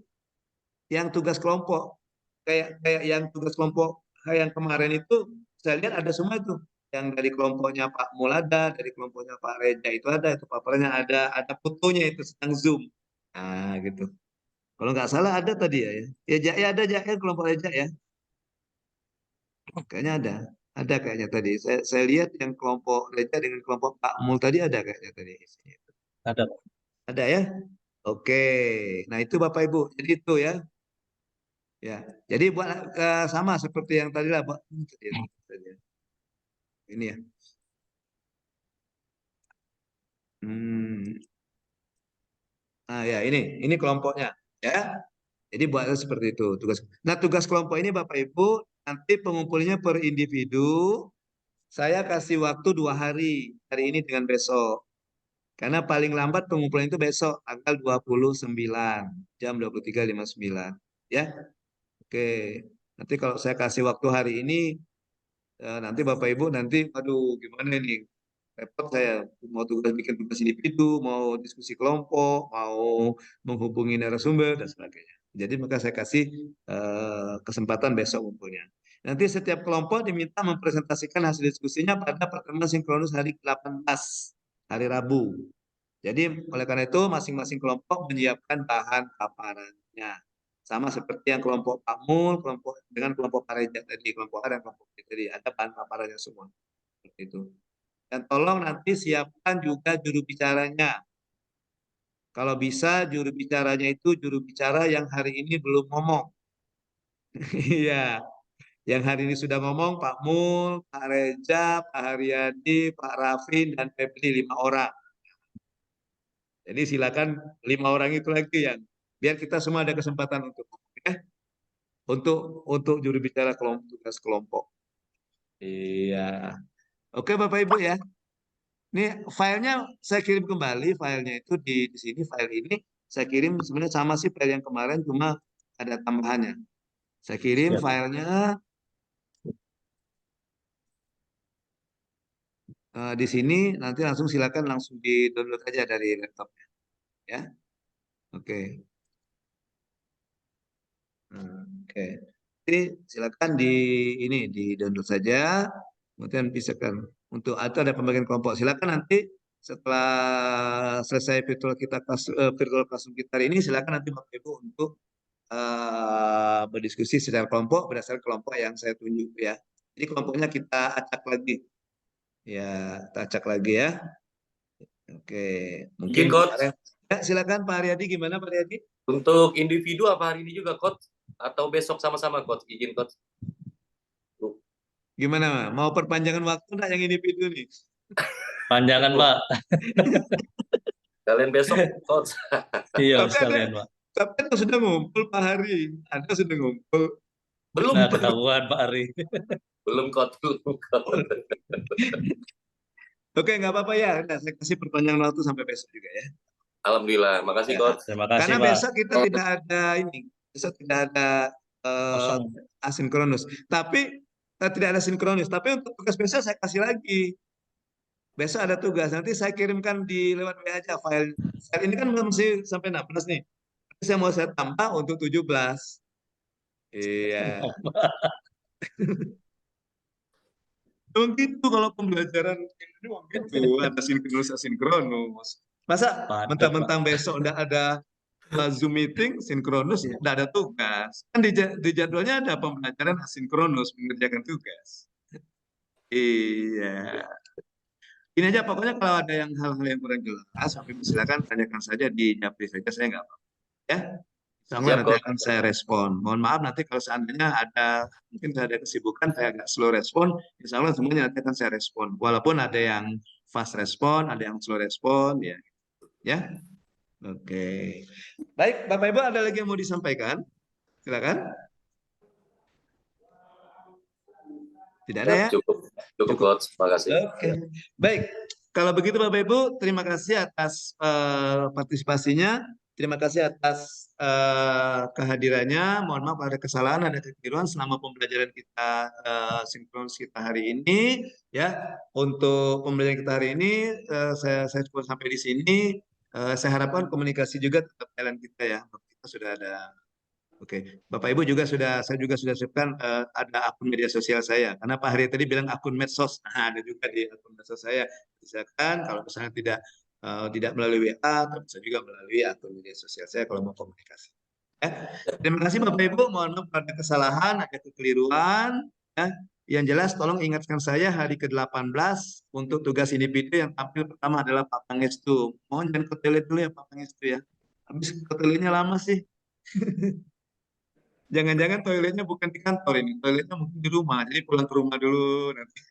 yang tugas kelompok, kayak yang tugas kelompok yang kemarin itu saya lihat ada semua itu. Yang dari kelompoknya Pak Mulada, dari kelompoknya Pak Reja itu ada, itu papernya ada fotonya itu sedang Zoom. Nah, gitu. Kalau nggak salah ada tadi ya. Ya ada ya kelompok Reja ya. Kayaknya ada kayaknya tadi. Saya lihat yang kelompok Reja dengan kelompok Pak Mul tadi ada kayaknya tadi. Ada. Ada ya. Oke. Nah itu Bapak Ibu. Jadi itu ya. Ya. Jadi buat sama seperti yang tadi lah, Pak. Ini ya. Nah ya ini kelompoknya ya. Jadi buatnya seperti itu tugas. Nah tugas kelompok ini Bapak Ibu nanti pengumpulannya per individu. Saya kasih waktu 2 hari ini dengan besok. Karena paling lambat pengumpulan itu besok tanggal 29 jam 23.59 ya. Oke. Nanti kalau saya kasih waktu hari ini nanti Bapak Ibu nanti aduh gimana nih? Repot saya mau bikin tugas individu, mau diskusi kelompok, mau menghubungi narasumber dan sebagainya. Jadi maka saya kasih kesempatan besok ngumpulnya. Nanti setiap kelompok diminta mempresentasikan hasil diskusinya pada pertemuan sinkronus hari 18 hari Rabu. Jadi oleh karena itu masing-masing kelompok menyiapkan bahan paparannya. Sama seperti yang kelompok Pak Mul, dengan kelompok Pak Reja tadi, kelompok A dan kelompok B tadi, ada bahan paparannya semua. Seperti itu. Dan tolong nanti siapkan juga juru bicaranya. Kalau bisa juru bicaranya itu juru bicara yang hari ini belum ngomong. Iya, yang hari ini sudah ngomong Pak Mul, Pak Reja, Pak Haryadi, Pak Rafin, dan Febri 5 orang. Jadi silakan 5 orang itu lagi yang biar kita semua ada kesempatan untuk untuk juru bicara tugas kelompok. Iya. Oke Bapak Ibu ya. Ini filenya saya kirim kembali, filenya itu di sini, file ini saya kirim sebenarnya sama sih file yang kemarin, cuma ada tambahannya. Saya kirim filenya di sini, nanti silakan langsung di download aja dari laptopnya, ya. Oke. Oke. Jadi silakan di download saja, kemudian bisa kan untuk atau ada pembagian kelompok. Silakan nanti setelah selesai virtual classroom kita hari ini, silakan nanti Bapak Ibu untuk berdiskusi secara kelompok berdasarkan kelompok yang saya tunjuk ya. Jadi kelompoknya kita acak lagi. Ya, kita acak lagi ya. Oke, mungkin ya, silakan Pak Haryadi, gimana Pak Haryadi? Untuk individu apa hari ini juga, Coach? Atau besok sama-sama, Coach? Izin, Coach. Gimana, mau perpanjangan waktu enggak yang individu nih? Panjangan, Pak. Kalian besok, Coach. Iya, sekalian, Pak. Tapi kan sudah ngumpul Pak Hari. Anda sudah ngumpul. Belum. Nah, ketahuan Pak Hari. Belum, Coach. Oke, nggak apa-apa ya. Nah, saya kasih perpanjangan waktu sampai besok juga ya. Alhamdulillah, makasih Coach. Terima kasih, karena Pak. Besok kita tidak ada ini. Besok tidak ada asinkronus. Tapi tidak ada sinkronus. Tapi untuk tugas besok saya kasih lagi. Besok ada tugas. Nanti saya kirimkan lewat WA aja file. File ini kan masih sampai 16 nih. Nanti saya mau tambah untuk 17. Iya. Begitu kalau pembelajaran ini begitu, ada sinkronus asinkronus. Masa mentang-mentang besok udah ada Zoom meeting sinkronus, udah ada tugas. Kan di jadwalnya ada pembelajaran asinkronus, mengerjakan tugas. Iya. Ini aja pokoknya kalau ada yang hal-hal yang kurang jelas, silakan tanyakan saja di Japri saja, saya nggak apa-apa. Ya. Sama nanti akan saya respon. Mohon maaf nanti kalau seandainya mungkin saya ada kesibukan, saya agak slow respon, insya Allah semuanya nanti akan saya respon. Walaupun ada yang fast respon, ada yang slow respon, ya. Ya, oke. Baik, Bapak Ibu ada lagi yang mau disampaikan? Silakan. Tidak ada ya? Cukup Coach, terima kasih. Oke. Baik, Kalau begitu Bapak Ibu, terima kasih atas partisipasinya. Terima kasih atas kehadirannya. Mohon maaf ada kesalahan, ada kekeliruan selama pembelajaran kita sinkronus kita hari ini. Ya, untuk pembelajaran kita hari ini saya cukup sampai di sini. Saya harapkan komunikasi juga tetap jalan kita ya. Kita sudah ada. Oke, Bapak Ibu juga saya juga sudah siapkan ada akun media sosial saya. Karena Pak Hari tadi bilang akun medsos, nah, ada juga di akun medsos saya. Silakan kalau misalnya tidak melalui WA, tapi bisa juga melalui akun media sosial saya kalau mau komunikasi. Ya. Terima kasih Bapak Ibu, mohon maaf ada kesalahan, ada kekeliruan. Ya. Yang jelas tolong ingatkan saya hari ke-18 untuk tugas individu yang tampil pertama adalah Pak Pangestu. Mohon jangan ke toilet dulu ya Pak Pangestu ya. Habis ke toiletnya lama sih. Jangan-jangan toiletnya bukan di kantor ini, toiletnya mungkin di rumah, jadi pulang ke rumah dulu nanti.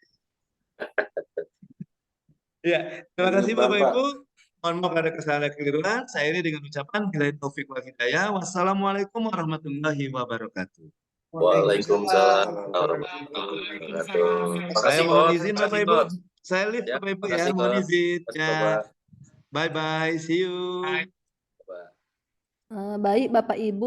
Ya, terima kasih Bapak Ibu. Mohon maaf ada kesalahan kekeliruan. Saya ini dengan ucapan billahi taufik wal hidayah. Wassalamualaikum warahmatullahi wabarakatuh. Waalaikumsalam warahmatullahi wabarakatuh. Saya mohon izin Bapak Ibu. Saya lift Bapak Ibu ya, mohon izin. Ya. Bye bye, see you. Baik Bapak Ibu.